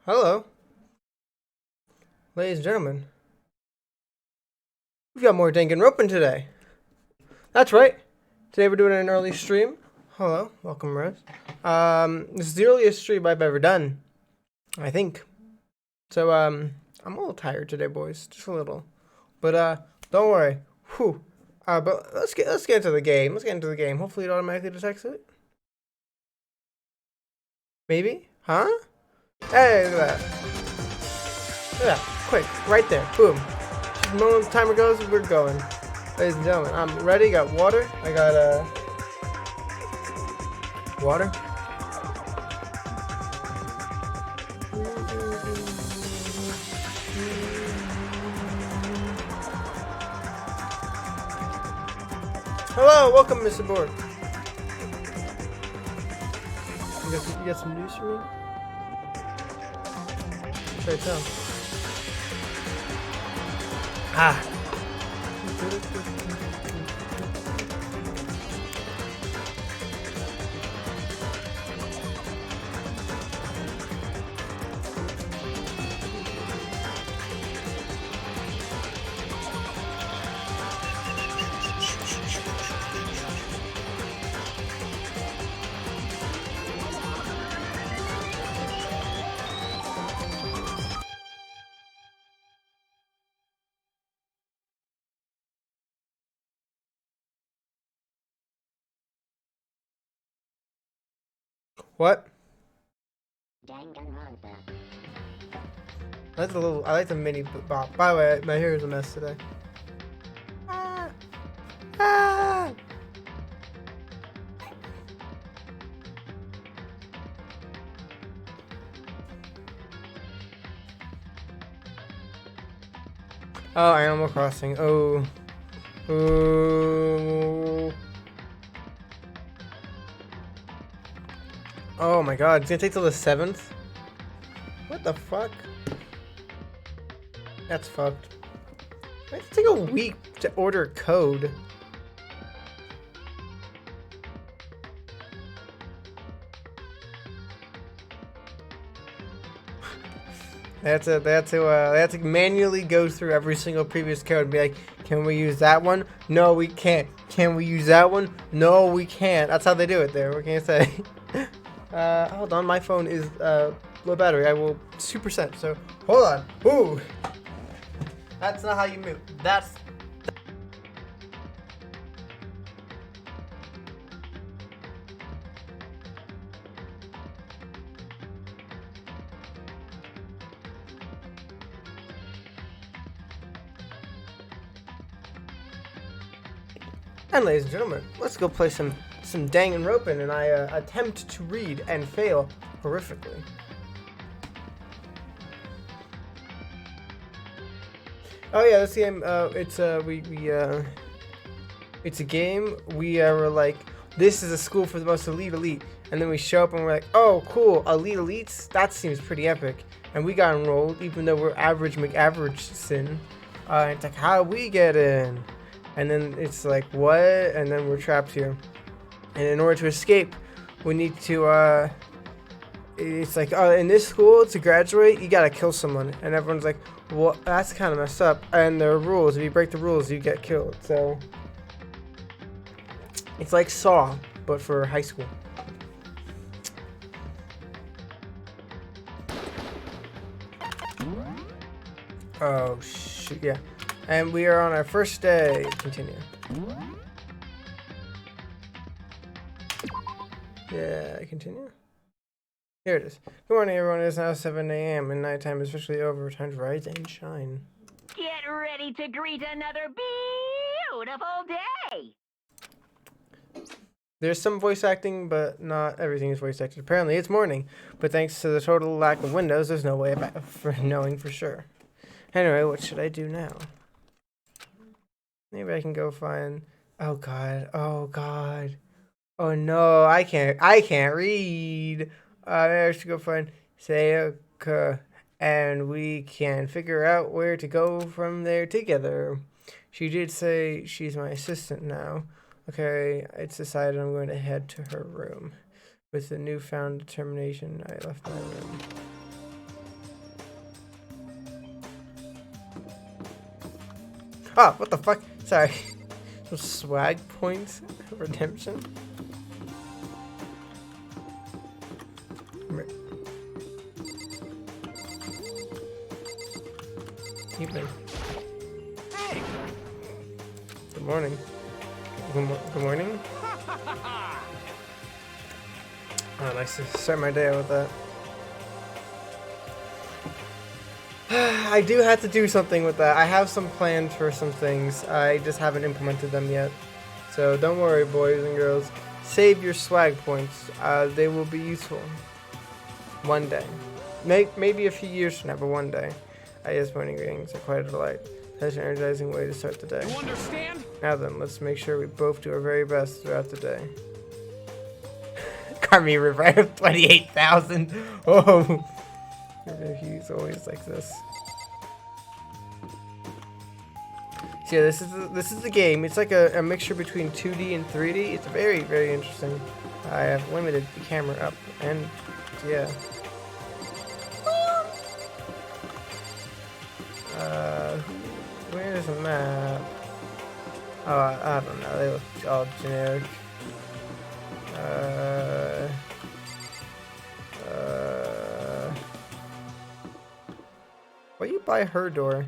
Hello, ladies and gentlemen. We've got more Danganronpa today. That's right. Today we're doing an early stream. Hello, welcome, Rose. This is the earliest stream I've ever done, I think. So, I'm a little tired today, boys, just a little. But don't worry. Whew. But let's get into the game. Let's get into the game. Hopefully, it automatically detects it. Maybe? Huh? Hey, look at that. Look at that. Quick, right there. Boom. Just the moment the timer goes, we're going. Ladies and gentlemen, I'm ready. Got water. I got water. Hello, welcome, Mr. Borg. You got some news for me? Try to tell. Ah. What? I like the mini bop. By the way, my hair is a mess today. Ah. Ah. Oh, Animal Crossing. Oh. Ooh. Oh my god, it's gonna take till the 7th? What the fuck? That's fucked. It's take a week to order code. They have to manually go through every single previous code and be like, can we use that one? No, we can't. Can we use that one? No, we can't. That's how they do it there. What can I say? Hold on. My phone is low battery. I will 2%. So hold on. Ooh. That's not how you move. That's. And ladies and gentlemen, let's go play some Danganronpa, and I attempt to read and fail horrifically. Oh yeah, this game. It's it's a game. We were like, this is a school for the most elite, and then we show up and we're like, oh cool, elites. That seems pretty epic, and we got enrolled even though we're average McAverage sin. It's like, how do we get in? And then it's like, what? And then we're trapped here. And in order to escape, we need to, it's like, in this school, to graduate, you gotta kill someone. And everyone's like, well, that's kind of messed up. And there are rules. If you break the rules, you get killed. So, it's like Saw, but for high school. Oh, shoot, yeah. And we are on our first day. Continue. Yeah, continue. Here it is. Good morning, everyone. It is now 7 a.m. and nighttime is officially over. Time to rise and shine. Get ready to greet another beautiful day. There's some voice acting, but not everything is voice acted. Apparently, it's morning, but thanks to the total lack of windows, there's no way for knowing for sure. Anyway, what should I do now? Maybe I can go find. Oh god. Oh god. Oh no, I can't read. I should go find Sayaka, and we can figure out where to go from there together. She did say she's my assistant now. Okay, it's decided I'm going to head to her room. With the newfound determination, I left my room. Oh, what the fuck? Sorry. Some swag points. Redemption. Evening. Hey. Good morning. Good morning. Oh, nice to start my day out with that. I do have to do something with that. I have some plans for some things. I just haven't implemented them yet. So don't worry, boys and girls. Save your swag points. They will be useful. One day. Maybe a few years from now, but one day. Morning greetings are quite a delight. Such an energizing way to start the day. You understand? Now then, let's make sure we both do our very best throughout the day. Carmi River 28,000. Oh, he's always like this. So yeah, this is the game. It's like a mixture between 2D and 3D. It's very, very interesting. I have limited the camera up, and yeah. Where's the map? Oh, I don't know. They look all generic. Why you by her door?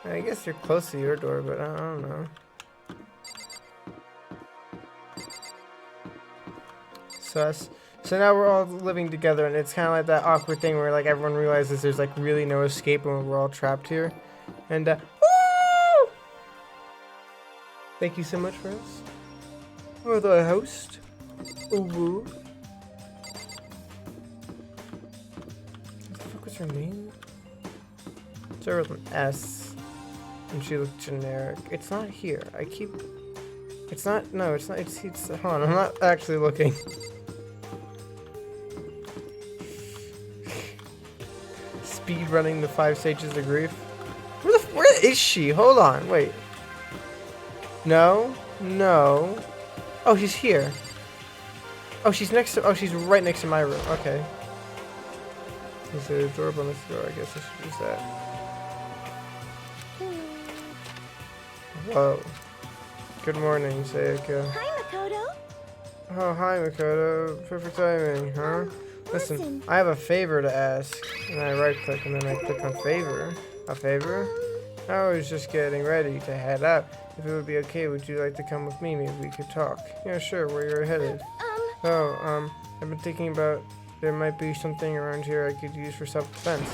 I guess you're close to your door, but I don't know. Sus. So now we're all living together, and it's kind of like that awkward thing where like everyone realizes there's like really no escape and we're all trapped here. And woo! Thank you so much for us. For the host. UwU. What the fuck was her name? Started with an S. And she looked generic. It's not here. It's not, no, it's not, it's, hold on, I'm not actually looking. Speed running the 5 stages of grief. Where is she? Hold on, wait. No. Oh, she's here. Oh, she's right next to my room. Okay. There's a door on this door. I guess I should use that. Whoa. Good morning, Sayaka. Hi, Makoto. Oh, hi, Makoto. Perfect timing, huh? Listen, I have a favor to ask. And I right-click and then I click on favor. A favor? I was just getting ready to head out. If it would be okay, would you like to come with me? Maybe we could talk. Yeah, sure. Where you're headed? I've been thinking about there might be something around here I could use for self-defense.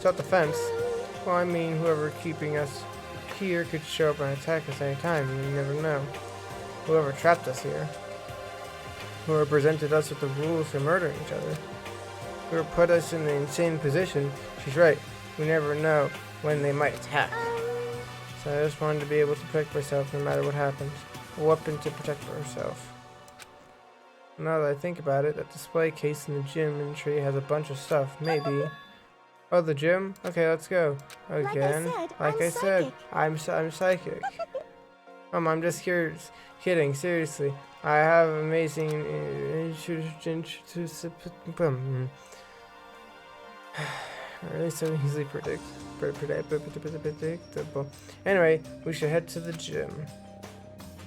Self-defense? Well, I mean, whoever keeping us here could show up and attack us anytime. You never know. Whoever trapped us here. Whoever presented us with the rules for murdering each other. Whoever put us in an insane position. She's right. We never know when they might attack. So I just wanted to be able to protect myself no matter what happens. A weapon to protect herself. Now that I think about it, that display case in the gym entry has a bunch of stuff. Maybe. Oh, the gym? Okay, let's go. Again. Like I said, I'm psychic. I'm just kidding. Seriously. I have amazing really so easily predictable. Anyway, we should head to the gym.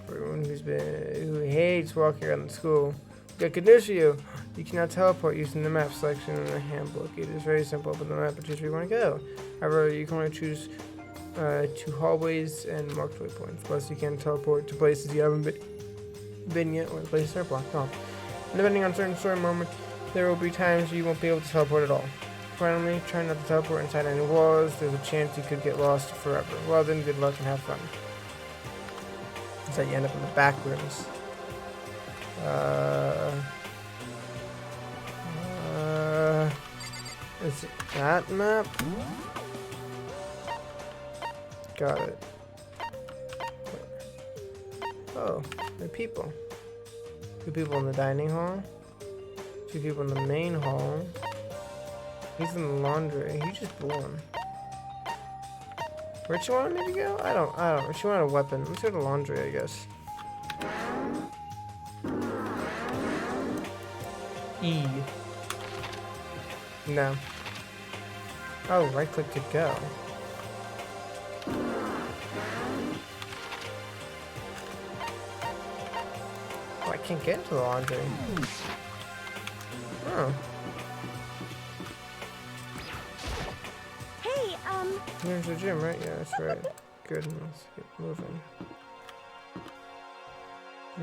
For everyone who hates walking around the school, got good news for you. You can now teleport using the map selection in the handbook. It is very simple, but the map will choose where you want to go. However, you can only choose 2 hallways and marked waypoints. Plus, you can teleport to places you haven't been yet, or the places are blocked off. And depending on certain story moments, there will be times you won't be able to teleport at all. Finally, try not to teleport inside any walls. There's a chance you could get lost forever. Well then, good luck and have fun. So you end up in the back rooms. Is it that map? Got it. Oh, there are people. 2 people in the dining hall. 2 people in the main hall. He's in the laundry. He just blew him. Where'd she want me to go? I don't. She wanted a weapon. Let's go to laundry, I guess. E. No. Oh, right click to go. Oh, I can't get into the laundry. Oh. Hey, Here's the gym, right? Yeah, that's right. Good, let's get moving.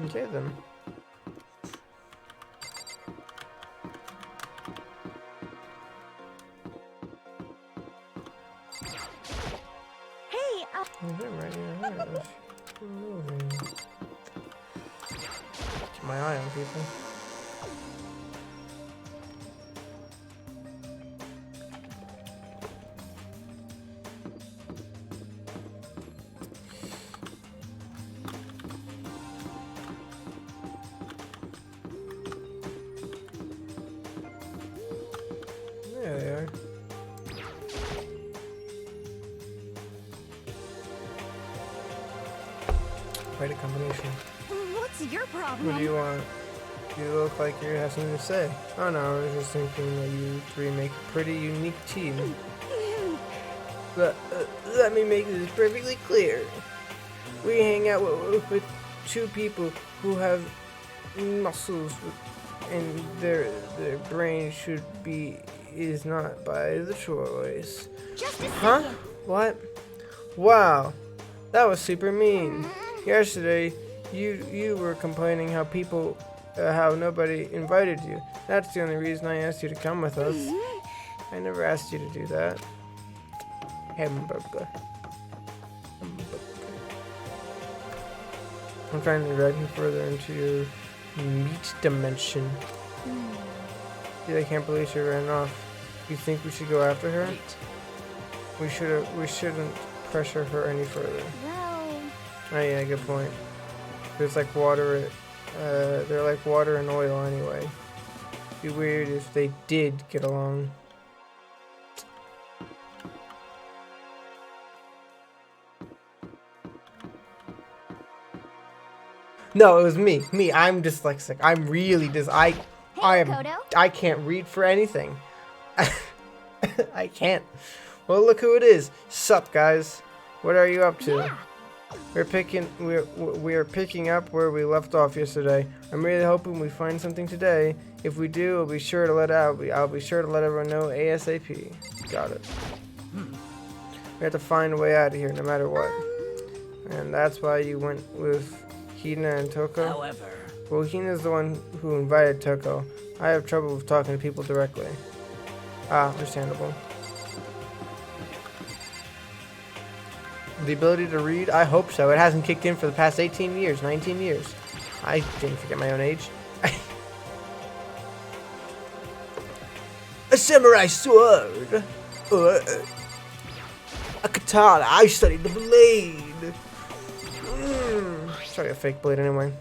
Okay then. hey, The gym, right? Yeah, there it is. Keep moving. Keep my eye on people. There they are. Quite a combination. what's your problem? What do you want? You look like you have something to say. Oh no, I was just thinking that you three make a pretty unique team. But let me make this perfectly clear. We hang out with two people who have muscles and their brain is not by the choice. Just a Huh? second. What? Wow, that was super mean. Yesterday, you were complaining how nobody invited you. That's the only reason I asked you to come with us. I never asked you to do that. Hamburger. I'm trying to drag you further into your meat dimension. Dude, I can't believe she ran off. You think we should go after her? We shouldn't pressure her any further. Well, Oh yeah, good point. There's like water, they're like water and oil anyway. Be weird if they did get along. No, it was me. I'm dyslexic. I'm really I am. Kodo? I can't read for anything. I can't. Well, look who it is. Sup, guys? What are you up to? yeah. We're picking up where we left off yesterday. I'm really hoping we find something today. If we do, I'll be sure to let everyone know ASAP. Got it. We have to find a way out of here, no matter what. And that's why you went with Hina and Toko. However, Well, Hina's the one who invited Toko. I have trouble with talking to people directly. Ah, understandable. The ability to read? I hope so. It hasn't kicked in for the past 18 years, 19 years. I didn't forget my own age. A samurai sword! A katana. I studied the blade. Sorry, a fake blade anyway.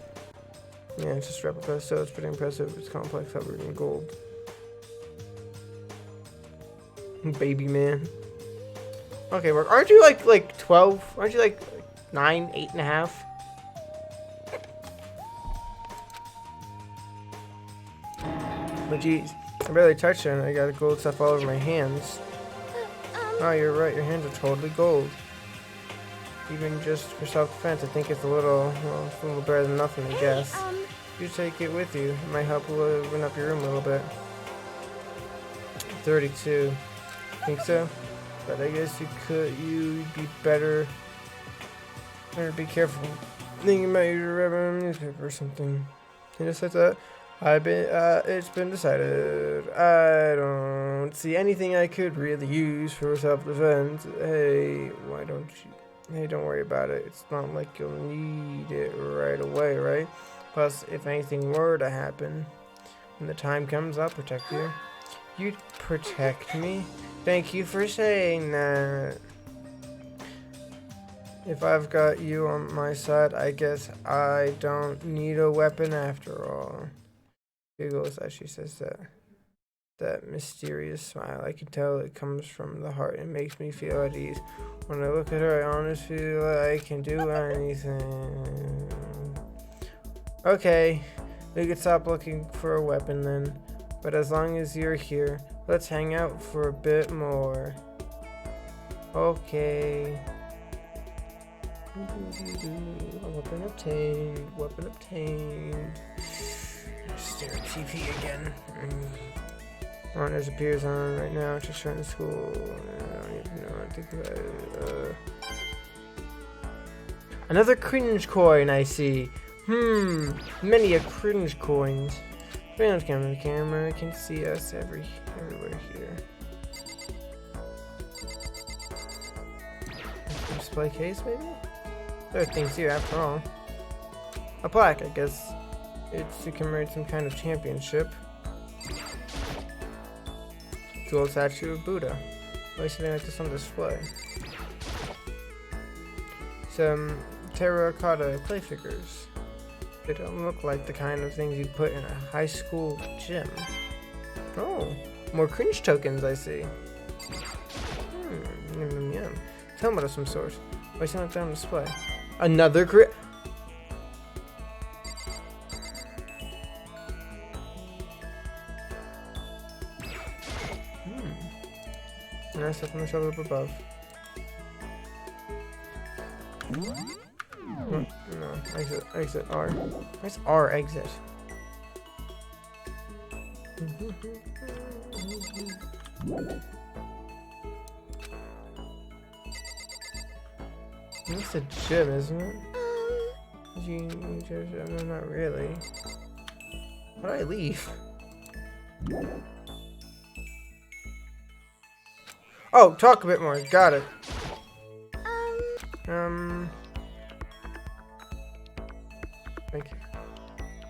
Yeah, it's just replica, so it's pretty impressive. It's complex, covered in gold. Baby man. Okay, work. Aren't you like 12? Aren't you like 9, 8.5? But geez, I barely touched it and I got gold stuff all over my hands. Oh, you're right. Your hands are totally gold. Even just for self-defense, I think it's a little better than nothing, I guess. You take it with you. It might help open up your room a little bit. 32. Think so? But I guess you'd be better be careful. Thinking about your newspaper or something. You just said that. It's been decided. I don't see anything I could really use for self-defense. Hey, why don't you? Hey, don't worry about it. It's not like you'll need it right away, right? Plus, if anything were to happen, when the time comes, I'll protect you. You'd protect me? Thank you for saying that. If I've got you on my side, I guess I don't need a weapon after all. Giggles as she says that. That mysterious smile. I can tell it comes from the heart and makes me feel at ease. When I look at her, I honestly feel like I can do anything. Okay, we could stop looking for a weapon then. But as long as you're here, let's hang out for a bit more. Okay. Weapon obtained. Weapon obtained. TP again. Oh, there's a Piers on right now, just trying to school. I don't even know what to think about it. Another cringe coin I see. Many a cringe coins. Bring on the camera can see us everywhere here. Display case maybe? There are things here after all. A plaque, I guess. It's to commemorate some kind of championship. Gold statue of Buddha. Why something like this on display? Some terracotta clay figures. They don't look like the kind of things you put in a high school gym. Oh, more cringe tokens I see. Yum. Helmet of some sort. Why something like that on display? Another Nice up on the shoulder up above. No, exit R. Where's R exit? It's a gym, isn't it? No, not really. Why did I leave? Oh, talk a bit more. Got it.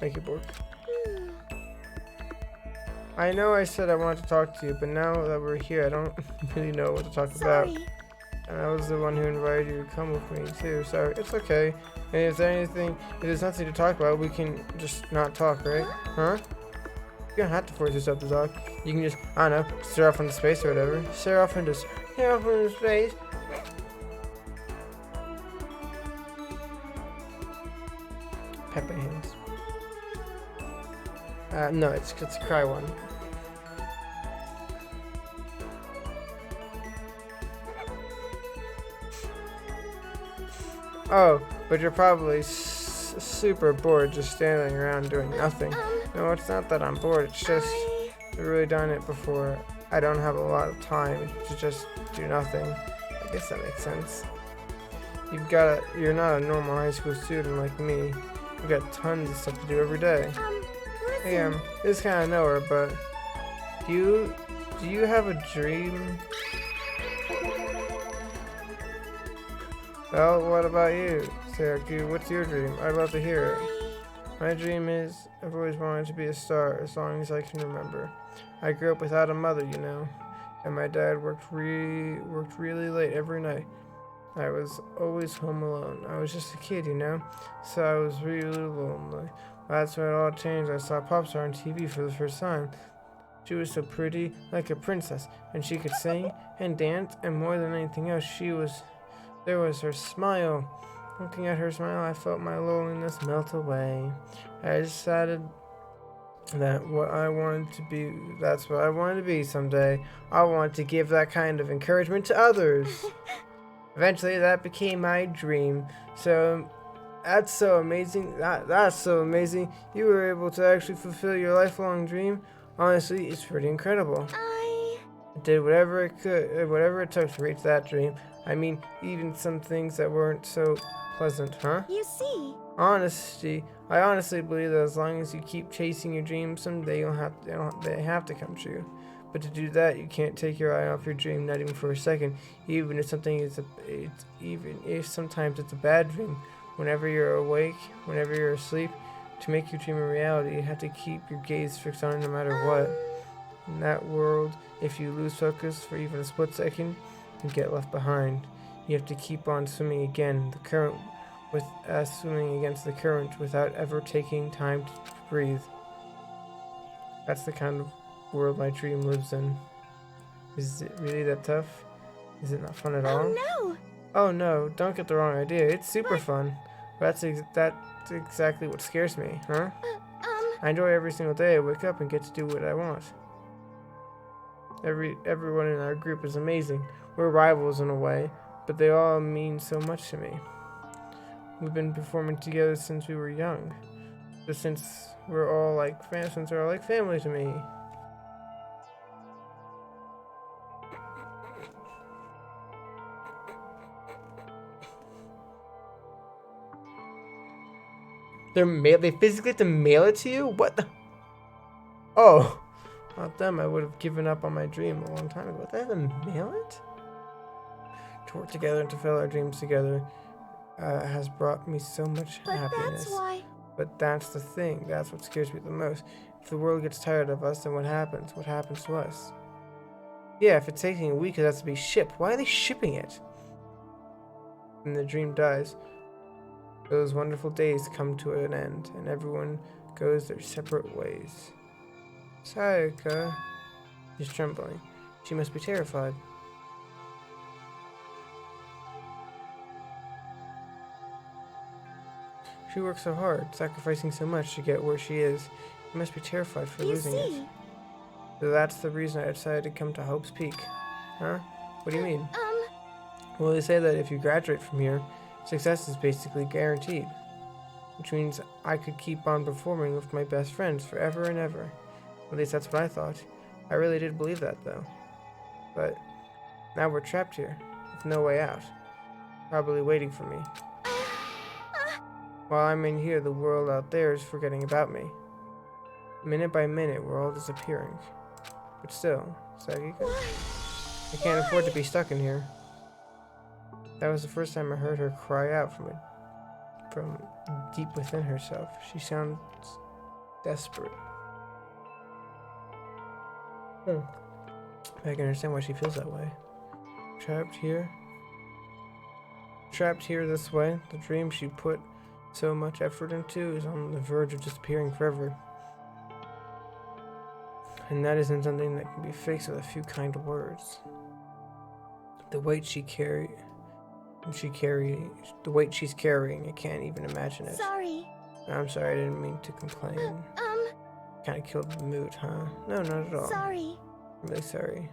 Thank you, Bork. I know I said I wanted to talk to you, but now that we're here, I don't really know what to talk about. And I was the one who invited you to come with me, too. Sorry, it's okay. And if there's nothing to talk about, we can just not talk, right? Huh? You don't have to force yourself to talk. You can just, I don't know, stare off into space or whatever. Stare off into space. Pepper hands. No, it's a cry one. Oh, but you're probably super bored just standing around doing nothing. No, it's not that I'm bored, it's just I've really done it before. I don't have a lot of time to just do nothing. I guess that makes sense. You're not a normal high school student like me. You've got tons of stuff to do every day. Hey, this is kind of nowhere, but do you have a dream? Well, what about you, Syracuse? What's your dream? I'd love to hear it. My dream is I've always wanted to be a star as long as I can remember. I grew up without a mother, you know, and my dad worked really late every night. I was always home alone. I was just a kid, you know, so I was really lonely. That's when it all changed. I saw Popstar on TV for the first time. She was so pretty, like a princess, and she could sing and dance, and more than anything else, there was her smile. Looking at her smile, I felt my loneliness melt away. I decided that's what I wanted to be someday. I wanted to give that kind of encouragement to others. Eventually, that became my dream. So, that's so amazing. That's so amazing. You were able to actually fulfill your lifelong dream. Honestly, it's pretty incredible. I did whatever it took to reach that dream. I mean, even some things that weren't so pleasant, huh? You see. I honestly believe that as long as you keep chasing your dreams, someday they have to come true. But to do that, you can't take your eye off your dream, not even for a second. Even if sometimes it's a bad dream. Whenever you're awake, whenever you're asleep, to make your dream a reality, you have to keep your gaze fixed on it no matter what. In that world, if you lose focus for even a split second, you get left behind. You have to keep on swimming against the current without ever taking time to breathe. That's the kind of world my dream lives in. Is it really that tough? Is it not fun at all? No! Oh no, don't get the wrong idea. It's super fun. That's exactly what scares me, huh? I enjoy every single day I wake up and get to do what I want. Everyone in our group is amazing. We're rivals in a way, but they all mean so much to me. We've been performing together since we were young. But since we're all like since they're all like family to me. They physically have to mail it to you? What the? Oh, not them. I would have given up on my dream a long time ago. They have to mail it? To work together and to fill our dreams together has brought me so much happiness. That's why. But that's the thing. That's what scares me the most. If the world gets tired of us, then what happens? What happens to us? Yeah, if it's taking a week, it has to be shipped. Why are they shipping it? And the dream dies. Those wonderful days come to an end, and everyone goes their separate ways. Sayaka is trembling. She must be terrified. She works so hard, sacrificing so much to get where she is. She must be terrified for losing it. So that's the reason I decided to come to Hope's Peak. Huh? What do you mean? Well, they say that if you graduate from here, success is basically guaranteed. Which means I could keep on performing with my best friends forever and ever. At least that's what I thought. I really did believe that, though. But now we're trapped here, with no way out. Probably waiting for me. While I'm in here, the world out there is forgetting about me. Minute by minute, we're all disappearing. But still, Sagika, I can't afford to be stuck in here. That was the first time I heard her cry out from deep within herself. She sounds desperate. I can understand why she feels that way. Trapped here this way. The dream she put so much effort into is on the verge of disappearing forever. And that isn't something that can be fixed with a few kind words. The weight she's carrying, I can't even imagine it. Sorry. I'm sorry, I didn't mean to complain. Kind of killed the mood, huh? No, not at all. Sorry. I'm really sorry.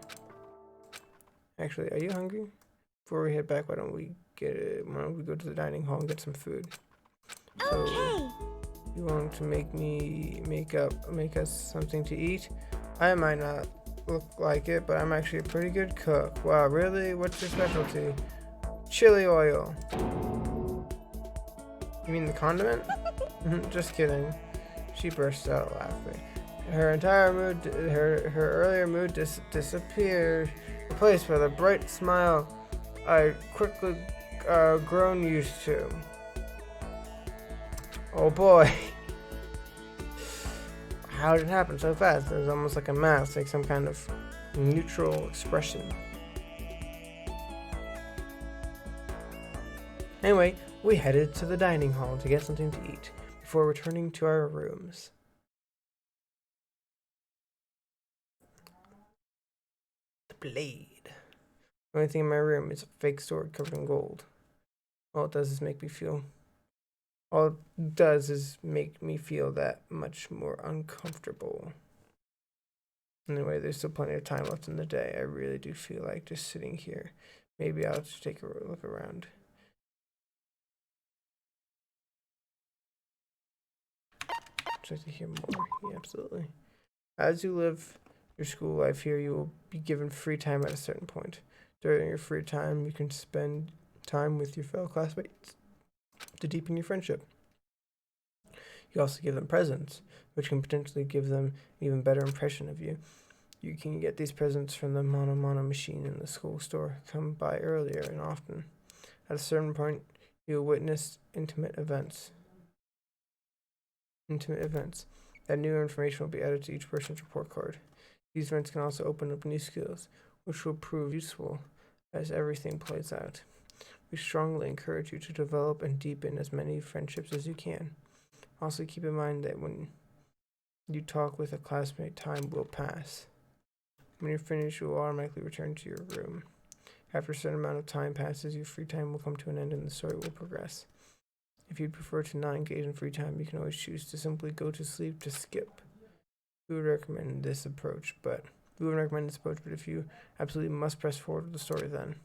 Actually, are you hungry? Before we head back, why don't we go to the dining hall and get some food? So, Okay. you want to make us something to eat? I might not look like it, but I'm actually a pretty good cook. Wow, really? What's your specialty? Chili oil. You mean the condiment? Just kidding. She burst out laughing. Her entire mood, her earlier mood disappeared, replaced by the bright smile I quickly grown used to. Oh boy. How did it happen so fast? It was almost like a mask, like some kind of neutral expression. Anyway, we headed to the dining hall to get something to eat before returning to our rooms. The blade. The only thing in my room is a fake sword covered in gold. All it does is make me feel that much more uncomfortable. Anyway, there's still plenty of time left in the day. I really do feel like just sitting here. Maybe I'll just take a look around. Would you like to hear more? Yeah, absolutely. As you live your school life here, you will be given free time at a certain point. During your free time, you can spend time with your fellow classmates to deepen your friendship. You also give them presents, which can potentially give them an even better impression of you. You can get these presents from the Mono machine in the school store. Come by earlier and often. At a certain point, you will witness intimate events. That new information will be added to each person's report card. These events can also open up new skills, which will prove useful as everything plays out. We strongly encourage you to develop and deepen as many friendships as you can. Also, keep in mind that when you talk with a classmate, time will pass. When you're finished, you will automatically return to your room. After a certain amount of time passes, your free time will come to an end and the story will progress. If you'd prefer to not engage in free time, you can always choose to simply go to sleep to skip. We would recommend this approach, but if you absolutely must press forward with the story then.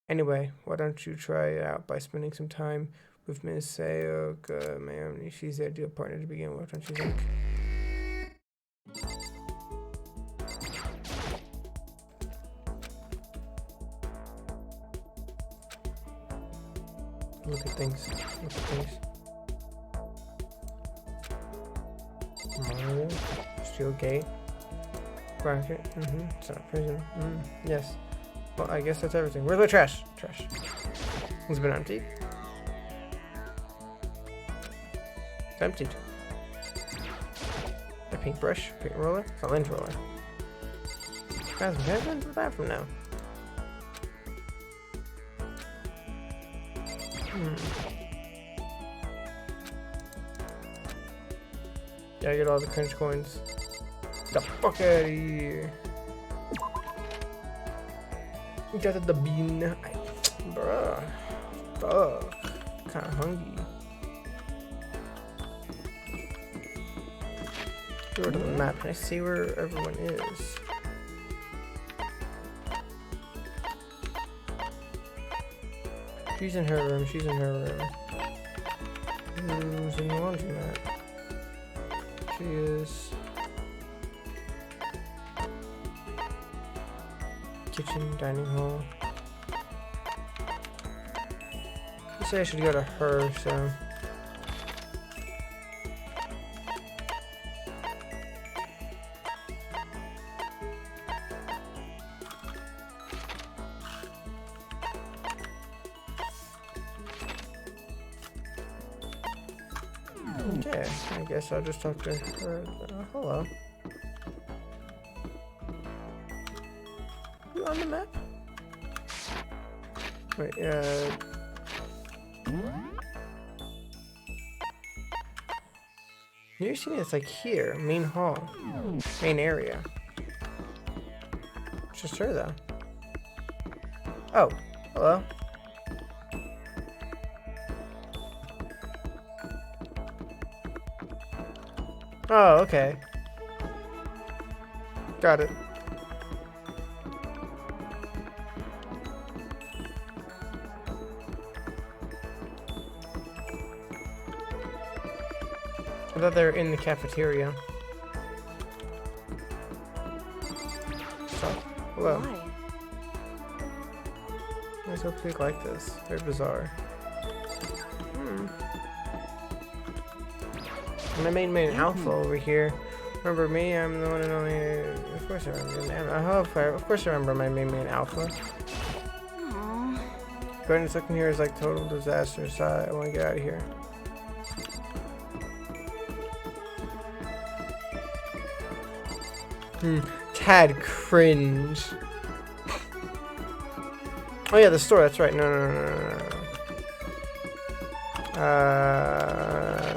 Anyway, why don't you try it out by spending some time with Miss Sayoka, man. She's the ideal partner to begin with, don't you think? Look at things. Look at things. Mario. Steel gate. Bracket. It's not prison. Yes. Well, I guess that's everything. Where's my trash? Trash. It's been emptied. It's emptied. A paintbrush, paint roller, it's a lens roller. Guys, I'm heading to the bathroom now. Yeah, I get all the cringe coins. Get the fuck out of here. Got the bean. Bruh. Fuck. Kinda hungry. Go to the map. Can I see where everyone is? She's in her room. She's in her room. Who's in the laundromat? She is. Kitchen, dining hall. I say I should go to her, so. Okay, I guess I'll just talk to her. Hello. You on the map? Wait, you see me? It's like here, main hall, main area. It's just her though. Oh, hello. Oh, okay. Got it. I thought they were in the cafeteria. So, hello. Why is it like this? Very bizarre. My main alpha over here. Remember me? I'm the one and only. Of course I remember. Of course I remember my main alpha. Going to looking here is like total disaster, so I want to get out of here. Tad cringe. Oh yeah, the store. That's right. No.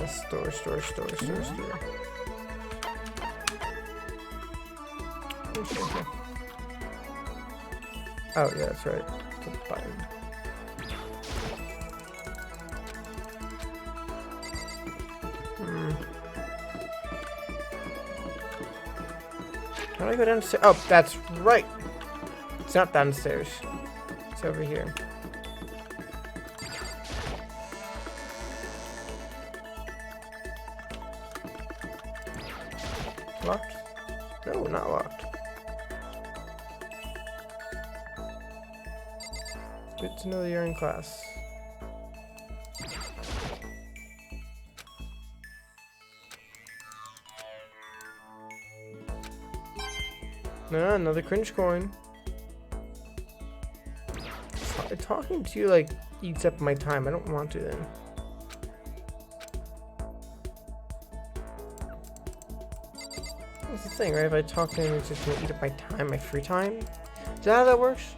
Store. Oh yeah, that's right. It's a button. How do I go downstairs? Oh, that's right. It's not downstairs. It's over here. Locked? No, not locked. Good to know that you're in class. No, another cringe coin. Talking to you like eats up my time. I don't want to then. That's the thing, right? If I talk to him, it's just gonna eat up my time, my free time. Is that how that works?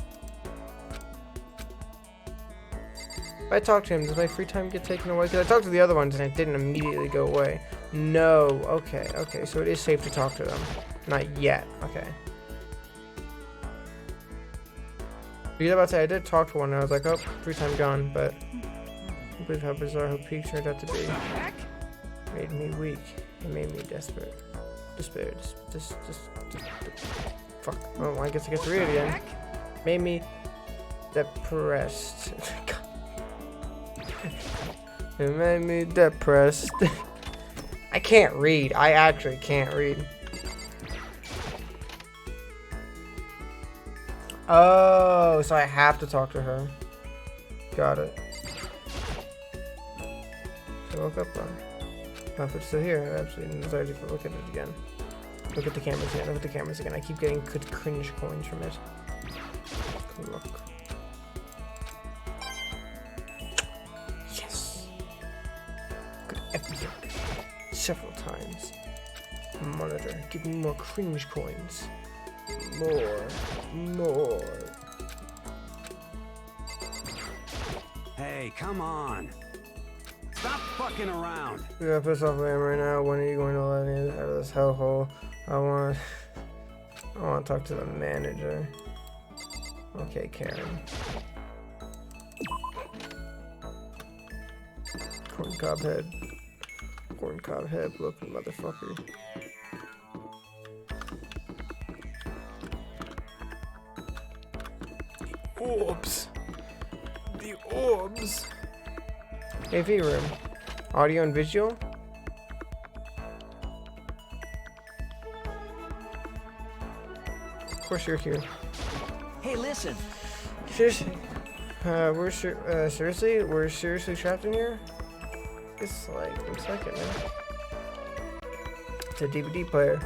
If I talk to him, does my free time get taken away? Because I talked to the other ones and it didn't immediately go away. No. Okay. So it is safe to talk to them. Not yet. Okay. Because about to say, I did talk to one and I was like, oh, free time gone, but I believe how bizarre her peak turned out to be. Made me weak. It made me desperate. Despaired. Fuck. Oh, I guess I get to read it again. Made me depressed. It made me depressed. I can't read. I actually can't read. Oh, so I have to talk to her. Got it. So I woke up on. Oh, if it's still here, I absolutely no desire to look at it again. Look at the cameras again. Look at the cameras again. I keep getting good cringe coins from it. Look. Yes. Good epic. Several times. Monitor. Give me more cringe coins. More. Hey, come on. Stop fucking around. We got pissed off right now. When are you going to let me out of this hellhole? I want to talk to the manager. Okay, Karen. Corncob head looking motherfucker. Orbs. The orbs. AV room. Audio and visual. Of course you're here. Hey, listen. Seriously? We're seriously trapped in here? Looks like it, man. It's a DVD player.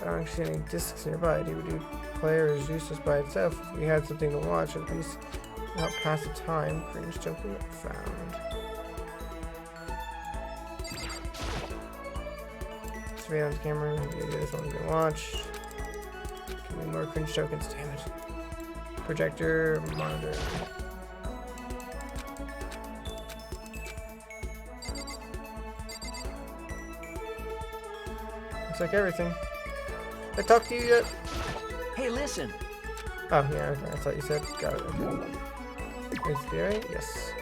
I don't actually see any discs nearby. DVD player is useless by itself. If we had something to watch, at least help pass the time. Cringe jumping up found. Surveillance camera. Maybe this one's been watched. Give me more cringe tokens, damn it. Projector, monitor. Looks like everything. Did I talk to you yet? Hey, listen. Oh, yeah, okay. I thought you said. Got it. Okay. Is there? Yes.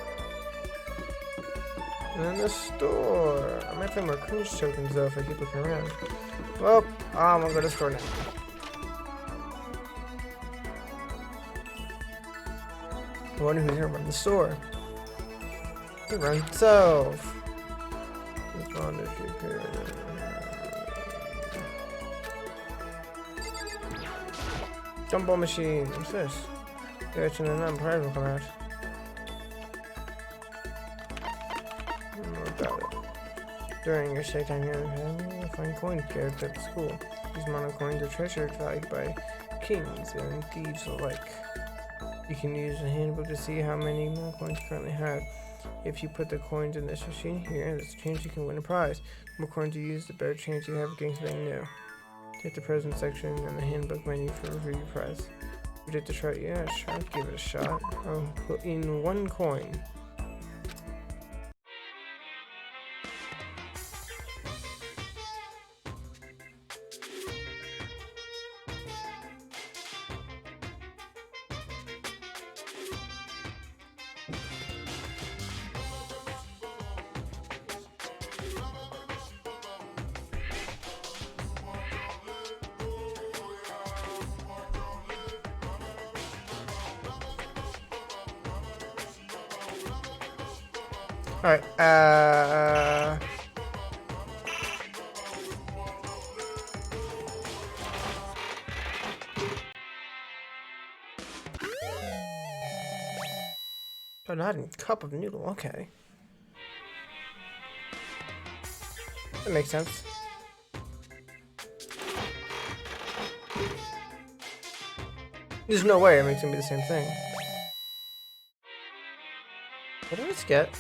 And then the store. I might find more cringe tokens though if I keep looking around. Well, I'm gonna go to the store now. I wonder who's gonna run the store. He runs himself. Gumball machine. What's this? The H&M prize will come out. About it. During your stay time here, you'll find coins gathered at the school. These mono coins are treasured, valued by kings and thieves alike. You can use the handbook to see how many mono coins you currently have. If you put the coins in this machine here, this change you can win a prize. The more coins you use, the better chance you have of getting something new. Hit the present section and the handbook menu for review your prize. Would you like to try it? Yeah, sure. Give it a shot. I'll put in 1 coin. Alright, oh, not in cup of noodle, okay. That makes sense. There's no way it makes it be the same thing. What did this get?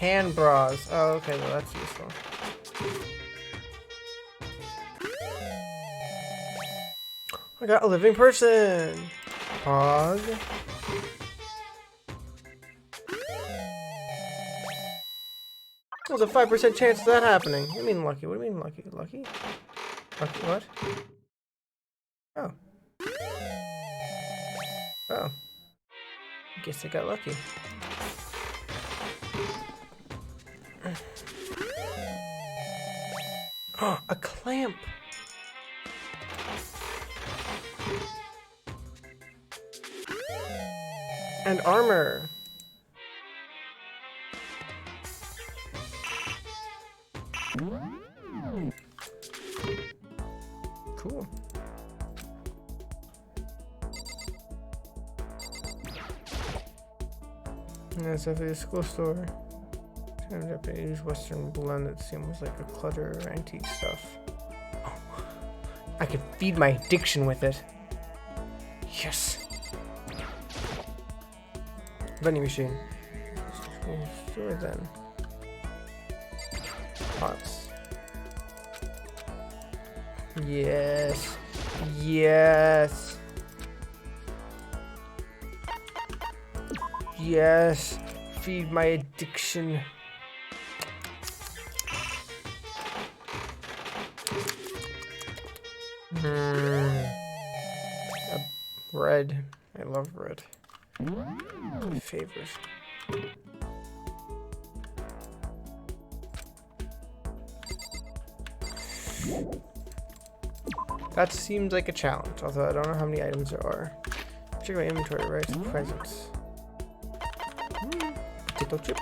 Hand bras. Oh, okay, well that's useful. I got a living person. Hog. There's a 5% chance of that happening. What do you mean lucky? What do you mean lucky? Lucky? Lucky what? Oh. Oh. Guess I got lucky. A clamp. And armor. Cool. That's definitely a school store. Kind of Japanese Western blend that seems like a clutter of antique stuff. Oh, I could feed my addiction with it. Yes. Vending machine. Store then. Pots. Yes. Yes. Yes. Feed my addiction. Red. I love red. My favorite. That seems like a challenge, although I don't know how many items there are. Check my inventory, right? Presents. Potato chip.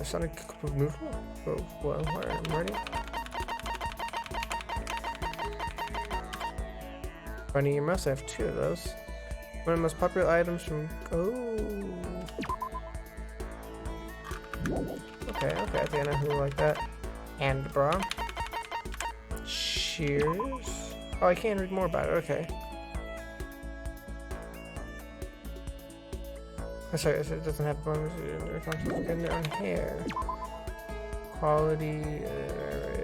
Sonic cup of noodle. Oh, well, I'm ready. Bunny ear mouse, I have 2 of those. One of the most popular items from... Oh. Okay, I think I know who like that. Hand bra. Cheers. Oh, I can't read more about it, okay. Oh, sorry, it doesn't have bonus. Getting their own hair. Quality,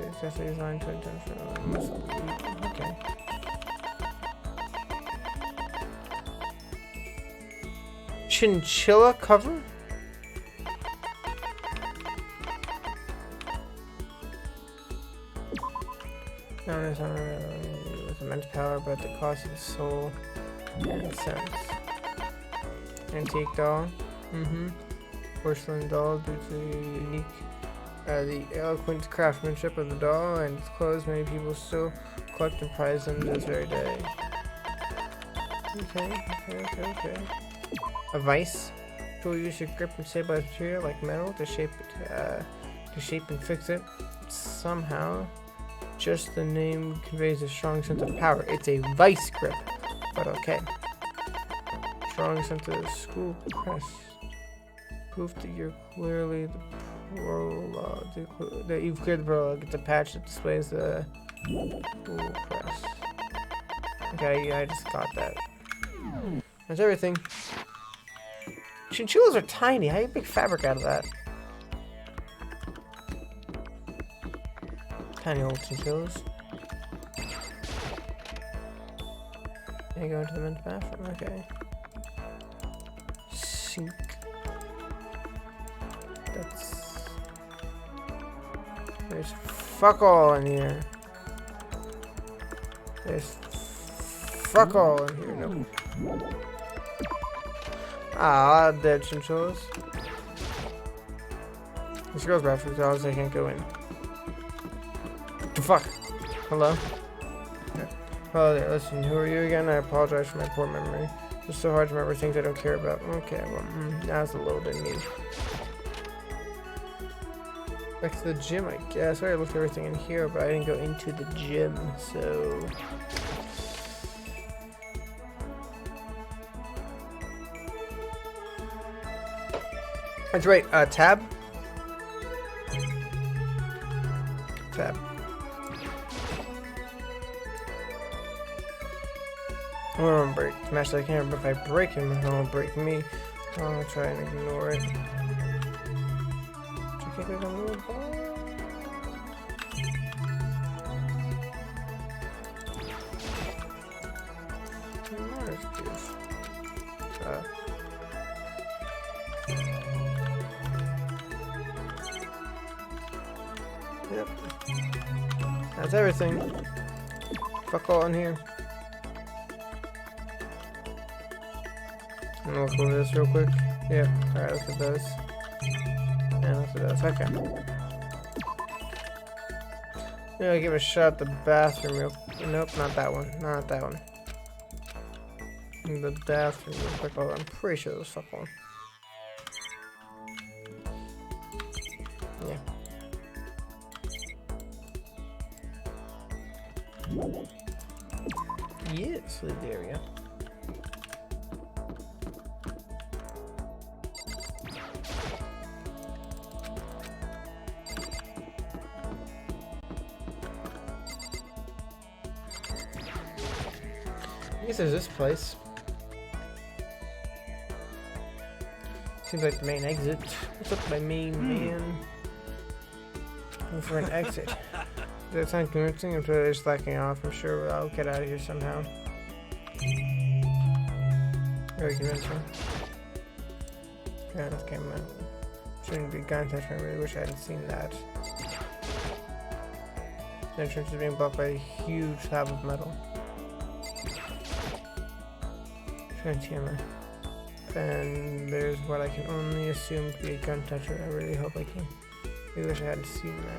accessory design to intention. Okay. Chinchilla cover? No, it's not with immense power, but the cost of the soul and sense. Antique doll. Porcelain doll due to the unique, the eloquent craftsmanship of the doll and its clothes. Many people still collect and prize them this very day. Okay. A vice. Tool use your grip and stabilize material like metal to shape and fix it. Somehow, just the name conveys a strong sense of power. It's a vice grip, but okay. Strong sense of school press. Proof that you're clearly the prologue. That you've cleared the prologue. It's a patch that displays the school press. Okay, yeah, I just got that. That's everything. Chinchillas are tiny. How do you make fabric out of that? Tiny old chinchillas. Can I go into the men's bathroom? Okay. Sink. That's... There's fuck all in here. There's fuck all in here. Nope. Ah, dead chinchillas. This girl's bathroom, so I can't go in. What the fuck? Hello? Okay. Hello there, listen, who are you again? I apologize for my poor memory. It's so hard to remember things I don't care about. Okay, well, that's a little bit mean. Back to the gym, I guess. I already looked at everything in here, but I didn't go into the gym, so... That's right, tab. Tab. I want to break smash that camera, but if I break him, he'll break me. I'll try and ignore it. Check it on the ball. Yep. That's everything. Fuck all in here. I'm gonna look over this real quick. Yeah, alright, look at those. And it does. Okay. Yeah, give it a shot at the bathroom. Nope, not that one. Not that one. The bathroom real quick. Oh, I'm pretty sure there's stuff on. Yeah. Yes, leave the area. I guess there's this place. Seems like the main exit. What's up, my main man? Looking for an exit. That sounds convincing. I'm totally slacking off. I'm sure I'll get out of here somehow. Very convincing. Yeah, this came out. Shouldn't be gun touch. I really wish I hadn't seen that. The entrance is being blocked by a huge slab of metal. Transhuman. And there's what I can only assume to be a gun toucher. I really hope I can. I wish I hadn't seen that.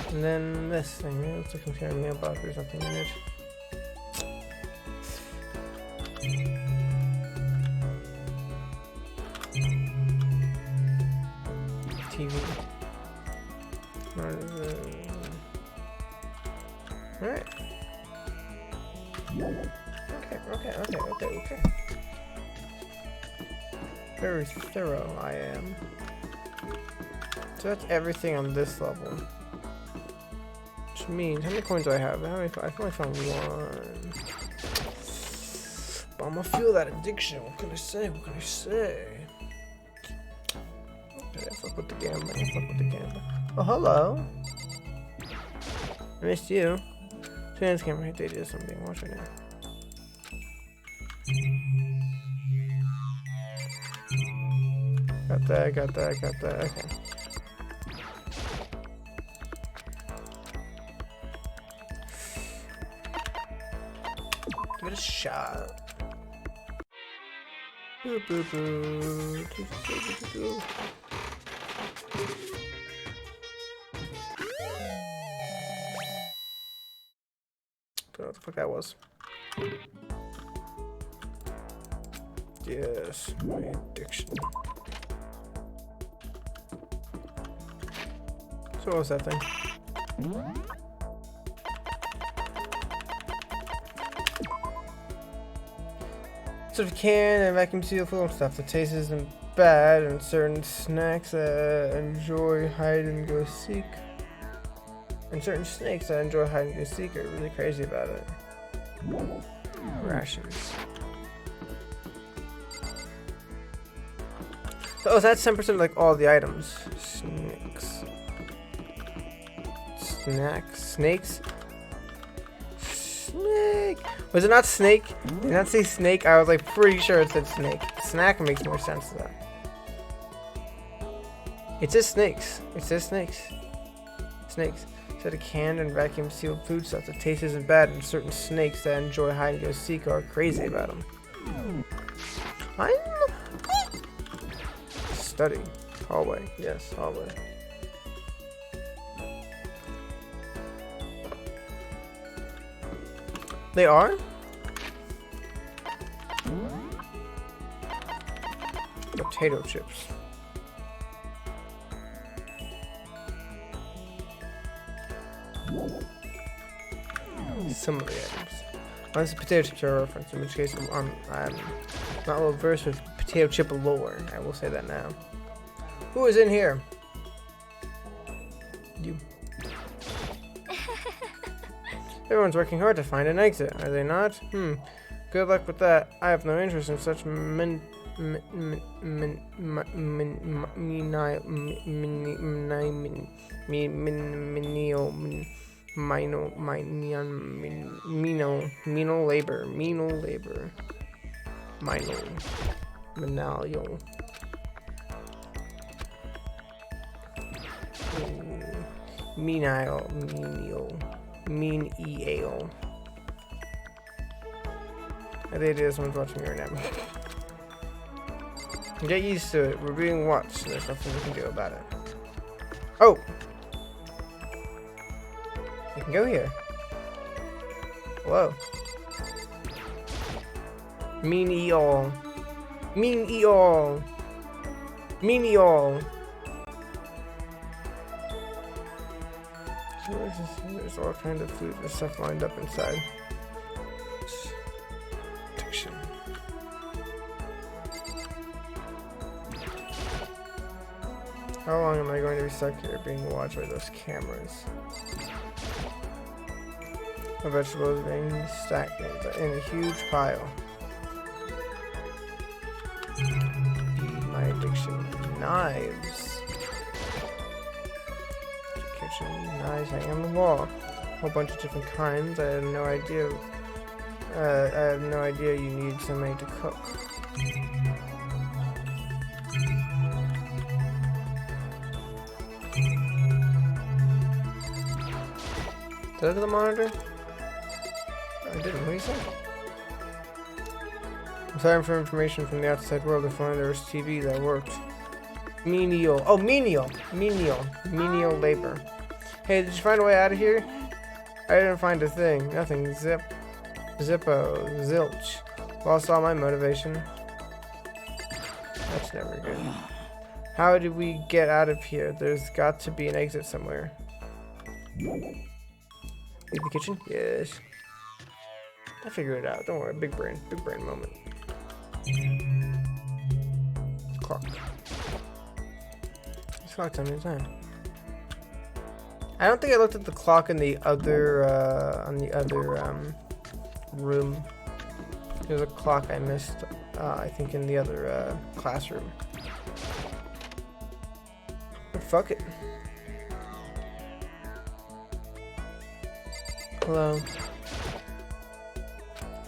And then this thing. It looks like some kind of mailbox or something in it. TV. Alright. Okay. Very thorough I am. So that's everything on this level. Which means, how many coins do I have? I only found one. But I'm gonna feel that addiction. What can I say? Okay, fuck with the gambler. Oh, hello. I missed you. Turn this camera. They did something. Watch it now. Got that. Okay. Give it a shot. Boo. Don't know what the fuck that was. Yes, my addiction. So what was that thing? Sort of can and vacuum seal full of stuff. The taste isn't bad, and certain snacks enjoy hide and go seek. And certain snakes that enjoy hide and go seek are really crazy about it. Rations. Oh, that's 10% like all the items. Snakes. Snake. Was it not snake? Did not say snake. I was like pretty sure it said snake. Snack makes more sense though. It says snakes. Snakes. So the canned and vacuum sealed food stuff. The taste isn't bad, and certain snakes that enjoy hide and go seek are crazy about them. Study. Hallway. Yes, hallway. They are? Potato chips. Some of the items. Unless the potato chips are a reference, in which case I'm not well versed with potato chip lore. I will say that now. Who is in here? You. Everyone's working hard to find an exit, are they not? Good luck with that. I have no interest in such menial labor. Menial. I think it is someone's watching me right now. Get used to it. We're being watched. And there's nothing we can do about it. Oh! I can go here. Hello. Mean Eeyore. Mean Eeyore. Mean Eeyore. So there's all kinds of food and stuff lined up inside. Protection. How long am I going to be stuck here being watched by those cameras? The vegetables being stacked in a huge pile. My addiction. Knives. Kitchen knives hanging on the wall. A whole bunch of different kinds. I had no idea. I had no idea you need so many to cook. Did I look at the monitor? I didn't. What do you say? I'm sorry for information from the outside world. If only there was TV that worked. Menial. Oh, menial. Menial. Menial labor. Hey, did you find a way out of here? I didn't find a thing. Nothing. Zip. Zippo. Zilch. Lost all my motivation. That's never good. How did we get out of here? There's got to be an exit somewhere. Leave the kitchen? Yes. I figured it out. Don't worry. Big brain moment. Clock. This clock telling me the time. I don't think I looked at the clock in the other room. There's a clock I missed. I think in the other classroom. But fuck it. Hello.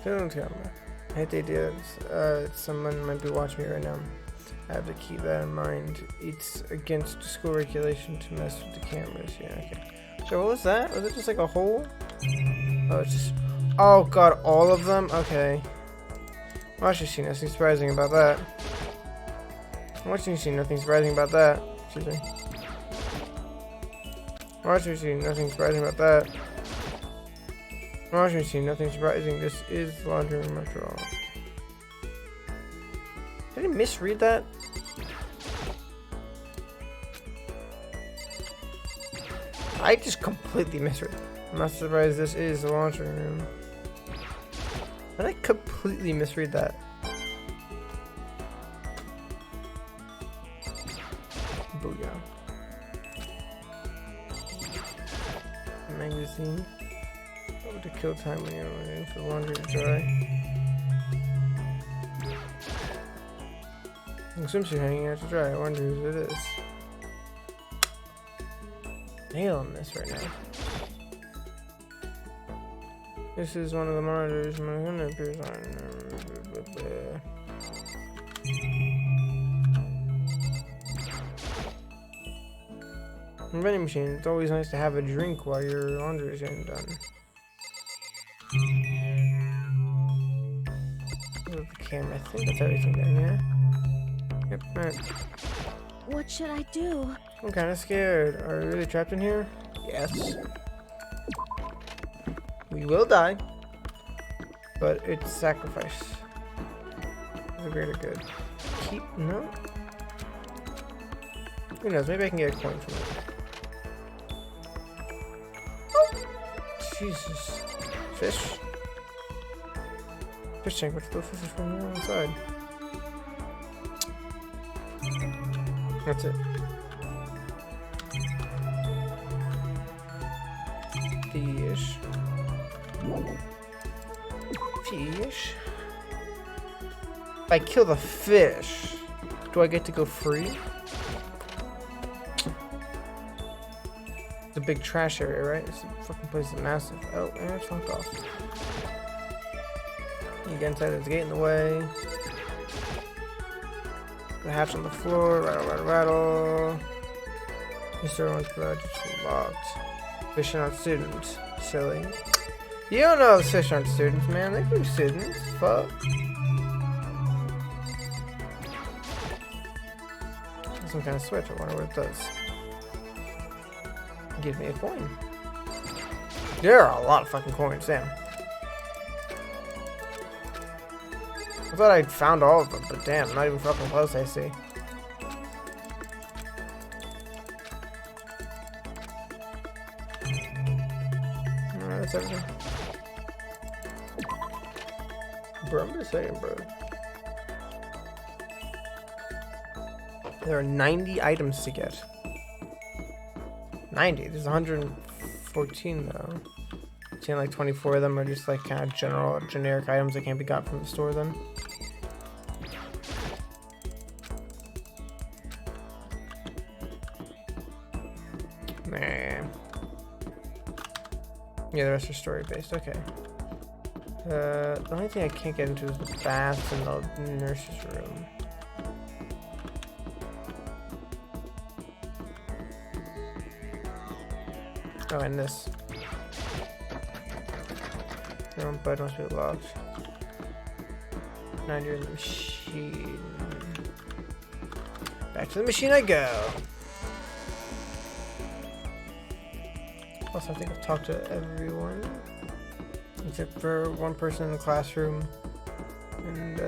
Don't tell me. I hate the idea that someone might be watching me right now. I have to keep that in mind. It's against school regulation to mess with the cameras. Yeah, okay. So what was that? Was it just like a hole? Oh, it's just... Oh god, all of them? Okay. Well, I should see nothing surprising about that. Watching you see nothing surprising about that. Excuse me. Watching you see nothing surprising about that. Watching you see nothing surprising. This is the laundry room after all. Did I misread that? I just completely misread. I'm not surprised this is the laundry room. Did I completely misread that? Booyah. Magazine. Oh, to kill time when you're waiting for laundry to dry. Swimsuit hanging out to dry. I wonder who it is. Nailing this right now. This is one of the monitors my hunter appears on. Vending machine. It's always nice to have a drink while your laundry is getting done. The camera. I think that's everything then, yeah? Yep, alright. What should I do? I'm kind of scared. Are we really trapped in here? Yes. We will die. But it's sacrifice. For the greater good. Keep... No? Who knows? Maybe I can get a coin from it. Oh! Jesus. Fish? Fish tank. What's the fish from here inside? That's it. Fish. Fish. If I kill the fish, do I get to go free? It's a big trash area, right? This fucking place is massive. Oh, and it's locked off. You get inside, there's a gate in the way. The hatch on the floor, rattle, rattle, rattle. Mr. One's garage is locked. Fish are not students. Silly. You don't know if fish aren't students, man. They can be students. Fuck. Some kind of switch. I wonder what it does. Give me a coin. There are a lot of fucking coins, damn. I thought I'd found all of them, but damn, not even fucking close, I see. Alright, that's everything. Bro, I'm just saying, bro. There are 90 items to get. 90? There's 114 though. Saying like 24 of them are just like kind of generic items that can't be got from the store then. Nah. Yeah, the rest are story based. Okay. The only thing I can't get into is the baths and the nurse's room. Oh, and this. Your own bed must be locked. Now you're in the machine. Back to the machine I go. Plus, I think I've talked to everyone. Except for one person in the classroom. And,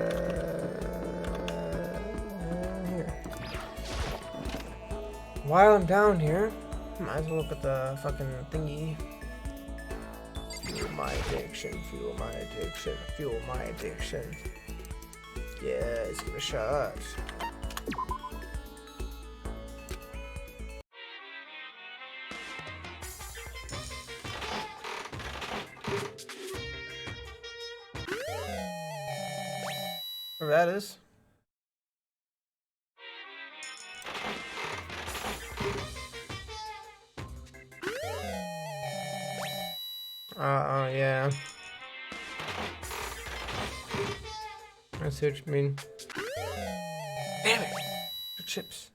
here. While I'm down here, might as well look at the fucking thingy. Fuel my addiction, fuel my addiction, fuel my addiction. Yeah, let's give it a shot. Where that is. Yeah. I see what you mean. Damn it! The chips.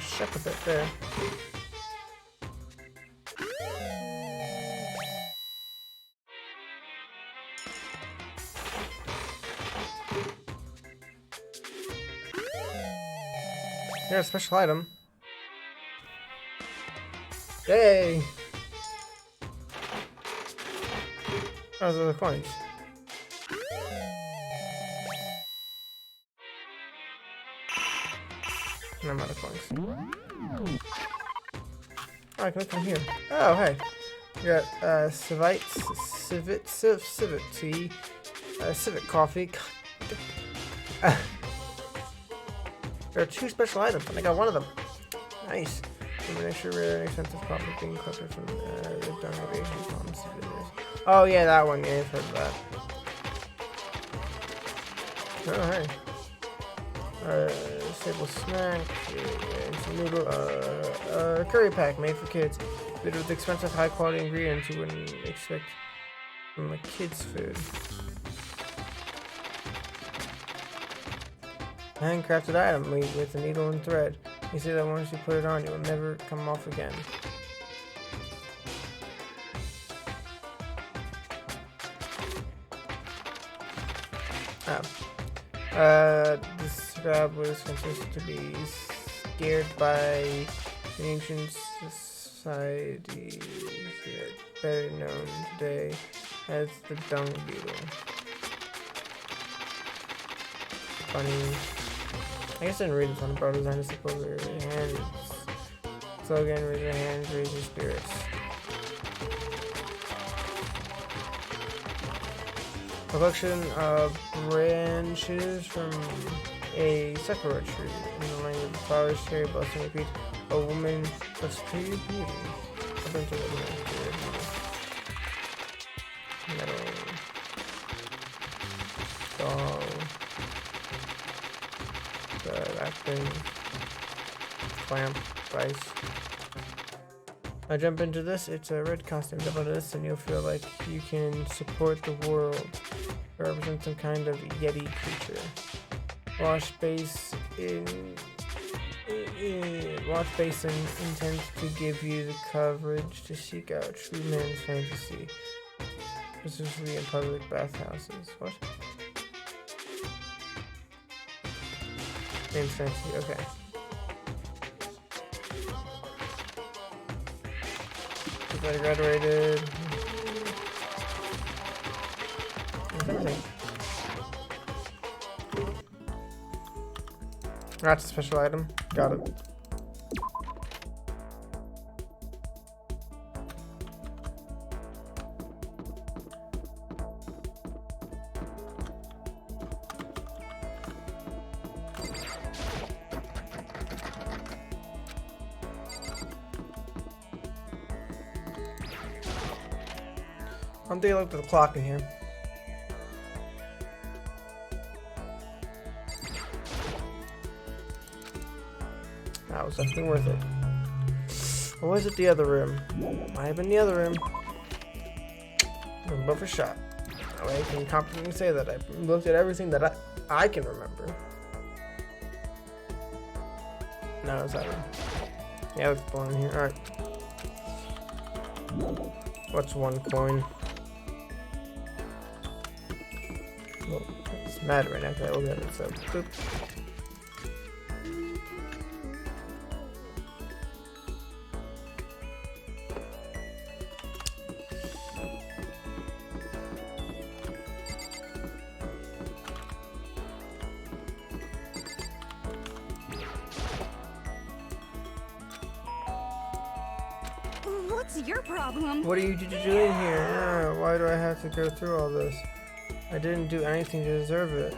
Shook a bit there. Yeah, special item. Yay! Oh, those are the coins. And I'm out of coins. Oh, I can look from here. Oh, hey. We got civet tea, civet coffee. There are 2 special items, and I got one of them. Nice. Extra rare and expensive coffee being collected from the donation from civilians. Oh yeah, that one. Yeah, I've heard of that. Oh hey. Stable snack, and some noodle, curry pack made for kids. Made with expensive, high quality ingredients you wouldn't expect from a kid's food. Handcrafted item made with a needle and thread. You say that once you put it on, it will never come off again. This crab was considered to be scared by the ancient society, better known today as the dung beetle. Funny. I guess I didn't read this one, but design to support your hands. Slogan, raise your hands, raise your spirits. A collection of branches from a sakura tree. In the language of flowers, cherry blossom repeat, a woman plus tree of beauty. A bunch of metal. Doll. That thing. Clamp. Vice. I jump into this, it's a red costume. Jump into this and you'll feel like you can support the world. Or represent some kind of yeti creature. Wash basin. Wash basin intends to give you the coverage to seek out true man's fantasy, especially in public bathhouses. What? Man's fantasy. Okay. I graduated. That's everything. That's a special item. Got it. I'm taking a look at the clock in here. That was definitely worth it. Or was it the other room? Might have been the other room. I'm above a shot. That way I can confidently say that I looked at everything that I can remember. No, it was that room. Yeah, it's blown in here. Alright. What's one coin? Well, it's mad right now because I look at it, so boop. What's your problem? What are you doing here? Why do I have to go through all this? I didn't do anything to deserve it.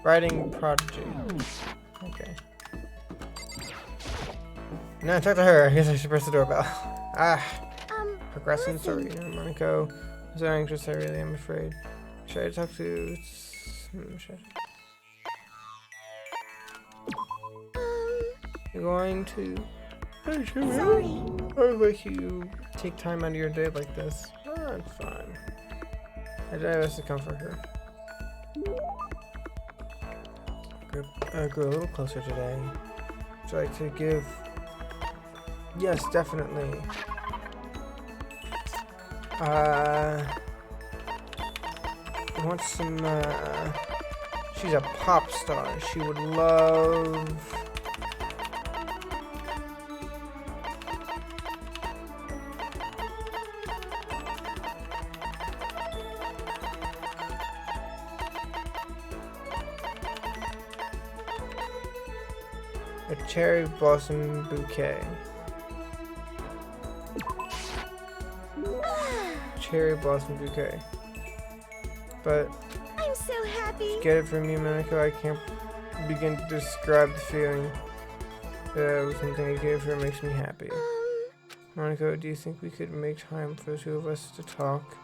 Writing prodigy. Okay. No, talk to her. I guess I should press the doorbell. Progressing story. Monaco. I'm so anxious, I really am afraid. Should I talk to... You're going to... Sorry. Or like you take time out of your day like this. Oh, it's fine. I did my best to comfort her. Grew a little closer today. Would you like to give... Yes, definitely. I want some, she's a pop star. She would love... a cherry blossom bouquet. Cherry blossom bouquet. But I'm so happy. get it from you, Monaco. I can't begin to describe the feeling that something I gave her makes me happy. Monaco, do you think we could make time for the two of us to talk?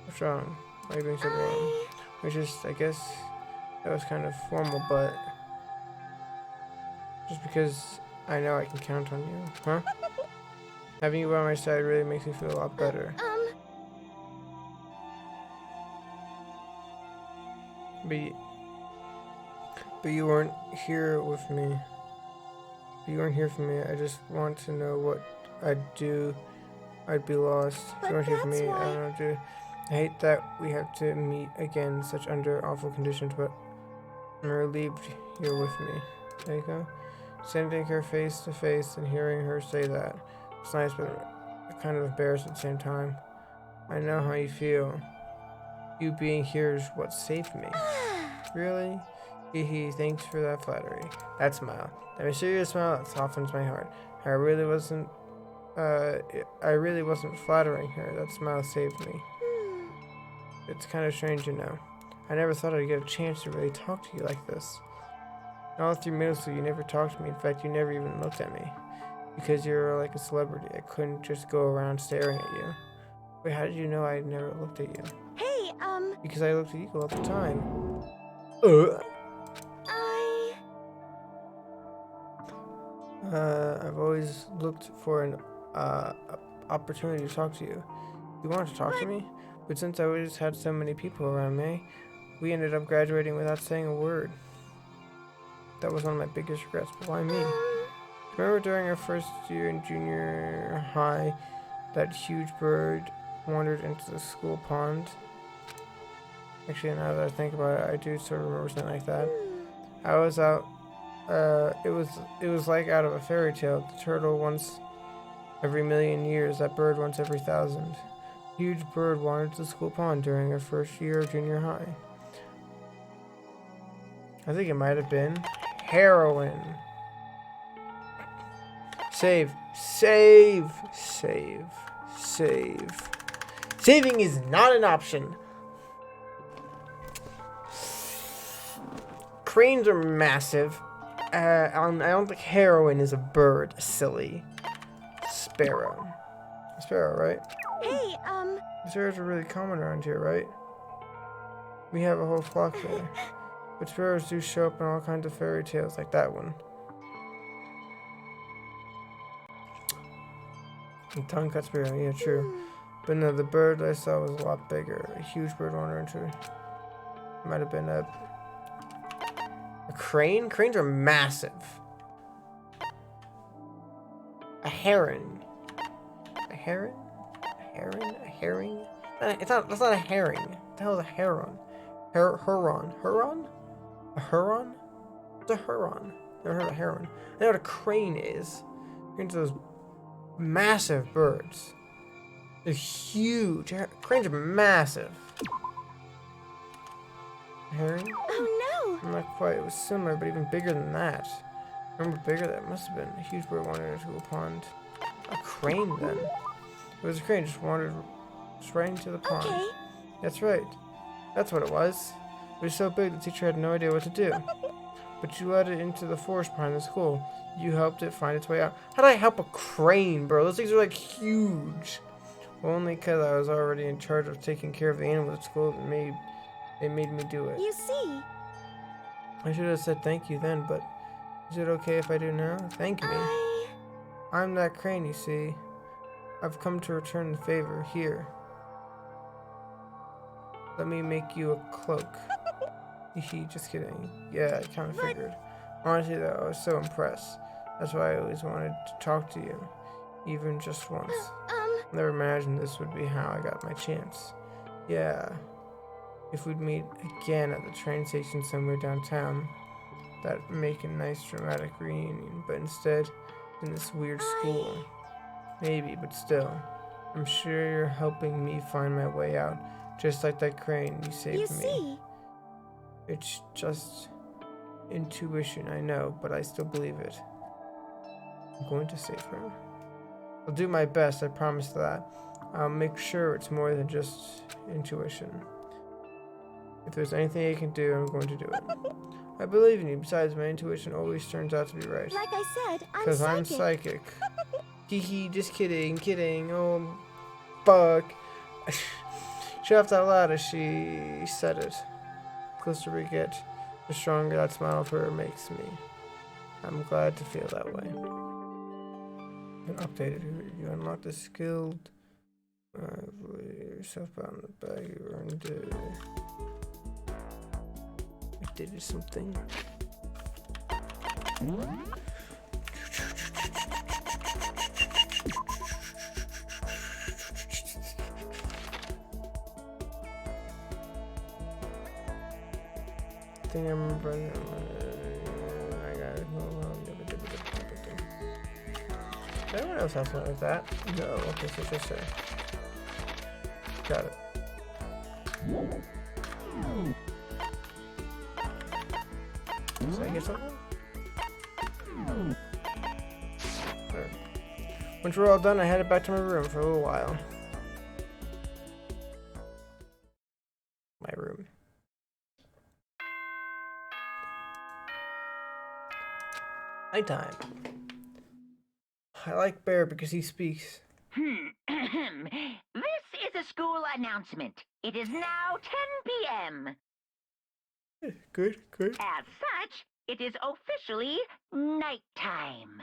What's wrong? Why are you being so boring? Which is, I guess, that was kind of formal, but just because I know I can count on you, huh? Having you by my side really makes me feel a lot better. But you weren't here with me. You weren't here for me. I just want to know what I'd do. I'd be lost. If you weren't here for me, I don't know what to do. I hate that we have to meet again, such under awful conditions, but I'm relieved you're with me. There you go. Standing her face to face and hearing her say that. It's nice, but kind of embarrassed at the same time. I know how you feel. You being here is what saved me. Really? Hee, thanks for that flattery. That smile. That mysterious smile that softens my heart. I really wasn't flattering her. That smile saved me. It's kind of strange, you know. I never thought I'd get a chance to really talk to you like this. All through middle school, you never talked to me. In fact, you never even looked at me. Because you're like a celebrity. I couldn't just go around staring at you. Wait, how did you know I never looked at you? Hey, Because I looked at you all the time. I've always looked for an opportunity to talk to you. You wanted to talk to me? But since I always had so many people around me, we ended up graduating without saying a word. That was one of my biggest regrets, but why me? Remember during our first year in junior high, that huge bird wandered into the school pond? Actually, now that I think about it, I do sort of remember something like that. I was out, it was like out of a fairy tale. The turtle once every million years, that bird once every 1,000. Huge bird wandered to the school pond during our first year of junior high. I think it might have been heroin. Save. Save. Save. Save. Saving is not an option. Cranes are massive. I don't think heroin is a bird. Silly. Sparrow. Sparrow, right? Hey, Sparrows are really common around here, right? We have a whole flock there. But sparrows do show up in all kinds of fairy tales like that one. And tongue-cut sparrow, yeah, true. But no, the bird I saw was a lot bigger. A huge bird wandering into it. Might have been a crane? Cranes are massive. A heron. A heron? A heron? A herring? That's not a herring. What the hell is a heron? Huron. Huron? A huron? What's a huron? Never heard of a heron. I know what a crane is. Cranes are those massive birds. They're huge. Cranes are massive. Heron? oh Not quite. It was similar, but even bigger than that. Remember bigger that must have been. A huge bird wandered into a pond. A crane, then. It was a crane, just wandered right into the no. pond. Okay. That's right. That's what it was. It was so big the teacher had no idea what to do. But you led it into the forest behind the school. You helped it find its way out. How did I help a crane, bro? Those things are like huge. Well, only because I was already in charge of taking care of the animals at school that they made me do it. You see, I should have said thank you then, but is it okay if I do now? Thank me. I'm that crane, you see. I've come to return the favor. Here. Let me make you a cloak. Just kidding. Yeah, I kind of figured. Honestly, though, I was so impressed. That's why I always wanted to talk to you. Even just once. Never imagined this would be how I got my chance. Yeah. If we'd meet again at the train station somewhere downtown, that'd make a nice dramatic reunion. But instead, in this weird school. Maybe, but still. I'm sure you're helping me find my way out. Just like that crane you saved you me. see. It's just intuition, I know, but I still believe it. I'm going to save her. I'll do my best, I promise that. I'll make sure it's more than just intuition. If there's anything I can do, I'm going to do it. I believe in you. Besides, my intuition always turns out to be right. Like I said, I'm Because psychic. I'm psychic. Hee just kidding. Oh, fuck. She laughed out loud as she said it. The closer we get, the stronger that smile of her makes me. I'm glad to feel that way. And updated, you unlocked the skilled. Yourself on the bag, you earned it. I did something. I think I remember. I got it. Does anyone else have something like that? No. Okay, so just say. Got it. Did I get something? Sure. Once we're all done, I headed back to my room for a little while. My room. Nighttime. I like Bear because he speaks. This is a school announcement. It is now 10 p.m. Good. As such, it is officially nighttime.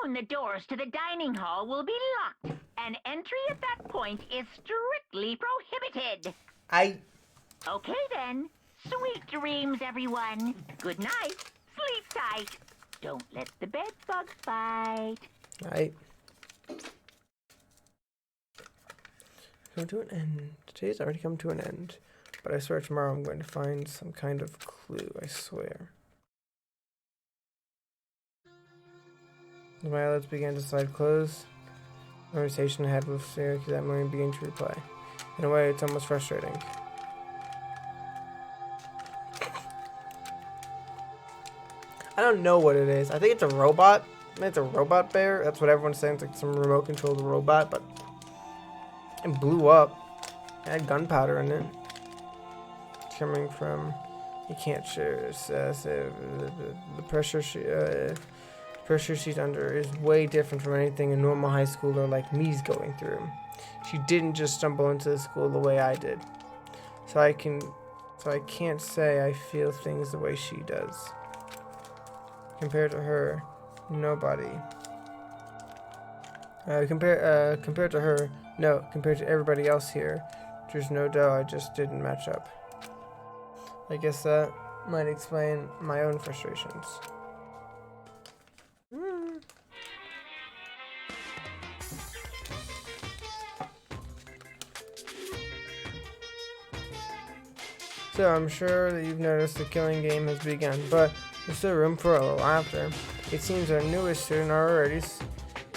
Soon the doors to the dining hall will be locked, and entry at that point is strictly prohibited. Okay then. Sweet dreams, everyone. Good night. Sleep tight. Don't let the bed bugs bite. Come to an end. Today's already come to an end. But I swear tomorrow I'm going to find some kind of clue, I swear. My eyelids began to slide closed. The conversation I had with Sarah that morning began to reply. In a way, it's almost frustrating. I don't know what it is. I think it's a robot. I think it's a robot bear. That's what everyone's saying. It's like some remote controlled robot, but it blew up. It had gunpowder in it. It's coming from, you can't share. The pressure she's under is way different from anything a normal high schooler like me's going through. She didn't just stumble into the school the way I did. So I can't say I feel things the way she does. Compared to her, nobody. Compared to her, no. Compared to everybody else here, there's no doubt I just didn't match up. I guess that might explain my own frustrations. So I'm sure that you've noticed the killing game has begun, but there's still room for a little laughter. It seems our newest student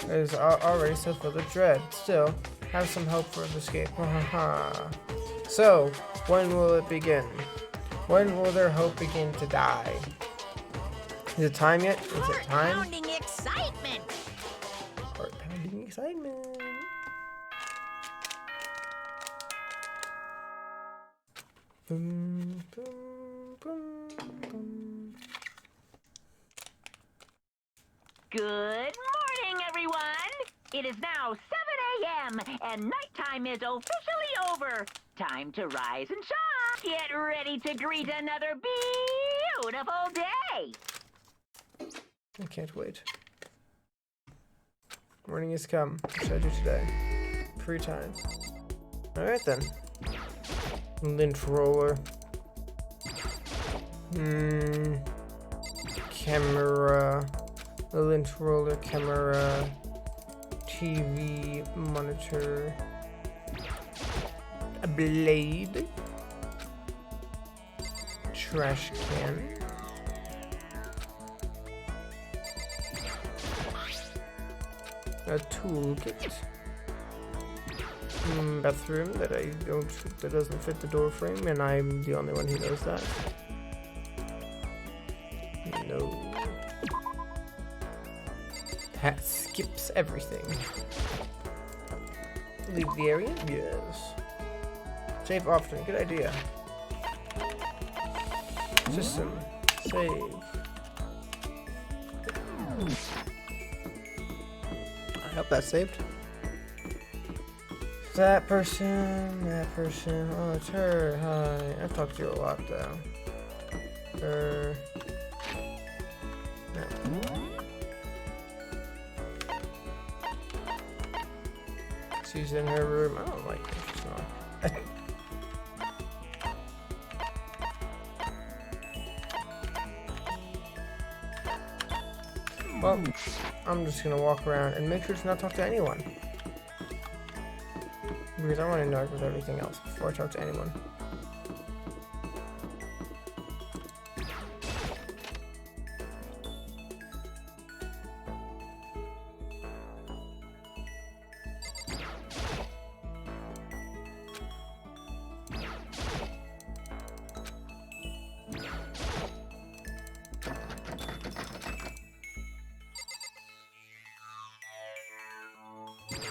is already so filled with dread. Still, have some hope for escape. So, when will it begin? When will their hope begin to die? Is it time yet? Is it time? Heart-pounding excitement. Heart-pounding excitement. Boom, boom, boom, boom. Good morning, everyone. It is now 7 a.m. and nighttime is officially over. Time to rise and shine. Get ready to greet another beautiful day. I can't wait. Morning has come. What should I do today? Free time. Alright then. Lint roller. Camera. A lint roller camera. TV monitor. A blade. Trash can. A toolkit. Bathroom that doesn't fit the door frame, and I'm the only one who knows that. No. That skips everything. Leave the area? Yes. Save often. Good idea. System. Save. I hope that's saved. That person. Oh, it's her. Hi. I've talked to you a lot, though. Her. No. She's in her room. I don't like it. Well, I'm just gonna walk around and make sure to not talk to anyone. Because I want to know with everything else before I talk to anyone.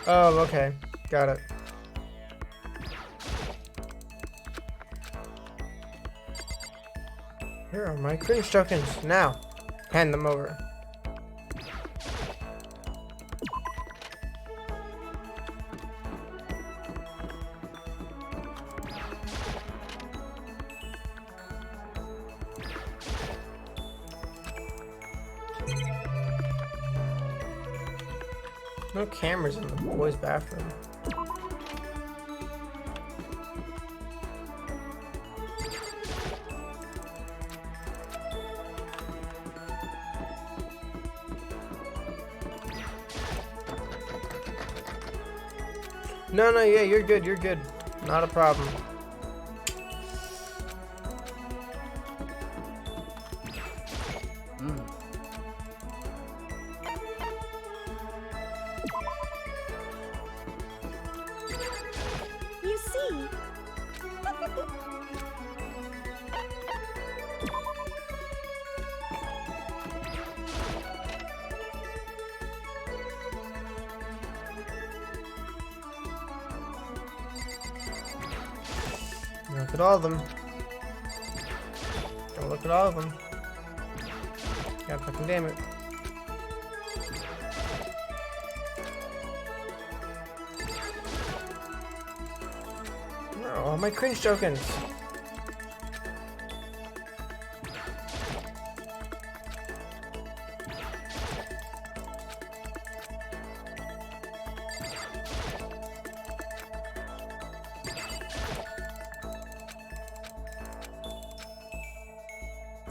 Oh, okay. Got it. Here are my cringe tokens. Now, hand them over. No cameras in the boys' bathroom. No, yeah, you're good. Not a problem. You see? Look at all of them. Don't look at all of them. God fucking damn it. Where are all my cringe tokens?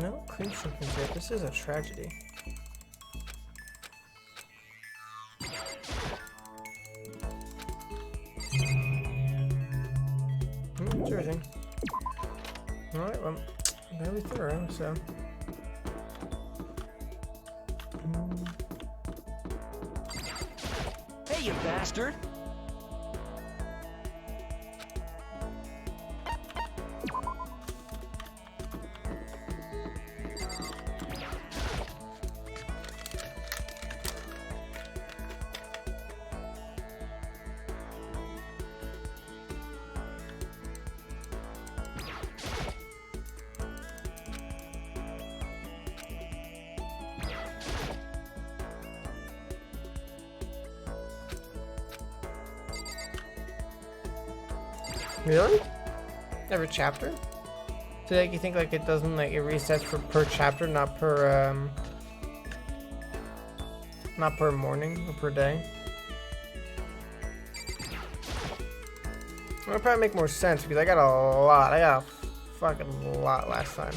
No cringe tokens yet. This is a tragedy. It's everything. Alright, well, I'm gonna be thorough, so. Hey, you bastard! Really? Every chapter? So like you think like it doesn't like it resets for per chapter, not per morning or per day? That'll probably make more sense because I got a lot. I got a fucking lot last time.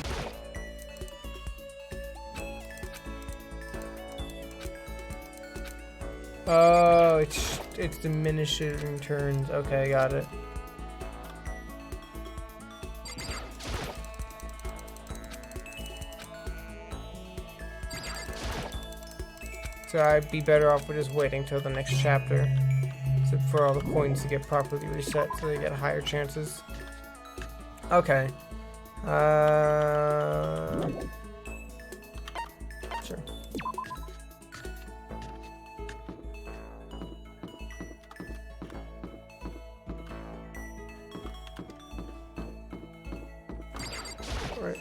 Oh, it's diminishing turns. Okay, got it. So I'd be better off with just waiting till the next chapter, so for all the coins to get properly reset, so they get higher chances. Okay. Sure. All right.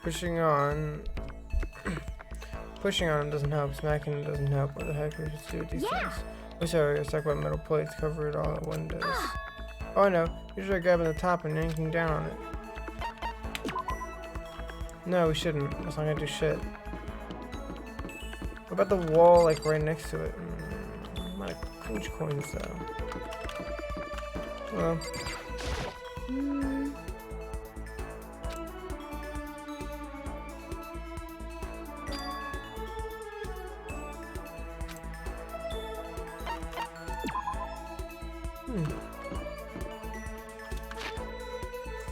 Pushing on. Pushing on doesn't help. Smacking it doesn't help. What the heck are we supposed to do with these things? Oh, sorry. Let's talk about metal plates. Cover it all at windows. Oh, no. You should grabbing the top and yanking down on it. No, we shouldn't. That's not gonna do shit. What about the wall, like right next to it? My cringe coins, though. Well.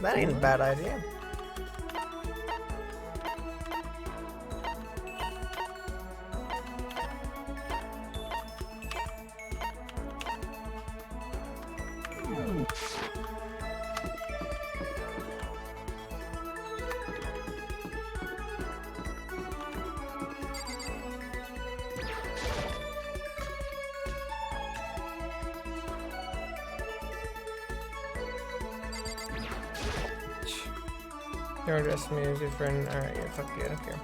That ain't a bad idea. You're addressing me as your friend. Alright, yeah, fuck you, I don't care.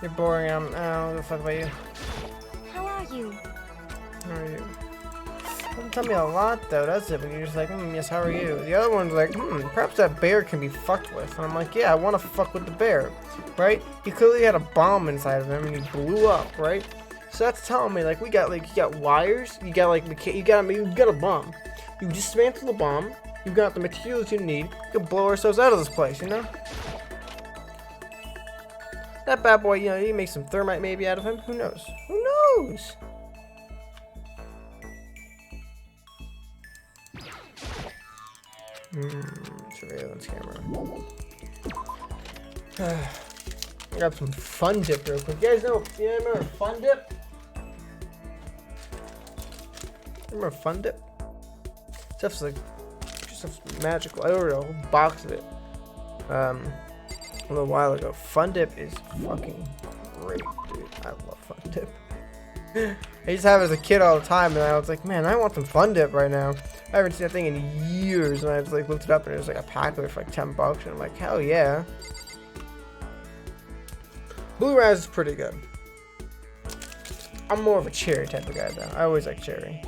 You're boring, I don't give a fuck about you. How are you? How are you? I'm tell me a lot though, does it? When you're just like, yes, how are you? The other one's like, perhaps that bear can be fucked with. And I'm like, yeah, I want to fuck with the bear, right? He clearly had a bomb inside of him and he blew up, right? So that's telling me like you got wires, you got a bomb. You dismantle the bomb. You've got the materials you need. You can blow ourselves out of this place, you know? That bad boy, you know, you make some thermite maybe out of him. Who knows? Who knows? Surveillance camera. I got some Fun Dip real quick. You guys know, remember Fun Dip? Remember Fun Dip? Stuff's magical. I ordered a whole box of it a little while ago. Fun Dip is fucking great, dude. I love Fun Dip. I used to have it as a kid all the time, and I was like, man, I want some Fun Dip right now. I haven't seen that thing in years, and I just like looked it up, and it was like a pack of it for like $10, and I'm like, hell yeah. Blue Raz is pretty good. I'm more of a cherry type of guy though. I always like cherry.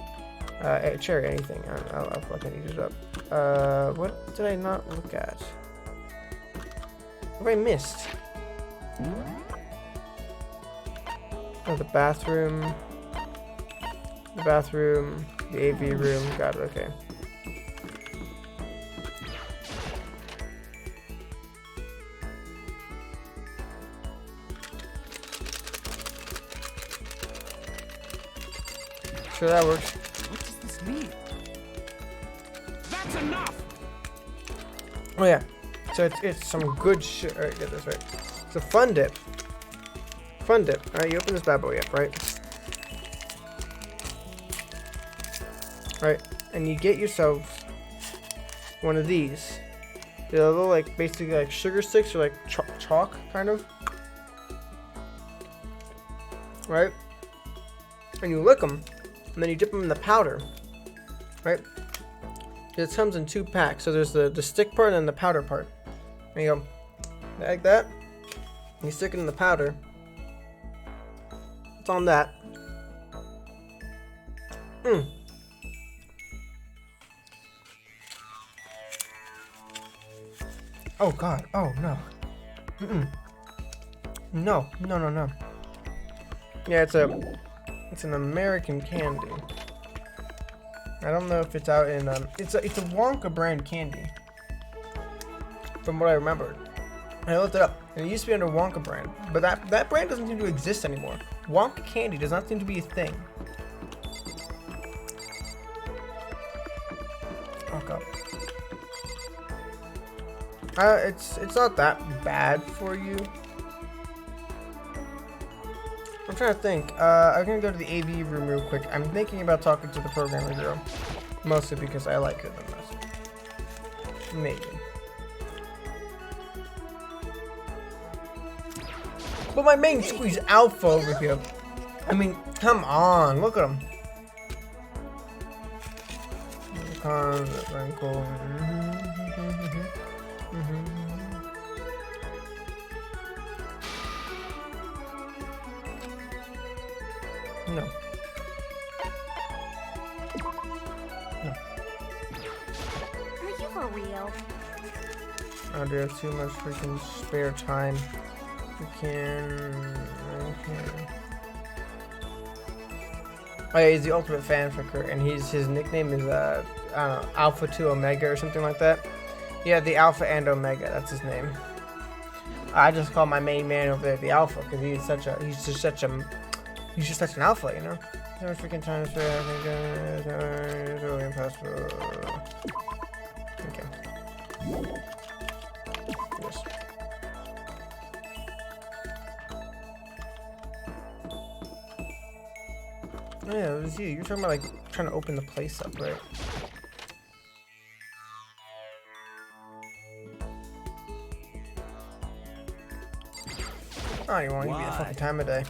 Cherry anything. I'll fucking eat it up. What did I not look at? What have I missed? Oh, the bathroom. The bathroom. The AV room. Got it, okay. Sure, that works. What does this mean? That's enough! Oh yeah. So it's some good shit. Alright, get this right. It's a Fun Dip. Fun Dip. Alright, you open this bad boy up, right? Right, and you get yourself one of these. They're little, like, basically like sugar sticks or like chalk, kind of. Right? And you lick them, and then you dip them in the powder. Right? It comes in 2 packs. So there's the stick part and then the powder part. And you go like that. And you stick it in the powder. It's on that. Oh god. Oh no. No. Yeah, it's an American candy. I don't know if it's out in it's a Wonka brand candy. From what I remembered. I looked it up, and it used to be under Wonka brand, but that brand doesn't seem to exist anymore. Wonka candy does not seem to be a thing. Oh god. It's not that bad for you. I'm trying to think. I'm gonna go to the AV room real quick. I'm thinking about talking to the programmer girl, mostly because I like her the most. Maybe. But my main squeeze alpha over here. I mean, come on, look at him. No. Are you for real? Oh, do you have too much freaking spare time? We can. Oh yeah, he's the ultimate fan for Kurt, and his nickname is I don't know, Alpha 2 Omega or something like that. Yeah, the Alpha and Omega, that's his name. I just call my main man over there the Alpha because he's just such an alpha, you know. No freaking time for everything. Really impossible. Okay. Yes. Oh yeah, it was you. You're talking about like trying to open the place up, right? I don't even want to give you the fucking time of day.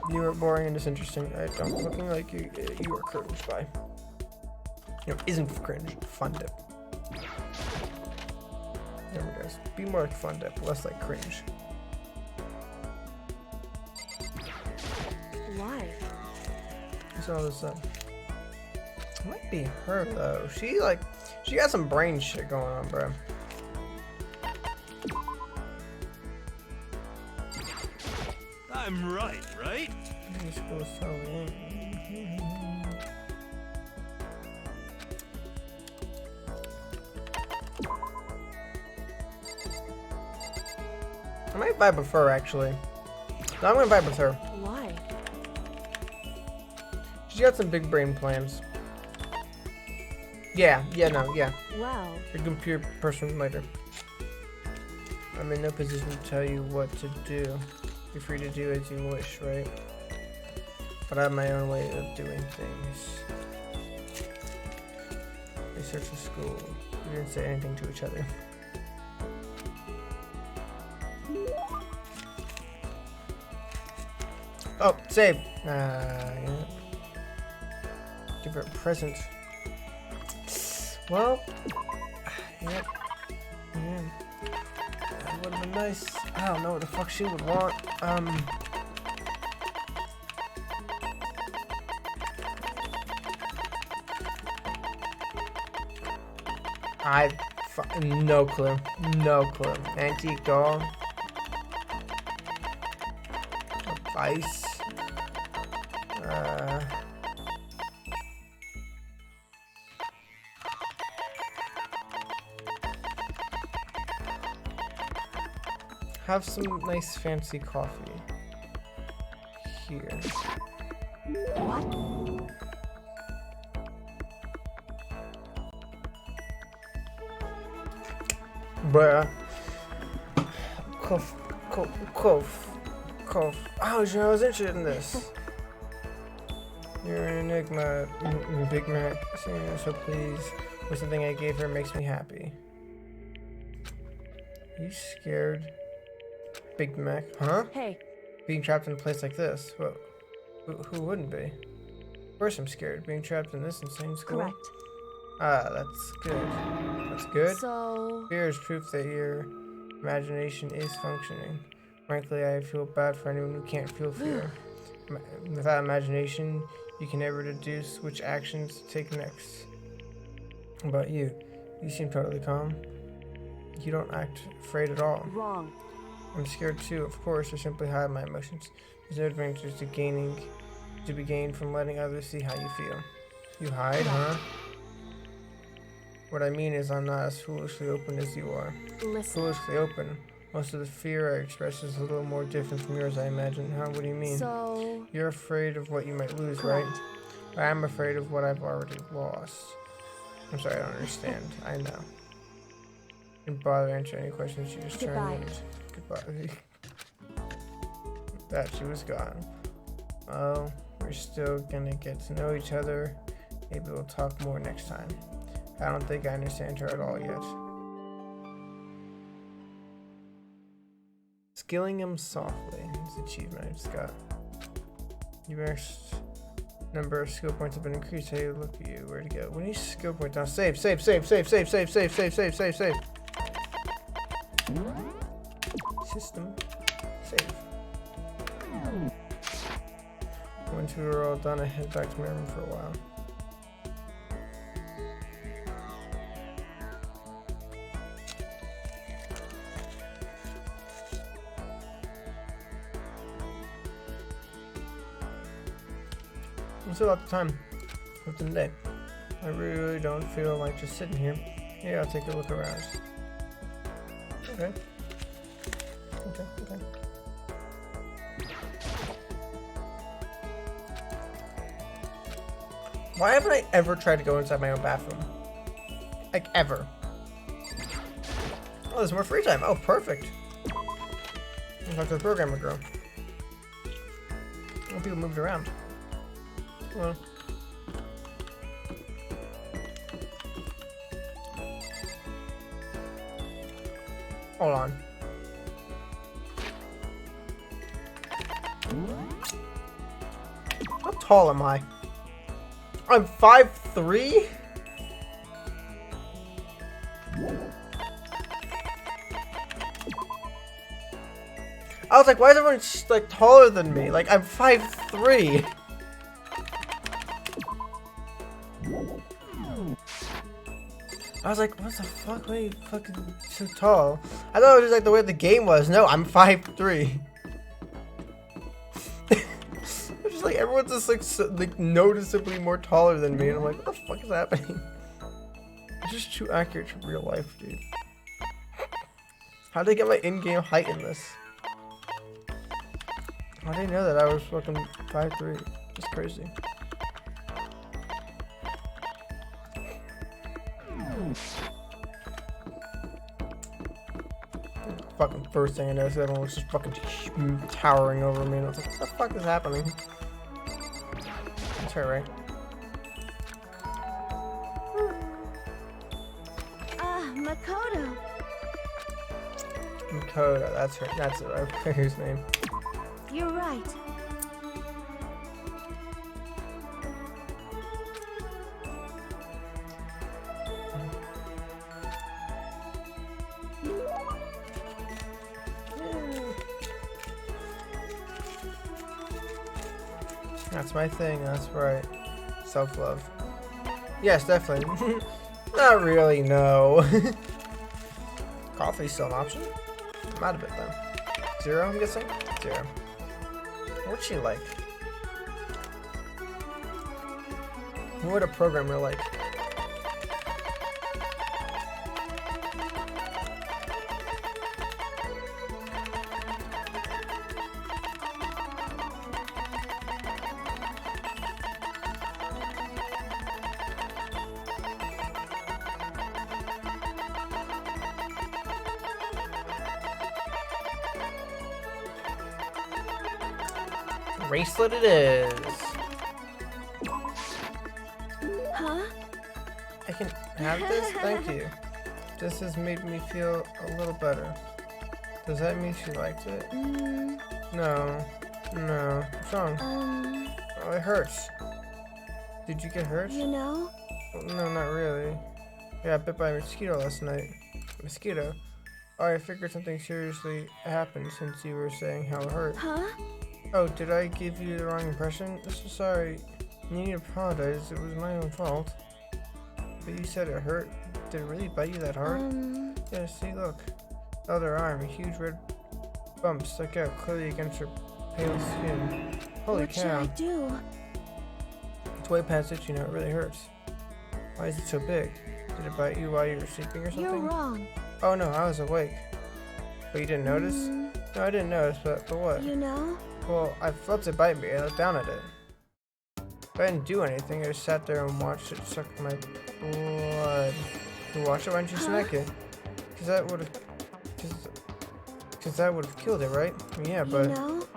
You are boring and disinteresting. Right? Don't looking like you are cringed by. You know, isn't cringe. Fun Dip. There we go. Be more like Fun Dip, less like cringe. Why? What's all this up? It might be her though. She got some brain shit going on, bro. I'm right? This goes so long. I might vibe with her actually. No, I'm gonna vibe with her. Why? She's got some big brain plans. Yeah. Wow. A computer person later. I'm in no position to tell you what to do. You're free to do as you wish, right? But I have my own way of doing things. Research the school. We didn't say anything to each other. Oh, save. Yeah. Give her a present. Well, yeah. That would have been nice. I don't know what the fuck she would want. No clue. No clue. Antique doll. Advice. Have some nice fancy coffee. Here. What? Bruh. Cough. Oh, I was interested in this. You're an enigma, Big Mac. So please, or something I gave her makes me happy. Are you scared? Big Mac, huh? Hey. Being trapped in a place like this. Well, who wouldn't be? Of course I'm scared. Being trapped in this insane school. Correct. Ah, that's good. That's good. So... Fear is proof that your imagination is functioning. Frankly, I feel bad for anyone who can't feel fear. Without imagination, you can never deduce which actions to take next. How about you? You seem totally calm. You don't act afraid at all. Wrong. I'm scared too, of course. I simply hide my emotions. There's no advantage to be gained from letting others see how you feel. You hide, huh? What I mean is I'm not as foolishly open as you are. Listen. Foolishly open. Most of the fear I express is a little more different from yours, I imagine. Huh? What do you mean? So... You're afraid of what you might lose, Correct. right? But I'm afraid of what I've already lost. I'm sorry, I don't understand. I know. Didn't bother answering any questions. She just turned and... Goodbye. That she was gone. Oh, we're still gonna get to know each other. Maybe we'll talk more next time. I don't think I understand her at all yet. Skilling him softly is the achievement I just got. Your next number of skill points have been increased. Hey, look at you. Where to go? When you skill point down, save. System. Save. Once we were all done, I head back to my room for a while. I'm still out of time within the day. I really don't feel like just sitting here. Yeah, I'll take a look around. Okay. Why haven't I ever tried to go inside my own bathroom? Like, ever. Oh, there's more free time. Oh, perfect. I'll talk to the programmer girl. Oh, people moved around. Well. Hold on. How tall am I? I'm 5'3"? I was like, why is everyone like taller than me? Like, I'm 5'3". I was like, what the fuck? Why are you fucking so tall? I thought it was just like the way the game was. No, I'm 5'3". It's just like everyone's just like, so, like noticeably more taller than me, and I'm like, what the fuck is happening? It's just too accurate to real life, dude. How'd they get my in-game height in this? How did they know that I was fucking 5'3"? It's crazy. Fucking first thing I noticed, everyone was just fucking towering over me, and I was like, what the fuck is happening? That's her, right? Makoto. Makoto, that's her. That's her player's name. You're right. That's my thing, that's right. Self-love. Yes, definitely. Not really, no. Coffee's still an option? I'm out of it though. 0, I'm guessing? 0. What's she like? What would a programmer like? Bracelet it is. Huh? I can have this? Thank you. This has made me feel a little better. Does that mean she liked it? No. No. What's wrong? Oh, it hurts. Did you get hurt? You know? No, not really. I got bit by a mosquito last night. Mosquito? Oh, I figured something seriously happened since you were saying how it hurt. Huh? Oh, did I give you the wrong impression? I'm so sorry. You need to apologize. It was my own fault. But you said it hurt. Did it really bite you that hard? Yeah, see, look. Other arm, a huge red bump stuck out clearly against your pale skin. Holy what cow. should I do? It's way past it, you know, it really hurts. Why is it so big? Did it bite you while you were sleeping or something? You're wrong. Oh no, I was awake. But you didn't notice? No, I didn't notice, but what? You know? Well, I felt it bite me. I looked down at it. But I didn't do anything. I just sat there and watched it suck my blood. You watch it? Why didn't you smack it? Because that would have... Because that would have killed it, right? Yeah, but... You know?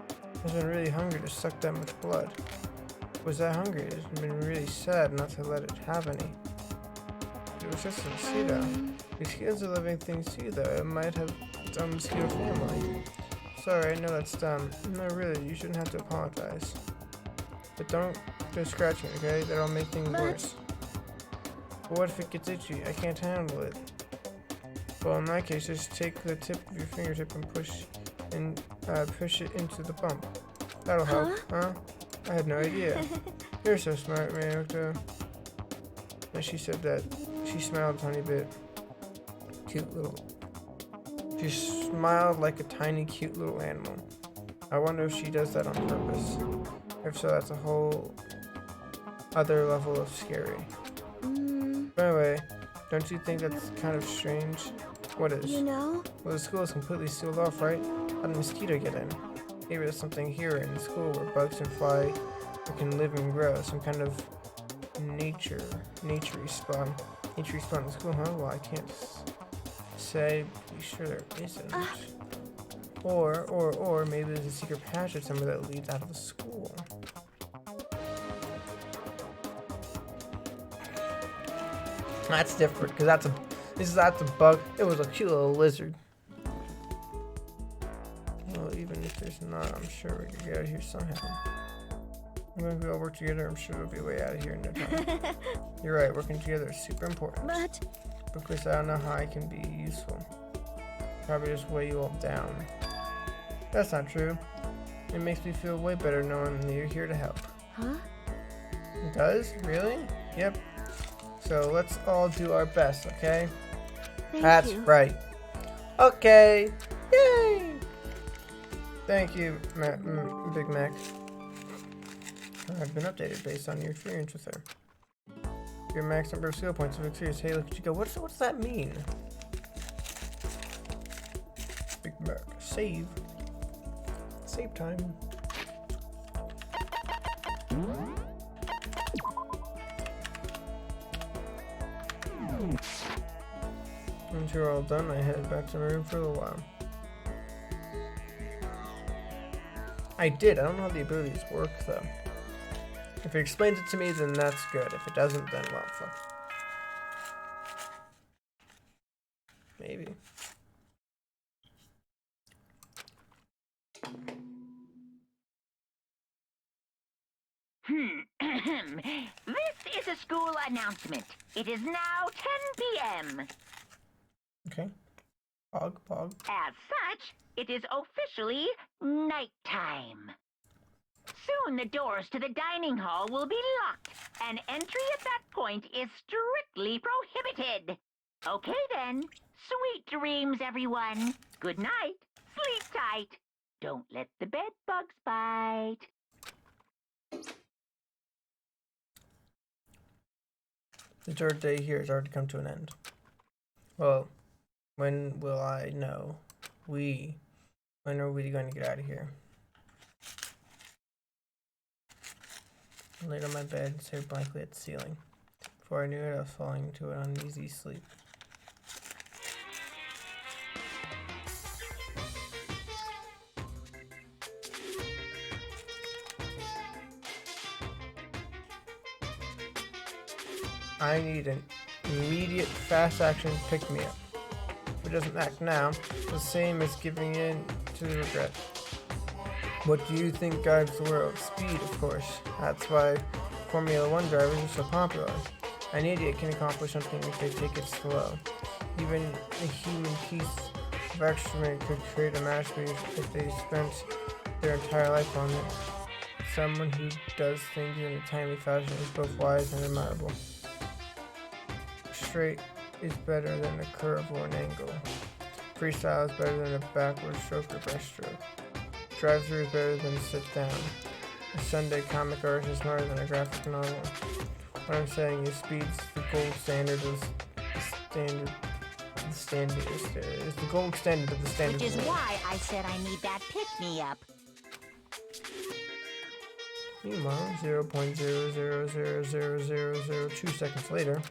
I was been really hungry to suck that much blood. Was that hungry? It's been really sad not to let it have any. It was just a mosquito. Mosquitoes are living things too, though. It might have its own mosquito family. Sorry, I know that's dumb. No, really, you shouldn't have to apologize. But don't go scratching, okay? That'll make things worse. But what if it gets itchy? I can't handle it. Well, in that case, just take the tip of your fingertip and push it into the bump. That'll help, huh? I had no idea. You're so smart, Mayoko. And she said that. She smiled a tiny bit. Cute little... She smiled like a tiny, cute little animal. I wonder if she does that on purpose. If so, that's a whole other level of scary. By the way, don't you think that's kind of strange? What is? You know? Well, the school is completely sealed off, right? How did a mosquito get in? Maybe there's something here in the school where bugs can fly or can live and grow. Some kind of naturey spawn. Naturey spawn in the school, huh? Well, I can't say be sure there isn't. Or maybe there's a secret passage somewhere that leads out of the school. That's different, because that's a bug. It was a cute little lizard. Well, even if there's not, I'm sure we can get out of here somehow. When we all work together, I'm sure we'll be way out of here in no time. You're right, working together is super important. Because I don't know how I can be useful. Probably just weigh you all down. That's not true. It makes me feel way better knowing that you're here to help. Huh? It does? Really? Yep. So let's all do our best, okay? Thank That's you. right. Okay. Yay! Thank you, Big Mac. I've been updated based on your experience with her. Your max number of skill points of experience. Hey, look at you go. What does that mean? Big Mac. Save. Save time. Once you're all done, I head back to my room for a little while. I did. I don't know how the abilities work, though. If it explains it to me, then that's good. If it doesn't, then well, fuck. Maybe. This is a school announcement. It is now 10 p.m. Okay. Pog. As such, it is officially nighttime. Soon the doors to the dining hall will be locked, and entry at that point is strictly prohibited. Okay then, sweet dreams, everyone. Good night, sleep tight. Don't let the bed bugs bite. The third day here has already come to an end. Well, when will I know? When are we going to get out of here? I laid on my bed and stared blankly at the ceiling. Before I knew it, I was falling into an uneasy sleep. I need an immediate fast action pick-me-up. If it doesn't act now, it's the same as giving in to the regret. What do you think guides the world? Speed, of course. That's why Formula 1 drivers are so popular. An idiot can accomplish something if they take it slow. Even a human piece of excrement could create a masterpiece if they spent their entire life on it. Someone who does things in a timely fashion is both wise and admirable. Straight is better than a curve or an angle. Freestyle is better than a backward stroke or breaststroke. Drive-through is better than sit down. A Sunday comic artist is smarter than a graphic novel. What I'm saying is speed's the gold standard of is the gold standard of the standard. Which is why I said I need that pick-me-up. Meanwhile, 0.000002 seconds later.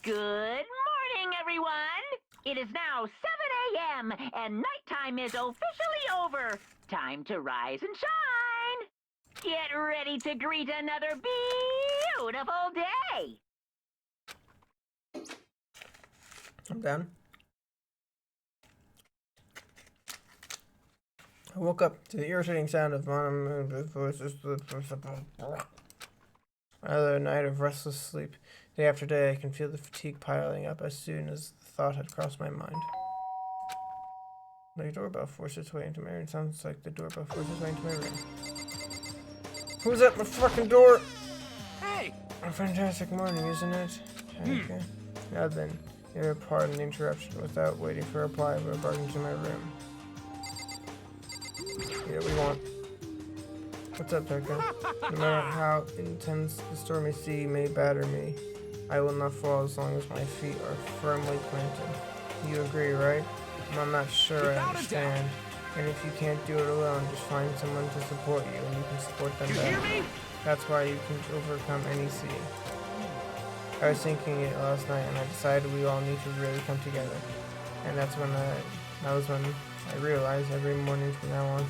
Good morning, everyone! It is now 7 a.m. and nighttime is officially over. Time to rise and shine! Get ready to greet another beautiful day! I'm down. I woke up to the irritating sound of voices. Another night of restless sleep. Day after day, I can feel the fatigue piling up as soon as the thought had crossed my mind. The doorbell forced its way into my room. Sounds like the doorbell forced its way into my room. Who's at my fucking door? Hey! A fantastic morning, isn't it? Okay. Now then, you pardon the interruption. Without waiting for a reply, I barged into my room. Yeah, we want. What's up, Becca? No matter how intense the stormy sea may batter me, I will not fall as long as my feet are firmly planted. You agree, right? I'm not sure I understand. And if you can't do it alone, just find someone to support you and you can support them better. That's why you can overcome any sea. I was thinking it last night and I decided we all need to really come together. And that was when I realized every morning from now on,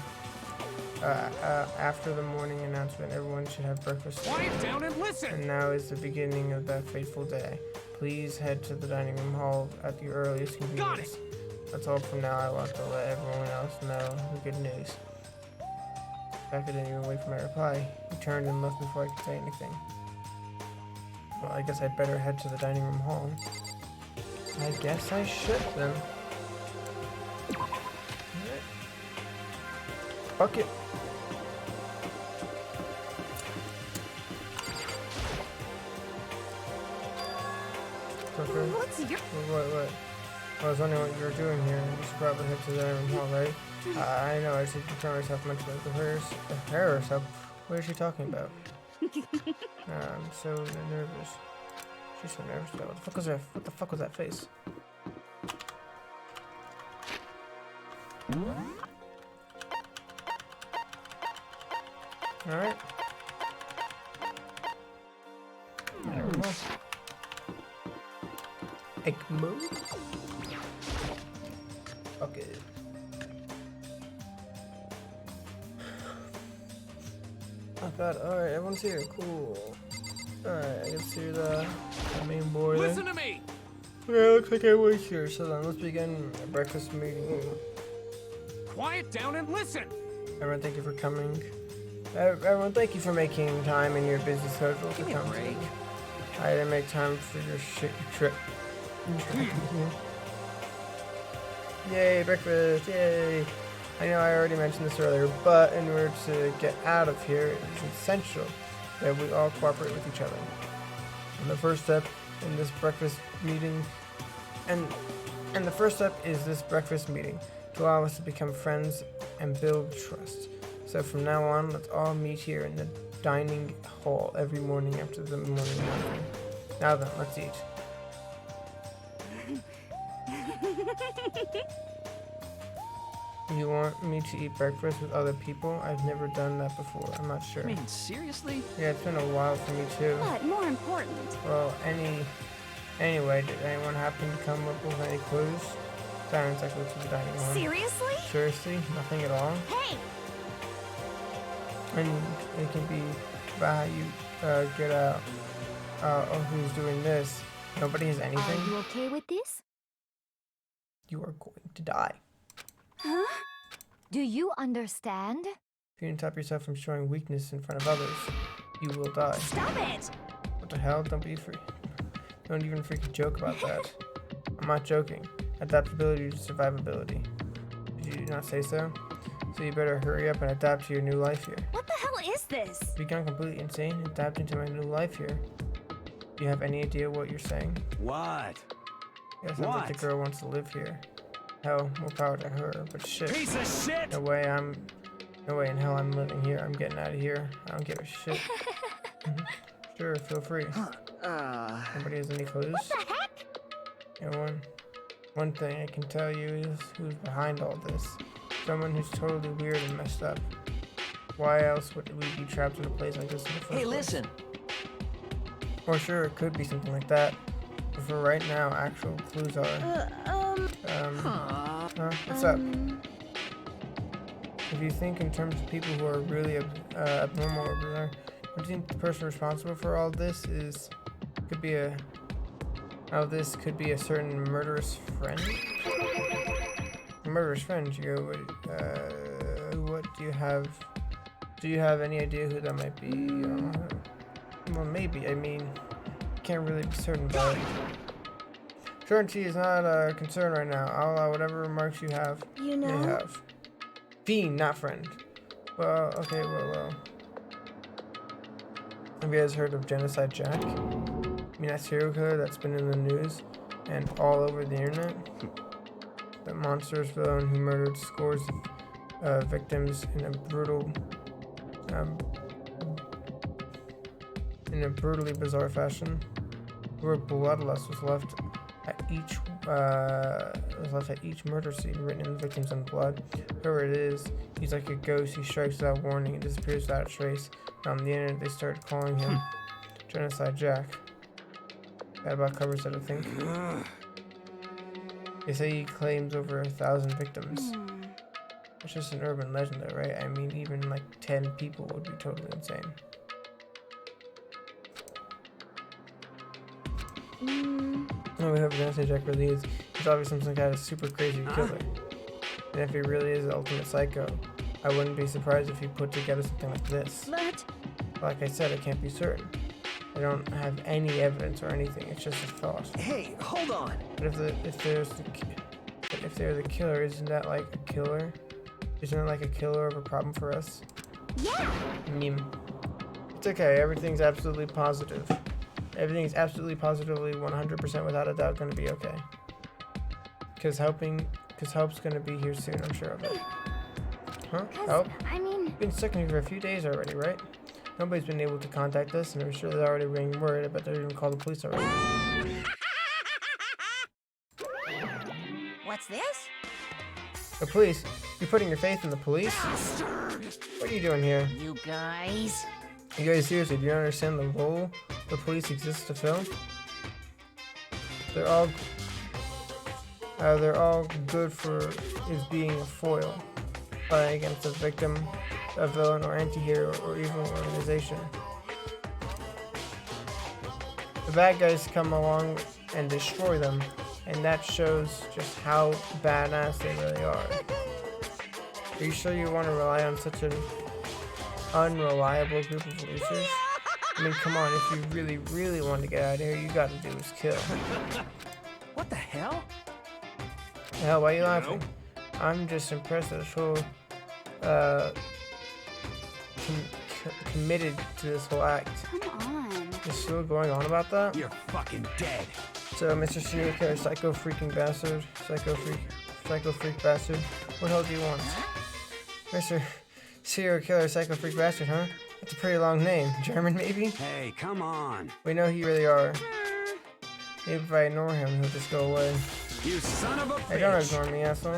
after the morning announcement, everyone should have breakfast together. Quiet down and listen! And now is the beginning of that fateful day. Please head to the dining room hall at the earliest convenience. That's all from now. I want to let everyone else know the good news. Becca didn't even wait for my reply. He turned and left before I could say anything. Well, I guess I'd better head to the dining room hall. I guess I should then. Alright. Bucket. Okay. What's your... What? I was wondering what you were doing here. You should probably head to the dining room hall, right? I know, I just need to prepare myself mentally. Prepare herself? What is she talking about? I'm so nervous. She's so nervous about what the fuck was that face? Alright. There we go. Egg mode? Okay. Oh god, alright, everyone's here, cool. Alright, I can see the main board. Listen to me! Okay, looks like everyone's here, so then let's begin a breakfast meeting. Quiet down and listen! Everyone, thank you for coming. Everyone, thank you for making time in your busy schedule to come. I didn't make time for your trip. Yay, breakfast, yay! I know I already mentioned this earlier, but in order to get out of here, it is essential that we all cooperate with each other. And the first step in this breakfast meeting, and the first step is this breakfast meeting to allow us to become friends and build trust. So from now on, let's all meet here in the dining hall every morning after the morning meeting. Now then, let's eat. You want me to eat breakfast with other people? I've never done that before. I'm not sure. I mean, seriously? Yeah, it's been a while for me too. But more important. Well, anyway, did anyone happen to come up with any clues? Silence, I go to the dining room. Seriously? Seriously? Nothing at all? Hey! And it can be about how you get out of who's doing this. Nobody has anything. Are you okay with this? You are going to die. Huh? Do you understand? If you don't stop yourself from showing weakness in front of others, you will die. Stop it! What the hell? Don't even freaking joke about that. I'm not joking. Adaptability to survivability. Did you not say so? So you better hurry up and adapt to your new life here. What the hell is this? You've become completely insane adapting to my new life here. Do you have any idea what you're saying? What? Yeah, it sounds like the girl wants to live here. Hell, more power to her, but shit. Piece of shit! No way in hell I'm living here. I'm getting out of here. I don't give a shit. Sure, feel free. Nobody has any clues? What the heck? Yeah, one thing I can tell you is who's behind all this. Someone who's totally weird and messed up. Why else would we be trapped in a place like this in the first place? Hey, listen! Or sure, it could be something like that. But for right now, actual clues are... what's up? If you think in terms of people who are really abnormal over there, do you think the person responsible for all this could be a certain murderous friend? A murderous friend, you go, what do you have? Do you have any idea who that might be? Well, maybe. I mean, can't really be certain about it. Certainty is not a concern right now. I'll allow whatever remarks you have. You know? May have. Fiend, not friend. Well, okay, well. Have you guys heard of Genocide Jack? I mean, that serial killer that's been in the news and all over the internet? That monstrous villain who murdered scores of victims in a brutally bizarre fashion. The word bloodlust was left at each murder scene, written in the victim's own blood. Whoever it is, he's like a ghost. He strikes without warning and disappears without a trace. On the internet, they started calling him Genocide Jack. That about covers it, I think. They say he claims over 1,000 victims. It's just an urban legend, though, right? I mean, even like 10 people would be totally insane. Oh, we hope Genocide Jack really is. He's obviously some kind of super crazy killer. And if he really is the ultimate psycho, I wouldn't be surprised if he put together something like this. But Like I said, I can't be certain. They don't have any evidence or anything. It's just a thought. Hey, hold on. But if they're the killer, isn't that like a killer? Isn't it like a killer of a problem for us? Yeah. Meme. It's okay. Everything's absolutely positive. Everything's absolutely positively 100% without a doubt going to be okay. Because help's going to be here soon. I'm sure of it. Huh? Help? I mean, We've been stuck here for a few days already, right? Nobody's been able to contact us, and I'm sure they're already being worried. I bet they're even called the police already. What's this? The police? You're putting your faith in the police? What are you doing here? You guys? You guys seriously, do you understand the role the police exist to fill? They're all good for is being a foil, fighting against a victim, a villain, or anti-hero, or evil organization. The bad guys come along and destroy them, and that shows just how badass they really are. Are you sure you want to rely on such an unreliable group of losers? I mean, come on, if you really, really want to get out of here, you gotta do is kill. What the hell? Hell, why are you laughing? I'm just impressed that this whole, committed to this whole act. come on. You're still going on about that? You're fucking dead. So, Mr. Serial Killer, psycho freaking bastard, psycho freak bastard, what the hell do you want? Mr. Serial Killer, psycho freak bastard, huh? That's a pretty long name. German, maybe? Hey, come on. We know who you really are. Maybe if I ignore him, he'll just go away. You son of a Hey, don't bitch. ignore me, asshole.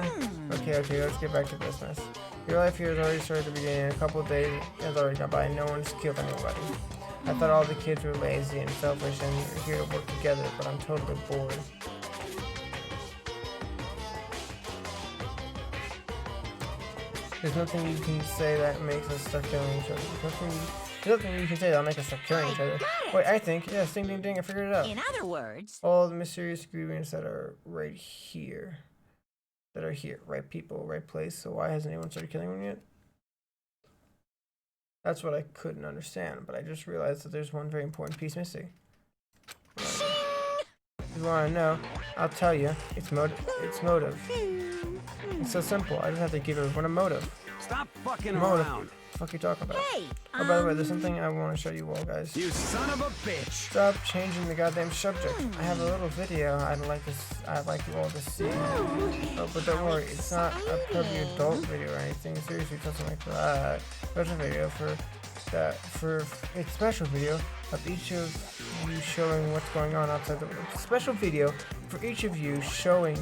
Okay, let's get back to business. Your life here has already started at the beginning. A couple of days has already gone by. No one's killed anybody. I thought all the kids were lazy and selfish and were here to work together, but I'm totally bored. There's nothing you can say that makes us start killing each other. There's nothing you can say that'll make us start killing each other. Wait, I think. Yes, ding ding ding, I figured it out. In other words, All the mysterious ingredients that are right here. That are here. Right people, right place. So why hasn't anyone started killing them yet? That's what I couldn't understand, but I just realized that there's one very important piece missing. If you want to know, I'll tell you. It's motive. It's so simple. I just have to give everyone a motive. Stop fucking Motive. around. What the fuck are you talking about? hey, Oh, by the way, there's something I want to show you all, guys. You son of a bitch. Stop changing the goddamn subject. I have a little video I'd like you all to see. Oh, but don't worry, it's not a probably adult video or anything. Seriously, it's nothing like that. Special video it's special video of each of you showing what's going on outside the special video for each of you showing.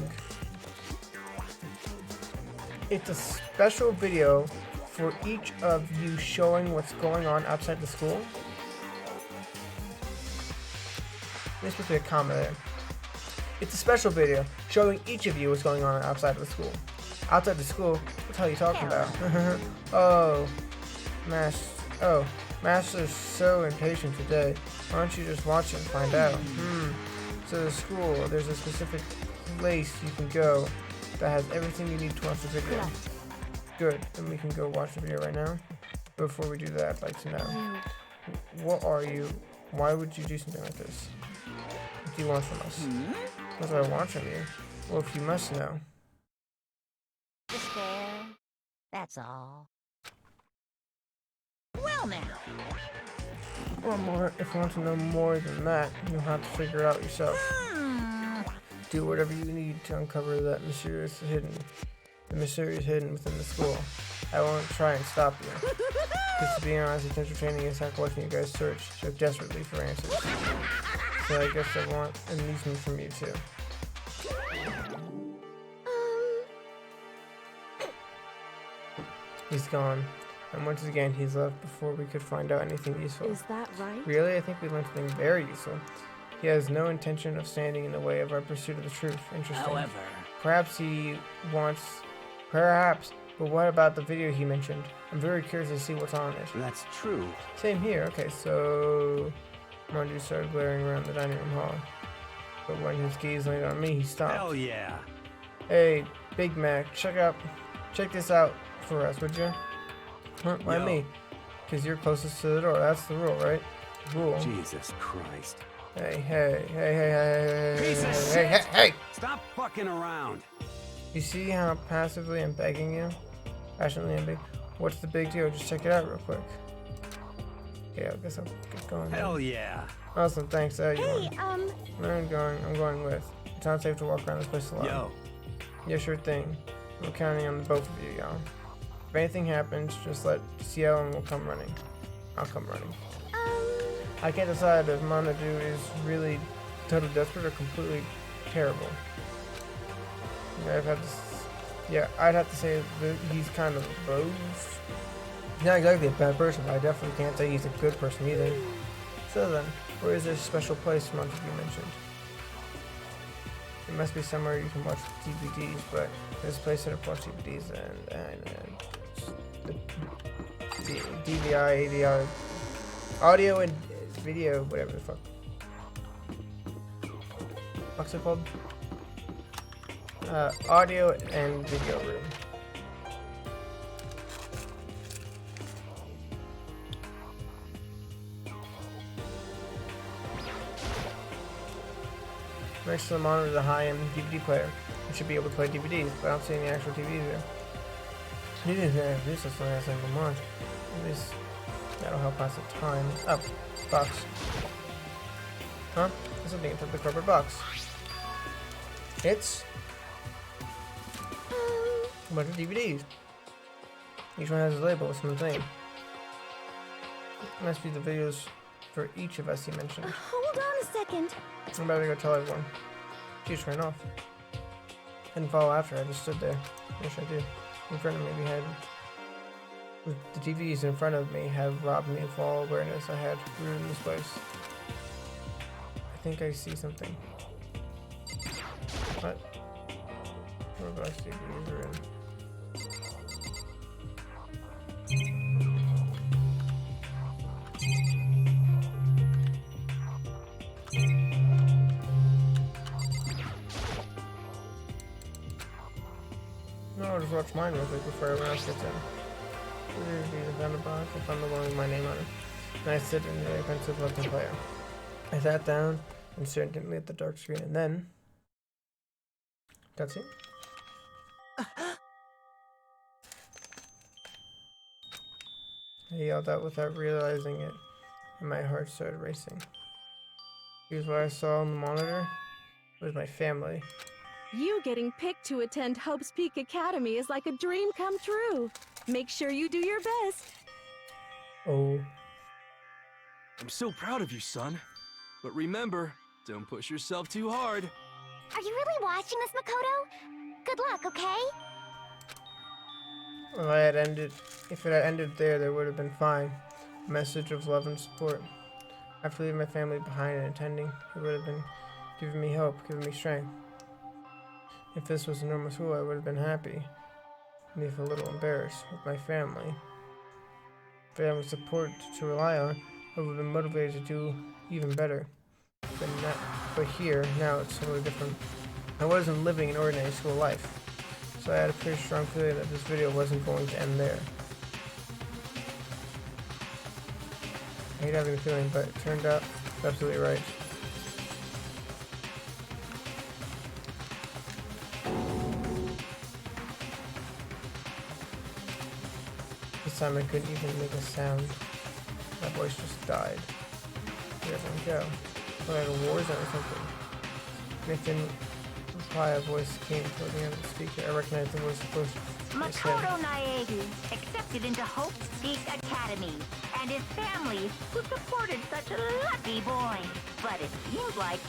It's a special video for each of you showing what's going on outside the school. There's supposed to be a comma there. It's a special video showing each of you what's going on outside of the school. Outside the school? What the hell are you talking about? Master's so impatient today. Why don't you just watch it and find out? So the school, there's a specific place you can go that has everything you need to watch the video. Good, then we can go watch the video right now. Before we do that, I'd like to know, what are you? Why would you do something like this? What do you want from us? What do I want from you? Well, if you must know. just there. That's all. Well now, Or more, if you want to know more than that, you'll have to figure it out yourself. Do whatever you need to uncover that the mysterious hidden within the school. I won't try and stop you. Because to be honest, it's entertaining as heck watching you guys search so desperately for answers. So I guess I want amusement from you too. He's gone. And once again, he's left before we could find out anything useful. Is that right? Really? I think we learned something very useful. He has no intention of standing in the way of our pursuit of the truth. Interesting. However, Perhaps he wants... Perhaps. But what about the video he mentioned? I'm very curious to see what's on it. that's true. Same here. Okay, so... Manju started glaring around the dining room hall. But when his gaze landed on me, he stopped. Hell yeah. Hey, Big Mac, check this out for us, would you? Huh, why Yo. me? Because you're closest to the door. That's the rule, right? Cool. Jesus Christ. Hey. Piece of Hey. Stop fucking around. You see how passively I'm begging you? Passionately I'm begging. What's the big deal? Just check it out real quick. Okay, I guess I'll get going. Hell yeah. Awesome, thanks. Hey, Where I'm going with. It's not safe to walk around this place alone. Yo. Yeah, sure thing. I'm counting on the both of you, y'all. If anything happens, just let CL and we'll come running. I'll come running. I can't decide if Monadu is really totally desperate or completely terrible. I'd have to say that he's kind of both. He's not exactly a bad person, but I definitely can't say he's a good person either. So then, where is this special place Montague mentioned? It must be somewhere you can watch DVDs, but this place that I watch DVDs and the DVI, AVI, audio and video, whatever the fuck. What's it called? Audio and video room. Next to the monitor is a high-end DVD player. You should be able to play DVDs, but I don't see any actual TVs there. You didn't hear this is something I think will launch. At least that'll help pass the time. Oh, box. Huh? There's something inside the cardboard box. It's a bunch of DVDs. Each one has a label with something. It must be the videos for each of us he mentioned. hold on a second. I'm about to go tell everyone. She just ran off. I didn't follow after, I just stood there. Wish I did. In front of me, the TVs in front of me have robbed me of all awareness I had rooted in this place. I think I see something. What? VorksBox TVs are in. No, I'll just watch mine real quick before everyone else gets in. I found a box, I found the one with my name on it. And I sit in the offensive looking player. I sat down and stared intently at the dark screen, and then cutscene. I yelled out without realizing it, and my heart started racing. Here's what I saw on the monitor. It was my family. You getting picked to attend Hope's Peak Academy is like a dream come true. Make sure you do your best. Oh. I'm so proud of you, son. But remember, don't push yourself too hard. Are you really watching this, Makoto? Good luck, okay? If it had ended there, there would have been fine. A message of love and support. After leaving my family behind and attending, it would have been giving me hope, giving me strength. If this was a normal school, I would have been happy, and if a little embarrassed with my family. If I had support to rely on, I would have been motivated to do even better. But here, now it's totally different. I wasn't living an ordinary school life, so I had a pretty strong feeling that this video wasn't going to end there. I hate having the feeling, but it turned out it's absolutely right. This time I couldn't even make a sound. My voice just died. Where did everyone go? What, at a war zone or something? Nathan reply, a voice came toward me on the speaker. I recognized the voice close to Makoto Naegi, accepted into Hope's Peak Academy, and his family, who supported such a lucky boy. But it seems like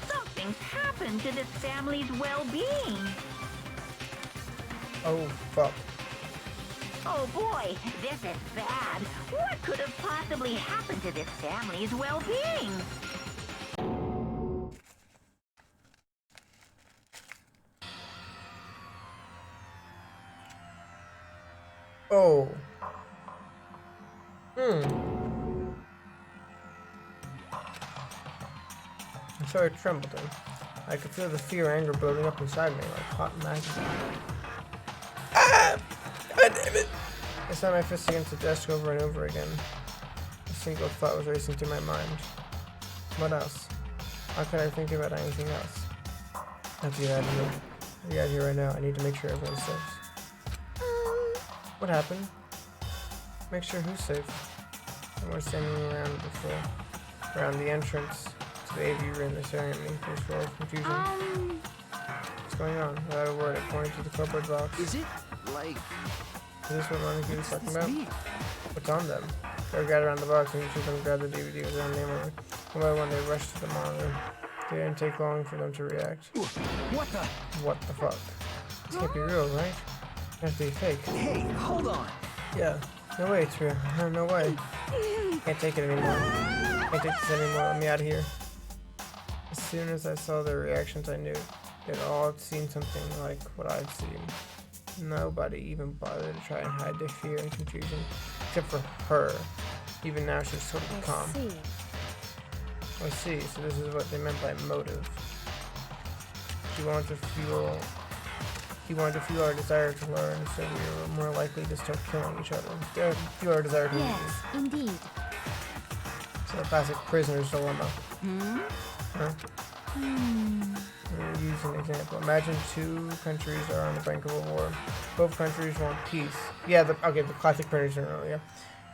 something's happened to this family's well-being. Oh, fuck. Oh boy, this is bad. What could have possibly happened to this family's well-being? Oh. I'm sorry, I trembled then. I could feel the fear and anger building up inside me like hot magazine. Ah! God damn it! I slammed my fist against the desk over and over again. A single thought was racing through my mind. What else? How could I think about anything else? Let's get out of here. Get out of here right now. I need to make sure everyone's safe. What happened? Make sure who's safe. And we're standing around the entrance to the AV room. They're staring at me. There's full of confusion. What's going on? Without a word, I pointed to the cardboard box. Is it like? Is this what Monica was talking about? What's on them? They gathered around the box and each of them grabbed the DVD with their name on it. One by one, they rushed to the monitor. It didn't take long for them to react. What the? What the fuck? This can't be real, right? It has to be fake. Hey, hold on. Yeah. No way it's real. No way. Can't take it anymore. Can't take this anymore. Let me out of here. As soon as I saw their reactions, I knew they'd all seen something like what I'd seen. Nobody even bothered to try and hide their fear and confusion, except for her. Even now, she's totally calm. I see. So this is what they meant by motive. He wanted to fuel our desire to learn, so we were more likely to start killing each other. Fuel our desire to Yes, indeed. So the classic prisoner's dilemma. Huh? We'll use an example. Imagine two countries are on the brink of a war. Both countries want peace. Yeah, the classic prisoner dilemma. Yeah.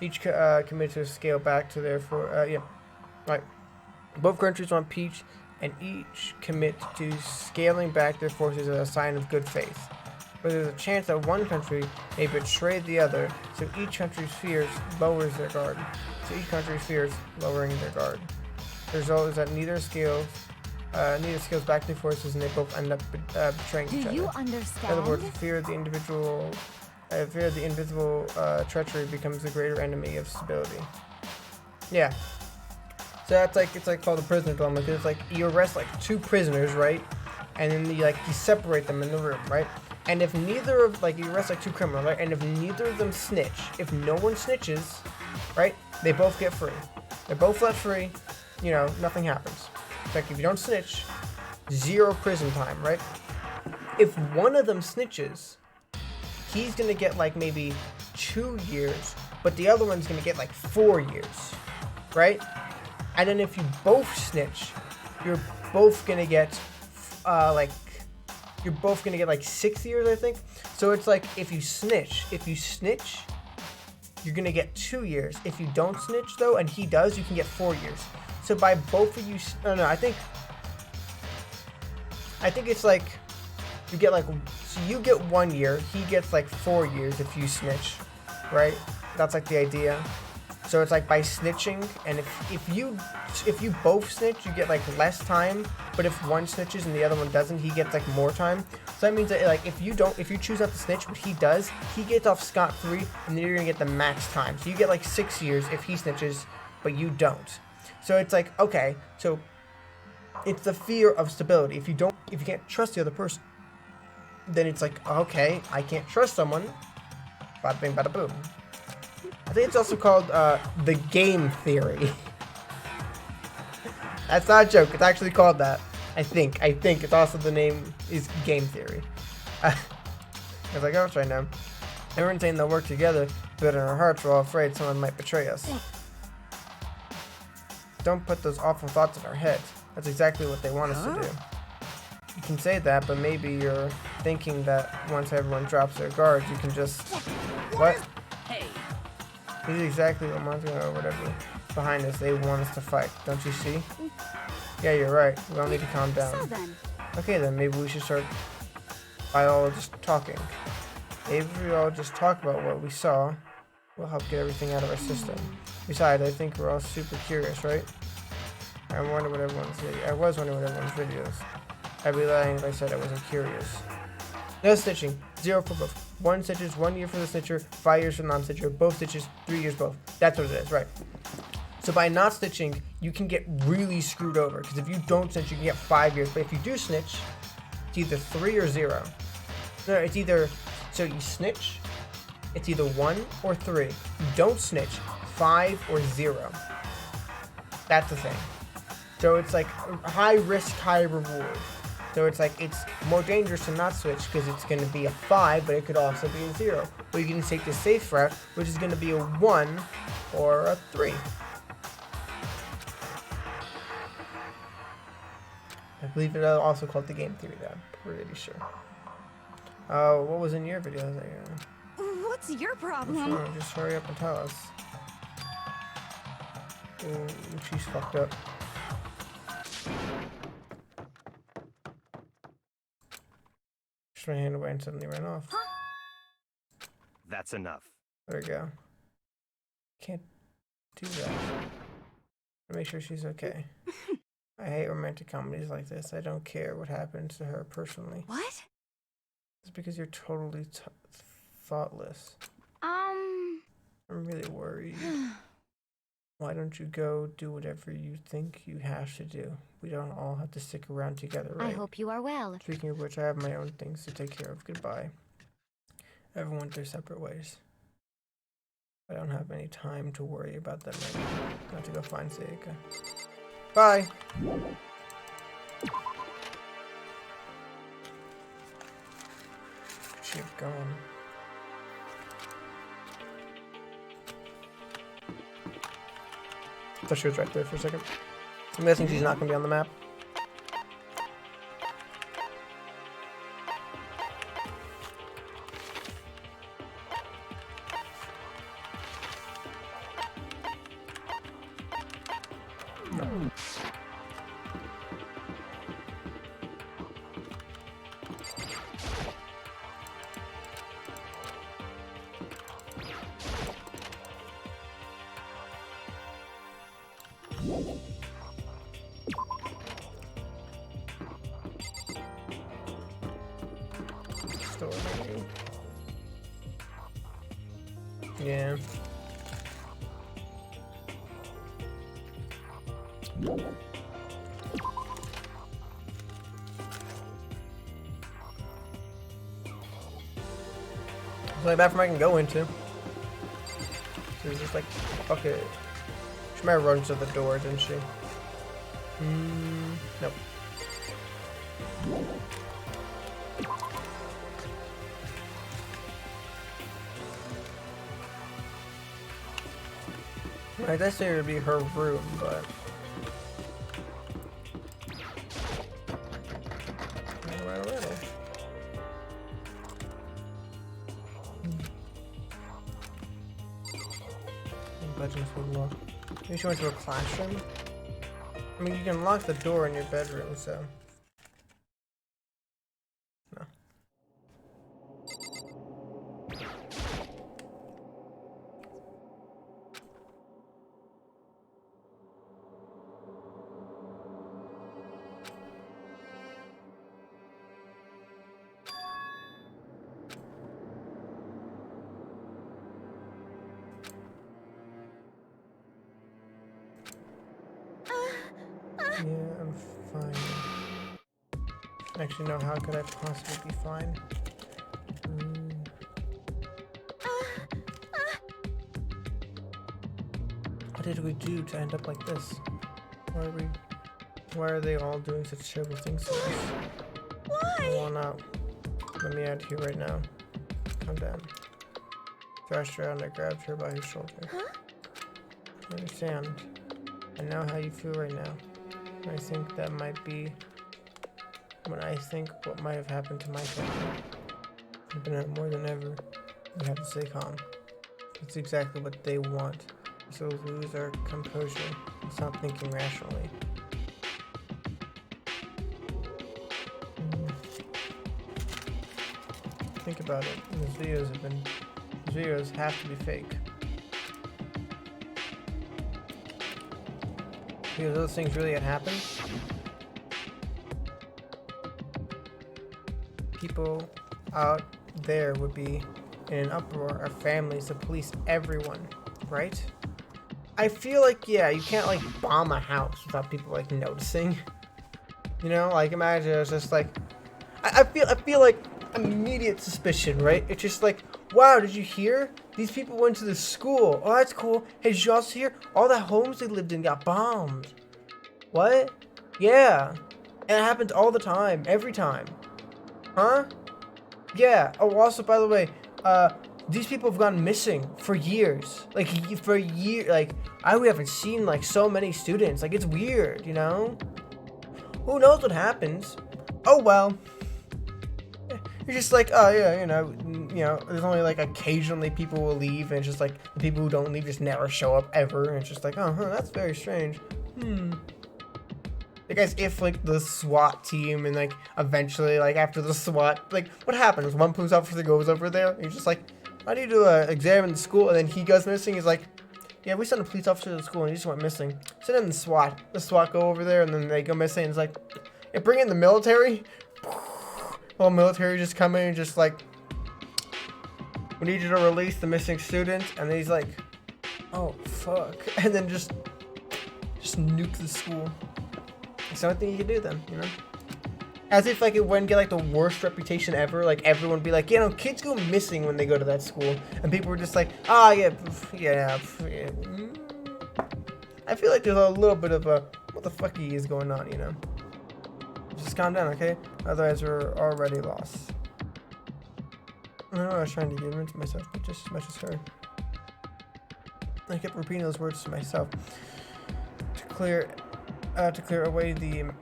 Each commits to scale back to their right. Both countries want peace, and each commit to scaling back their forces as a sign of good faith. But there's a chance that one country may betray the other, so each country's fears lowers their guard. Lowering their guard. The result is that neither scales back their forces, and they both end up betraying each other. Do you understand? In other words, the fear of the invisible treachery becomes the greater enemy of stability. Yeah. So that's like, it's like called a prisoner dilemma, because it's like you arrest like two prisoners, right? And then you separate them in the room, right? And if neither of, you arrest like two criminals, right? And if neither of them snitch, if no one snitches, right? They both get free. They're both let free, nothing happens. It's like if you don't snitch, 0 prison time, right? If one of them snitches, he's gonna get maybe 2 years, but the other one's gonna get 4 years, right? And then if you both snitch, you're both gonna get 6 years, I think. So it's like if you snitch, you're gonna get 2 years. If you don't snitch though, and he does, you can get 4 years. So by both of you, I think it's you get so you get 1 year, he gets 4 years if you snitch, right? That's the idea. So it's by snitching, and if you both snitch, you get less time. But if one snitches and the other one doesn't, he gets more time. So that means that if you choose not to snitch, but he does, he gets off scot-free, and then you're gonna get the max time. So you get 6 years if he snitches, but you don't. So it's okay, so it's the fear of stability. If you can't trust the other person, then it's okay, I can't trust someone. Bada bing, bada boom. I think it's also called the game theory. That's not a joke. It's actually called that. I think it's also the name is game theory. I was like, oh, right now. Everyone's saying they'll work together, but in our hearts we're all afraid someone might betray us. Don't put those awful thoughts in our heads. That's exactly what they want us to do. You can say that, but maybe you're thinking that once everyone drops their guards, you can just... What? Hey. This is exactly what Monica or whatever behind us. They want us to fight. Don't you see? Yeah, you're right. We all need to calm down. So then. Okay, then maybe we should start by all just talking. Maybe we all just talk about what we saw. We'll help get everything out of our system. Besides, I think we're all super curious, right? I was wondering what everyone's videos. I'd be lying if I said I wasn't curious. No snitching. 0 for both. 1 snitches, 1 year for the snitcher, 5 years for the non-snitcher, both snitches, 3 years both. That's what it is, right? So by not snitching, you can get really screwed over, because if you don't snitch, you can get 5 years. But if you do snitch, it's either 3 or 0. No, it's either, so you snitch, it's either 1 or 3. You don't snitch, 5 or 0. That's the thing. So it's high risk, high reward. So it's it's more dangerous to not switch because it's going to be a 5, but it could also be a 0. But you can take the safe route, which is going to be a 1 or a 3. I believe it also called the game theory, though. I'm pretty sure. Oh, what was in your video? What's your problem? Just hurry up and tell us. Ooh, she's fucked up. Just ran hand away and suddenly ran off. That's enough. There we go. Can't do that. Make sure she's okay. I hate romantic comedies like this. I don't care what happens to her personally. What? It's because you're totally thoughtless. I'm really worried. Why don't you go do whatever you think you have to do? We don't all have to stick around together, right? I hope you are well. Speaking of which, I have my own things to take care of. Goodbye. Everyone went their separate ways. I don't have any time to worry about them right now. I have to go find Sayaka. Bye! She's gone. I thought she was right there for a second. I'm guessing she's not going to be on the map. No. Store maybe. Yeah. There's only a bathroom I can go into. So it's just like, fuck it. She might have run to the door, didn't she? Nope. I guess it would be her room, but Bedrooms would lock. Maybe she went to a classroom. I mean, you can lock the door in your bedroom, so. No. Yeah, I'm fine. Actually, no, how could I possibly be fine? What did we do to end up like this? Why are they all doing such terrible things to us? Why? I want out. Let me out of here right now. Calm down. Thrashed her out and I grabbed her by her shoulder. Huh? I understand. I know how you feel right now. I think that might be when I think what might have happened to my family. But now more than ever, we have to stay calm. It's exactly what they want. So lose our composure and stop thinking rationally. Think about it. These videos have to be fake. Because those things really had happened. People out there would be in an uproar, our families, the police, everyone, right? I feel like, yeah, you can't like bomb a house without people like noticing. You know, like imagine it's just like, I feel like immediate suspicion, right? It's just like, wow, did you hear? These people went to the school. Oh, that's cool. Hey, did you also hear? All the homes they lived in got bombed. What? Yeah. And it happens all the time. Every time. Huh? Yeah. Oh, also, by the way, these people have gone missing for years. Like, for years. Like, we haven't seen, like, so many students. Like, it's weird, you know? Who knows what happens? Oh well. You're just like, oh yeah, there's only like occasionally people will leave, and it's just like the people who don't leave just never show up ever, and it's just like, oh, huh, that's very strange. Like, as if like the SWAT team and like eventually like after the SWAT, like what happens? One police officer goes over there, and he's just like, I need to examine the school, and then he goes missing. He's like, yeah, we sent a police officer to the school, and he just went missing. So then the SWAT go over there, and then they go missing. And it's like, yeah, bring in the military. Well, military just come in and just like, we need you to release the missing students, and then he's like, oh fuck, and then just nuke the school. It's the only thing you can do then, you know? As if like it wouldn't get like the worst reputation ever. Like everyone would be like, kids go missing when they go to that school, and people were just like, ah, yeah. I feel like there's a little bit of a what the fuck is going on, you know? Just calm down, okay? Otherwise, we're already lost. I don't know what I was trying to give in to myself, but just as much as her. I kept repeating those words to myself to clear away the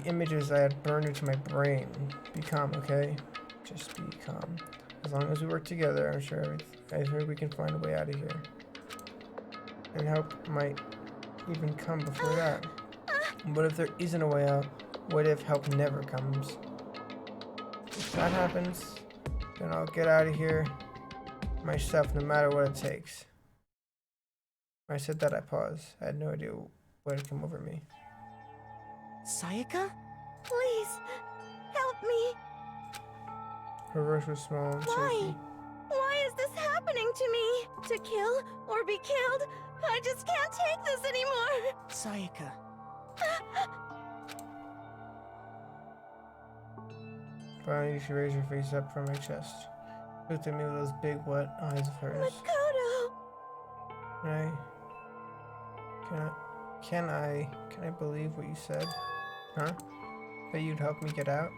images I had burned into my brain. Be calm, okay? Just be calm. As long as we work together, I'm sure we can find a way out of here. And help might even come before that. But if there isn't a way out, what if help never comes? If that happens, then I'll get out of here myself, no matter what it takes. When I said that, I paused. I had no idea what had come over me. Sayaka? Please, help me. Her voice was small and shaky. Why is this happening to me? To kill or be killed? I just can't take this anymore. Sayaka. Finally, she raised her face up from my chest. Looked at me with those big, wet eyes of hers. Makoto! Can I believe what you said? Huh? That you'd help me get out?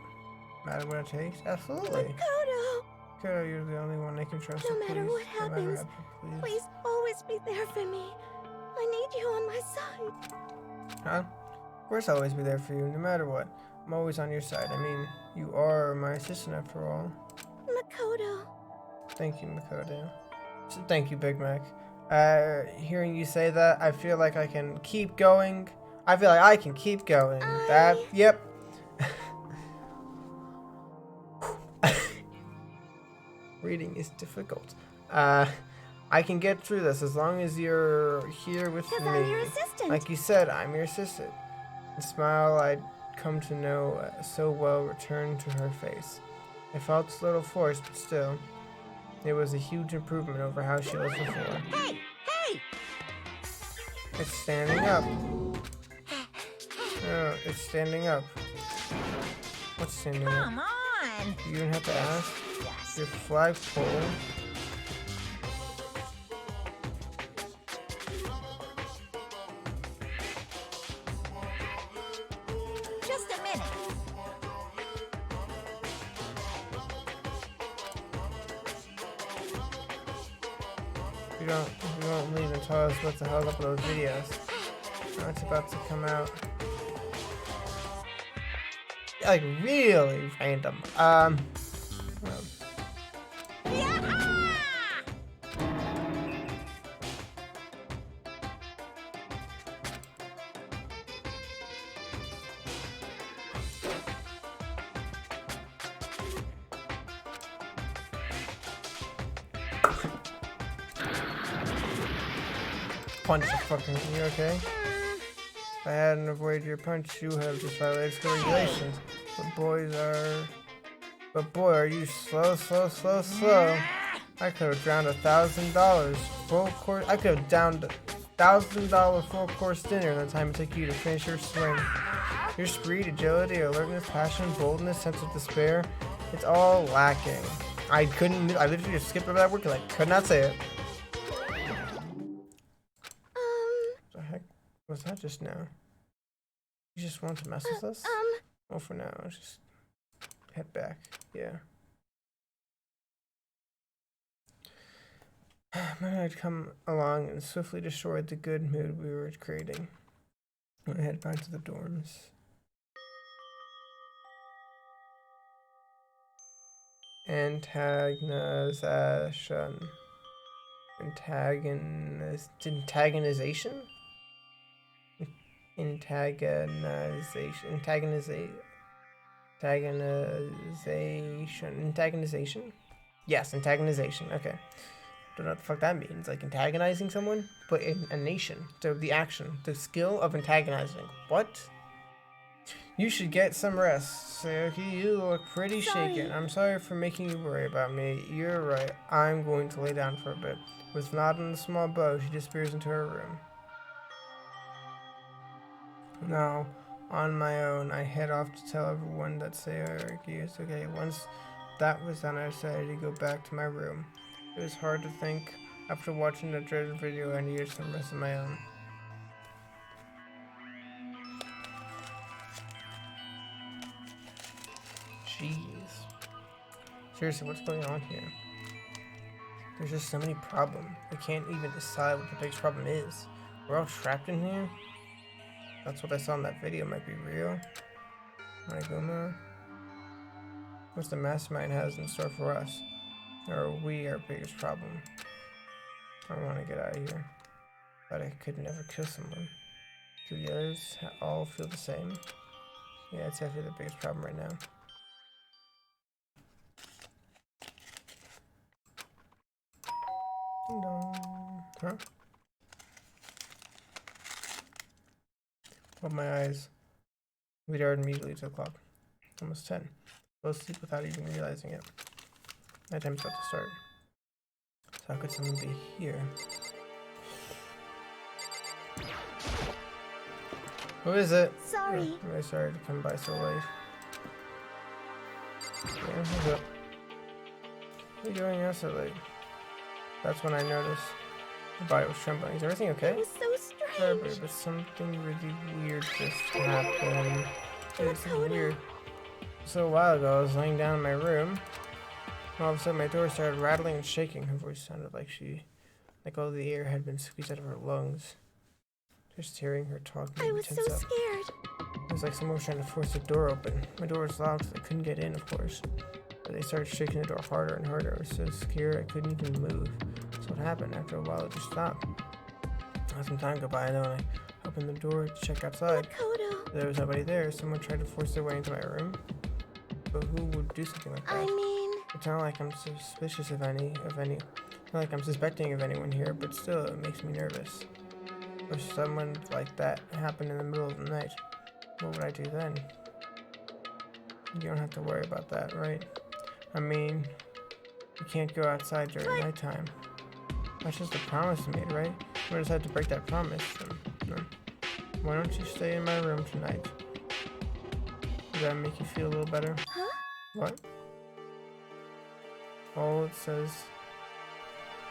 No matter what it takes? Absolutely. Makoto! Makoto, you're the only one I can trust. No matter what happens, please always be there for me. I need you on my side. Huh? Of course I'll always be there for you, no matter what. I'm always on your side. I mean, you are my assistant after all. Makoto. Thank you, Makoto. So thank you, Big Mac. Hearing you say that, I feel like I can keep going. I feel like I can keep going. Yep. Reading is difficult. I can get through this as long as you're here with me. Because I'm your assistant. Like you said, I'm your assistant. The smile I'd come to know so well returned to her face. It felt a little forced, but still, it was a huge improvement over how she was before. Hey! Hey! It's standing up. Oh, it's standing up. What's standing up? Come on! You don't have to ask. Your flagpole. Just a minute. You don't leave and tell us what the hell's up with those videos. Now it's about to come out. Like really random. Punch the fucking. You okay? If I hadn't avoided your punch, you have just violated school regulations. But boy, are you slow. I could have drowned $1,000 full course. I could have downed $1,000 full course dinner in the time it took you to finish your swing. Your speed, agility, alertness, passion, boldness, sense of despair. It's all lacking. I literally just skipped over that word because I could not say it. What the heck was that just now? You just want to mess with us? Well, for now, just head back. Yeah. Maybe I'd come along and swiftly destroyed the good mood we were creating. I head back to the dorms. Antagonization. Antagonization? Antagonization? Yes, antagonization. Okay. Don't know what the fuck that means. Like antagonizing someone, but in a nation. So the action, the skill of antagonizing. What? You should get some rest. Sayuki, you look pretty shaken. I'm sorry for making you worry about me. You're right. I'm going to lay down for a bit. With Nod and a small bow, she disappears into her room. Now, on my own, I head off to tell everyone that Sayuki is okay. Once that was done, I decided to go back to my room. It was hard to think. After watching the dreaded video, I needed some rest of my own. Jeez. Seriously, what's going on here? There's just so many problems. I can't even decide what the biggest problem is. We're all trapped in here? That's what I saw in that video might be real. Marigoma? What's the mastermind has in store for us? Or are we our biggest problem? I want to get out of here. But I could never kill someone. Do the others all feel the same? Yeah, it's definitely the biggest problem right now. Ding dong. Huh? Open my eyes. We dared immediately to the clock. Almost 10. Go to sleep without even realizing it. Nighttime's about to start. So how could someone be here? Who is it? Sorry. I'm really sorry to come by so late. Yeah, who's up? What are you doing out so late? That's when I noticed my body was trembling. Is everything okay? It was so Sorry, strange. but something really weird just happened. It's weird. So a while ago, I was laying down in my room. All of a sudden, my door started rattling and shaking. Her voice sounded like all the air had been squeezed out of her lungs. Just hearing her talk made I me was so tense up. scared. It was like someone was trying to force the door open. My door was locked, so I couldn't get in, of course. But they started shaking the door harder and harder. I was so scared I couldn't even move. So what happened? After a while, it just stopped. I let some time go by, and then when I opened the door to check outside, Makoto. there was nobody there. Someone tried to force their way into my room. But who would do something like that? I mean, It's not like I'm suspicious of any. Not like I'm suspecting of anyone here, but still, it makes me nervous. If someone like that happened in the middle of the night, what would I do then? You don't have to worry about that, right? I mean, you can't go outside during nighttime. That's just a promise you made, right? We decided to break that promise. Then why don't you stay in my room tonight? Does that make you feel a little better? huh? What? All it says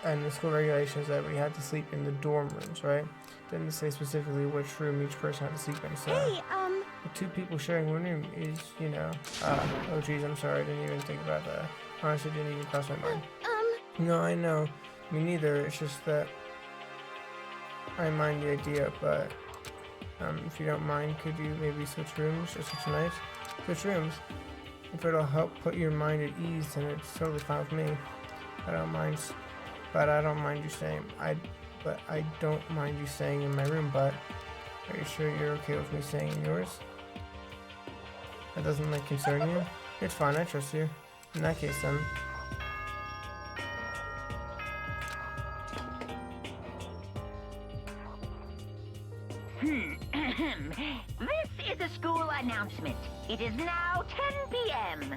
in the school regulations that we had to sleep in the dorm rooms, right? Didn't say specifically which room each person had to sleep in, so Hey, the two people sharing one room is, oh geez, I'm sorry, I didn't even think about that. Honestly, didn't even cross my mind. No, I know. Me neither, it's just that I mind the idea, but if you don't mind, could you maybe switch rooms just for tonight? Switch rooms. If it'll help put your mind at ease, then it's totally fine with me. I don't mind you staying. I don't mind you staying in my room. But are you sure you're okay with me staying in yours? That doesn't concern you? It's fine. I trust you. In that case, then. This is a school announcement. It is now 10 p.m.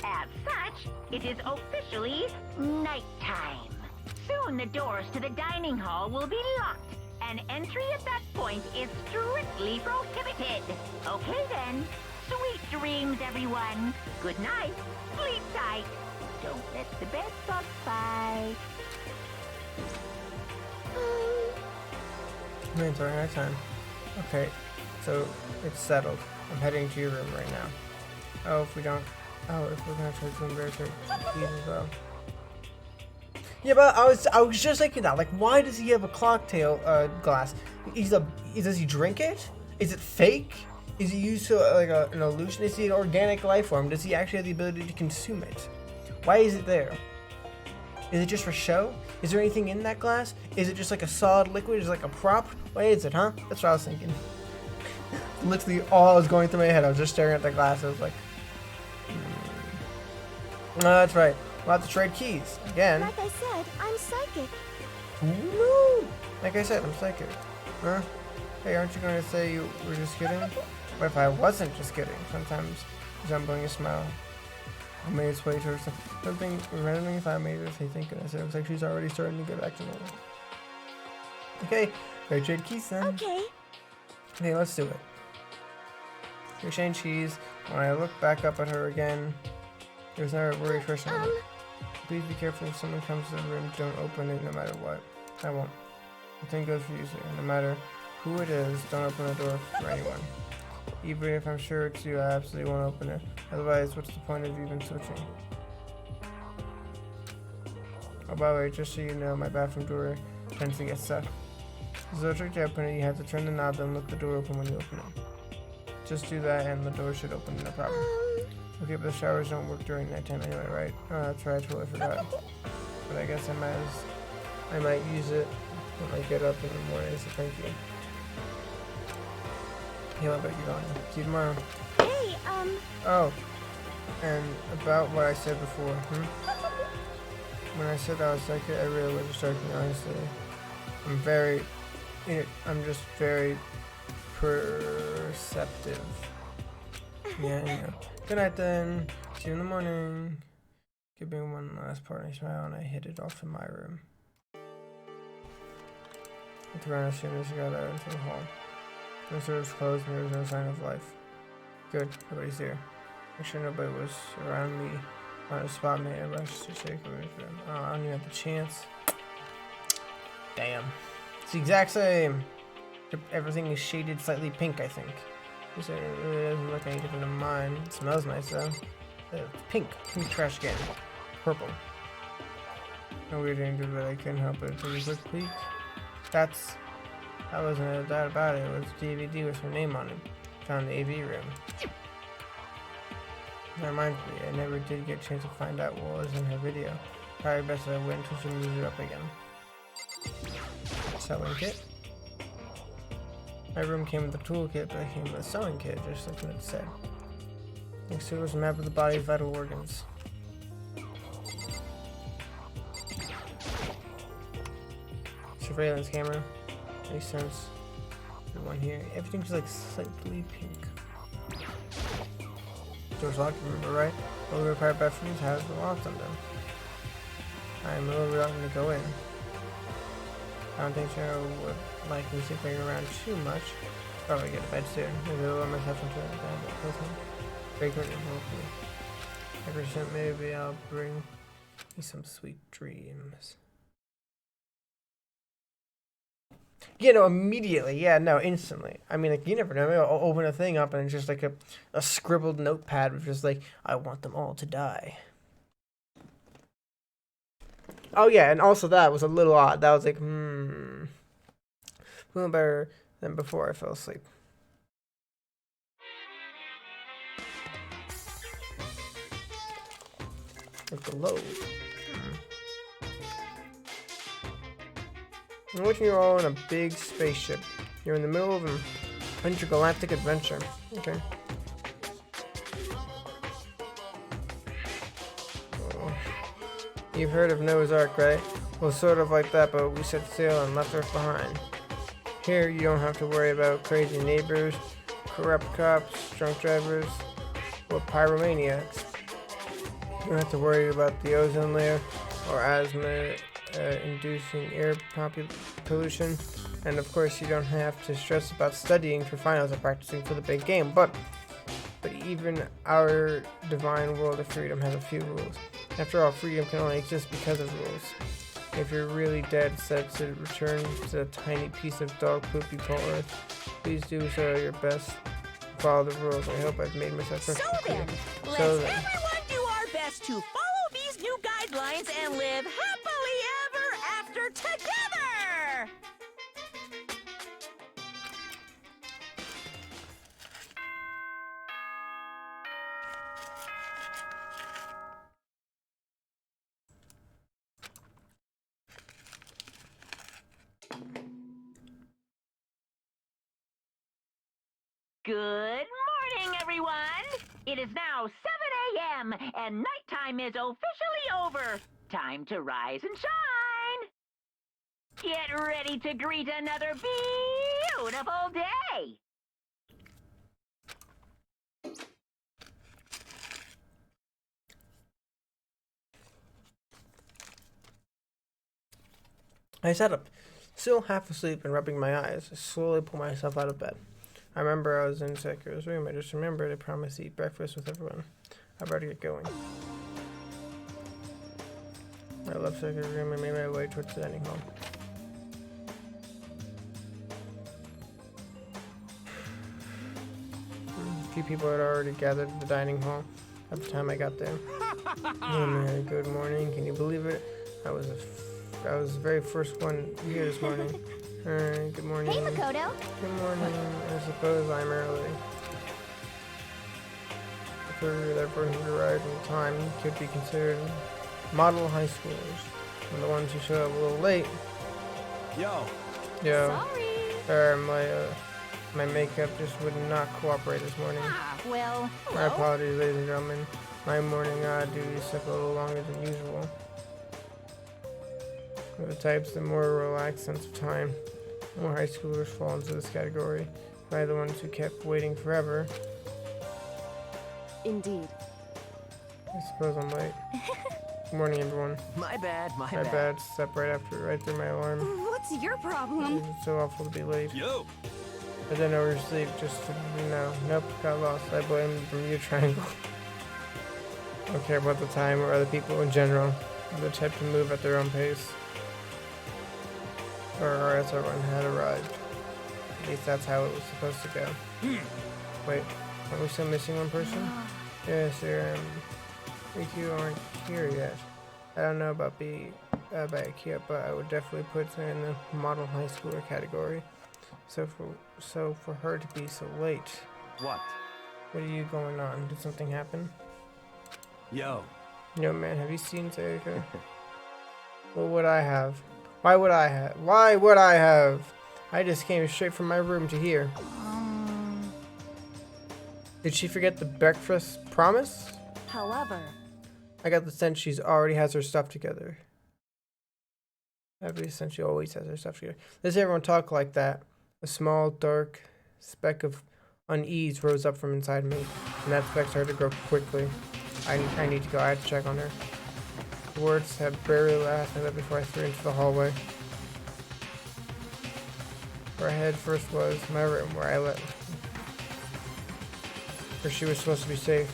As such, it is officially nighttime. Soon the doors to the dining hall will be locked, and entry at that point is strictly prohibited. Okay then, sweet dreams, everyone. Good night, sleep tight. Don't let the bed bugs bite. It's already nighttime. Okay, so it's settled. I'm heading to your room right now. If we're gonna try to room very quick, please as well. Yeah, but I was just thinking that, like, why does he have a cocktail glass? Does he drink it? Is it fake? Is he used to like an illusion? Is he an organic life form? Does he actually have the ability to consume it? Why is it there? Is it just for show? Is there anything in that glass? Is it just like a solid liquid? Is it like a prop? What is it, huh? That's what I was thinking. Literally all was going through my head. I was just staring at the glass. I was like, No, that's right. We'll have to trade keys. Again. Like I said, I'm psychic. No. Like I said, I'm psychic. Huh? Hey, aren't you going to say you were just kidding? What if I wasn't just kidding? Sometimes resembling a smile. I made its way towards something randomly if I made her say thinking. I said it looks like she's already starting to get back to normal. Okay, go trade keys then. Okay. Okay, let's do it. You're saying cheese. When I look back up at her again, there's never a worried expression on it. Please be careful if someone comes to the room. Don't open it no matter what. I won't. The thing goes for you, sir. No matter who it is, don't open the door for anyone. Even if I'm sure it's you, I absolutely won't open it. Otherwise, what's the point of even switching? Oh, by the way, just so you know, my bathroom door tends to get stuck. There's no trick to open it. You have to turn the knob and look the door open when you open it. Just do that and the door should open, no problem. Okay, but the showers don't work during nighttime anyway, right? Oh, that's right, I totally forgot. But I guess I might use it when I get up in the morning, so thank you. Yeah, I bet you're going. See you tomorrow. Hey, Oh, and about what I said before, When I said I was psychic, I really was joking, honestly. I'm just very perceptive. Yeah, I know. Good night then. See you in the morning. Give me one last parting smile and I hit it off in my room. I looked around as soon as I got out into the hall. The door was closed and there was no sign of life. Good, nobody's here. Make sure nobody was around me on the spot me. I rushed to check the room. Oh, I don't even have the chance. Damn. It's the exact same. Everything is shaded slightly pink, I think. It really doesn't look any different than mine. It smells nice though. Pink trash can. Purple. No weird thing to do, but I couldn't help it. Take a quick peek. That wasn't a doubt about it. It was a DVD with her name on it. Found in the AV room. That reminds me, I never did get a chance to find out what was in her video. Probably best if I wait until she moves it up again. Sewing kit. My room came with a toolkit, but it came with a sewing kit, just like what it said. Next to it was a map of the body's vital organs. Surveillance camera. Makes sense. The one here. Everything's like slightly pink. Door's locked, remember, right? All the required bathrooms have the locks on them. I'm a little reluctant to go in. I don't think Cheryl would like me sleeping around too much. Probably get to bed soon. Maybe I'll let myself into a bed. Fragrant and healthy. Maybe I'll bring me some sweet dreams. Yeah, no, immediately. Yeah, no, instantly. I mean, like, you never know. Maybe I'll open a thing up and it's just like a scribbled notepad with just like, I want them all to die. Oh, yeah, and also that was a little odd. That was like, feeling better than before I fell asleep. With the load. Imagine you're all in a big spaceship. You're in the middle of an intergalactic adventure. Okay. Oh. You've heard of Noah's Ark, right? Well, sort of like that, but we set sail and left Earth behind. Here, you don't have to worry about crazy neighbors, corrupt cops, drunk drivers, or pyromaniacs. You don't have to worry about the ozone layer or asthma inducing air pollution, and of course you don't have to stress about studying for finals or practicing for the big game, but even our divine world of freedom has a few rules. After all, freedom can only exist because of rules. If you're really dead set to return to the tiny piece of dog poop you call Earth, please do so your best. Follow the rules. I hope I've made myself perfectly clear. Let's everyone do our best to follow these new guidelines and live happily ever after together! Good morning, everyone! It is now 7 a.m. and nighttime is officially over. Time to rise and shine! Get ready to greet another beautiful day! I sat up, still half asleep and rubbing my eyes. I slowly pulled myself out of bed. I remember I was in Sakura's room. I just remembered I promised to eat breakfast with everyone. I better get going. I left Sakura's room and made my way towards the dining hall. A few people had already gathered at the dining hall at the time I got there. Oh man, good morning. Can you believe it? I was the very first one here this morning. Alright, good morning. Hey, Makoto. Good morning. I suppose I'm early. I figured that everyone who arrived on time could be considered model high schoolers. And the ones who showed up a little late. Yo. Sorry. My makeup just would not cooperate this morning. Well, My apologies, ladies and gentlemen. My morning duties took a little longer than usual. For the types, the more relaxed sense of time. More high schoolers fall into this category. By the ones who kept waiting forever. indeed. I suppose I'm late. Good morning, everyone. My bad. My bad. Slept right through my alarm. What's your problem? It's so awful to be late. Yo! I didn't oversleep, just to, nope, got lost. I blame the Bermuda Triangle. I don't care about the time or other people in general. I'm the type to move at their own pace. Or else everyone had arrived. At least that's how it was supposed to go. Wait, are we still missing one person? Yes, we two aren't here yet. I don't know about Kia, but I would definitely put her in the model high schooler category. So for her to be so late. What? What are you going on? Did something happen? Yo. No, man, have you seen Sayaka? What would I have? Why would I have? Why would I have? I just came straight from my room to here. Did she forget the breakfast promise? However, I got the sense she's already has her stuff together. I have the sense she always has her stuff together. Does everyone talk like that? A small, dark speck of unease rose up from inside me, and that speck started to grow quickly. I need to go. I had to check on her. The words had barely lasted that before I threw into the hallway. Where I head first was my room, where she was supposed to be safe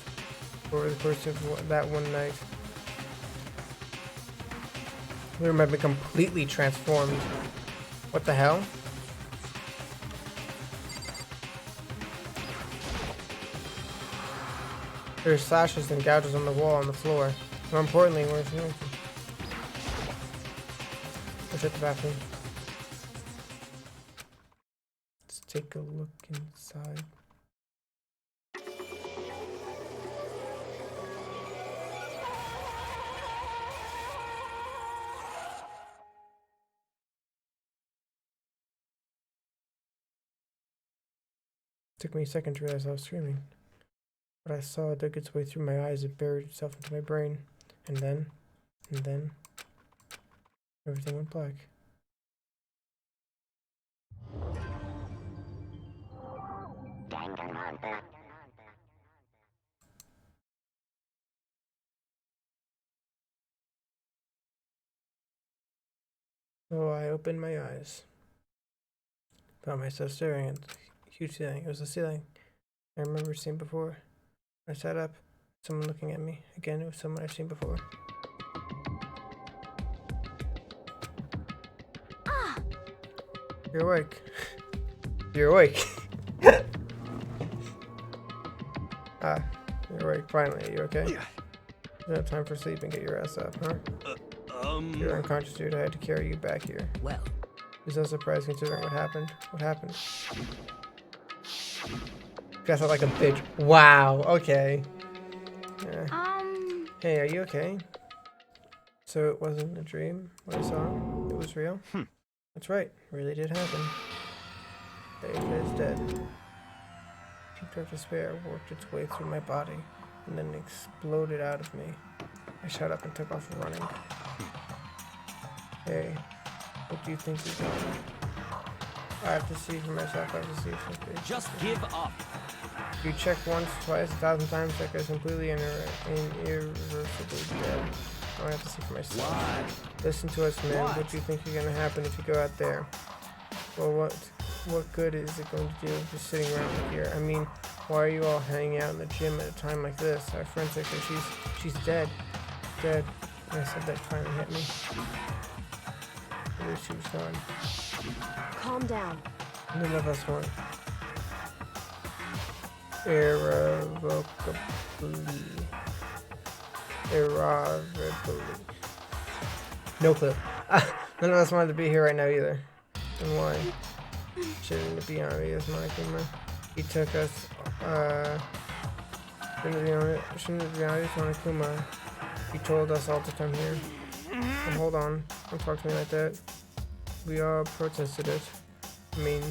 over the course of that one night. The room had been completely transformed. What the hell? There are slashes and gouges on the wall and the floor. More importantly, where's at the bathroom? Let's take a look inside. It took me a second to realize I was screaming. What I saw dug its way through my eyes. It buried itself into my brain. And then, everything went black. So I opened my eyes. Found myself staring at the huge ceiling. It was the ceiling I remember seeing before. I sat up. Someone looking at me. Again, it was someone I've seen before. You're awake. You're awake. You're awake. Finally, are you okay? You don't have time for sleep and get your ass up, huh? You're unconscious, dude. I had to carry you back here. Well. It's no surprise considering what happened. What happened? You guys are like a bitch. Wow. Okay. Hey, are you okay? So it wasn't a dream? What I saw? It was real? That's right. It really did happen. David is dead. nectar of despair worked its way through my body and then exploded out of me. I shut up and took off running. Hey, what do you think you're doing? I have to see for myself. I have to see something. Just give up. If you check once, twice, 1,000 times, that goes completely and irreversibly dead. I have to see for myself. What? Listen to us, man. What do you think is gonna happen if you go out there? Well, what good is it going to do just sitting around here? I mean, why are you all hanging out in the gym at a time like this? Our friend said she's dead. Dead. And I said that finally hit me. I wish she was gone. Calm down. None of us want. Irrevocably. No clue. None of us wanted to be here right now either. And why? Shouldn't it be obvious, Monokuma? He took us, shouldn't it be obvious, Monokuma? He told us all to come here. Well, hold on. Don't talk to me like that. We all protested it. I mean,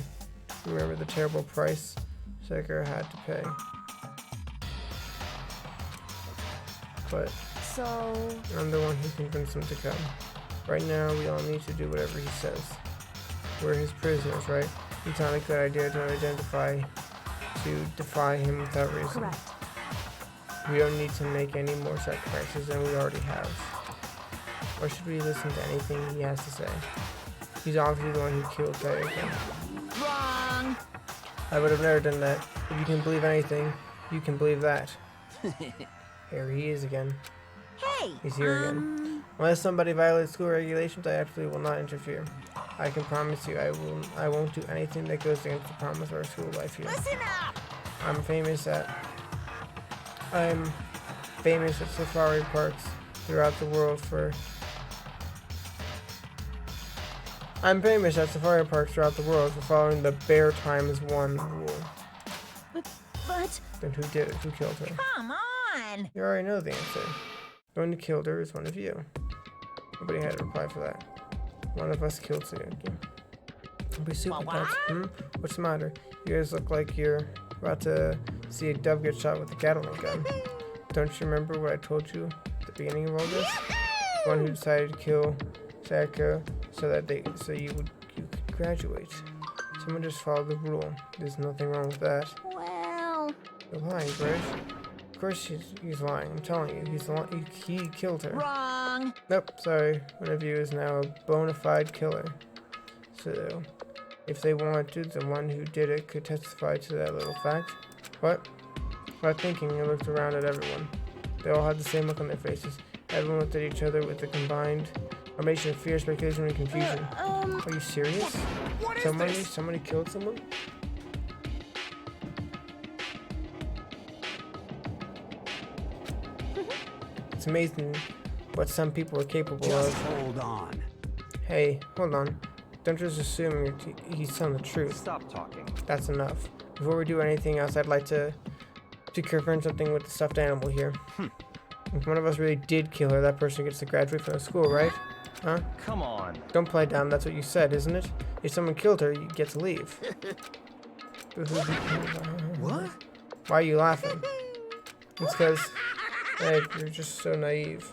remember the terrible price Sekiro had to pay. But So, I'm the one who convinced him to come. Right now, we all need to do whatever he says. We're his prisoners, right? It's not a good idea to defy him without reason. correct. We don't need to make any more sacrifices than we already have. Why should we listen to anything he has to say? He's obviously the one who killed Kayako. Wrong. I would have never done that. If you can believe anything, you can believe that. Here he is again. Hey. He's here again. Unless somebody violates school regulations, I absolutely will not interfere. I can promise you I won't do anything that goes against the promise of our school life here. Listen up. I'm famous at safari parks throughout the world for following the bear times one rule. But Then who did it? Who killed her? Come on. You already know the answer. The one who killed her is one of you. Nobody had a reply for that. One of us killed Sayuki. Don't be stupid, What? guys. What's the matter? You guys look like you're about to see a dove get shot with a Gatling gun. Don't you remember what I told you at the beginning of all this? The one who decided to kill Sayaka so you could graduate. Someone just followed the rule. There's nothing wrong with that. Well. You're lying, Bridge. Of course he's lying. I'm telling you, he killed her. Wrong. Nope, sorry. One of you is now a bona fide killer. So, if they wanted to, the one who did it could testify to that little fact. What? Without thinking, I looked around at everyone. They all had the same look on their faces. Everyone looked at each other with a combined formation of fear, speculation, and confusion. Are you serious? What is this? Somebody killed someone? It's amazing what some people are capable Just of. hold on. Hey, hold on. Don't just assume he's telling the truth. Stop talking. That's enough. Before we do anything else, I'd like to confirm something with the stuffed animal here. If one of us really did kill her, that person gets to graduate from the school, right? Huh? Come on. Don't play dumb, that's what you said, isn't it? If someone killed her, you get to leave. What? Why are you laughing? It's because, hey, you're just so naive.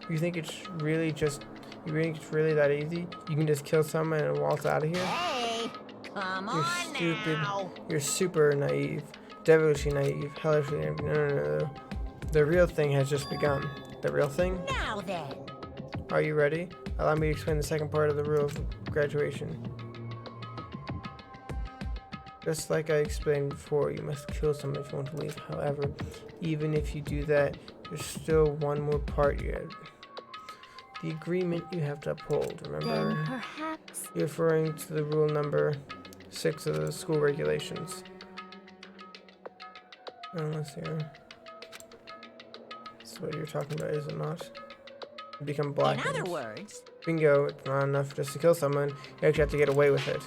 You think it's really that easy? You can just kill someone and waltz out of here? Hey. Come You're on stupid. now. You're super naive. Devilishly naive. Hellishly naive. No. The real thing has just begun. The real thing? Now then. Are you ready? Allow me to explain the second part of the rule of graduation. Just like I explained before, you must kill someone if you want to leave. However, even if you do that, there's still one more part you have. The agreement you have to uphold, remember? Then perhaps. You're referring to the rule number 6 of the school regulations. Let's see. That's what you're talking about, is it not? You become blackened. In other words, Bingo, it's not enough just to kill someone, you actually have to get away with it.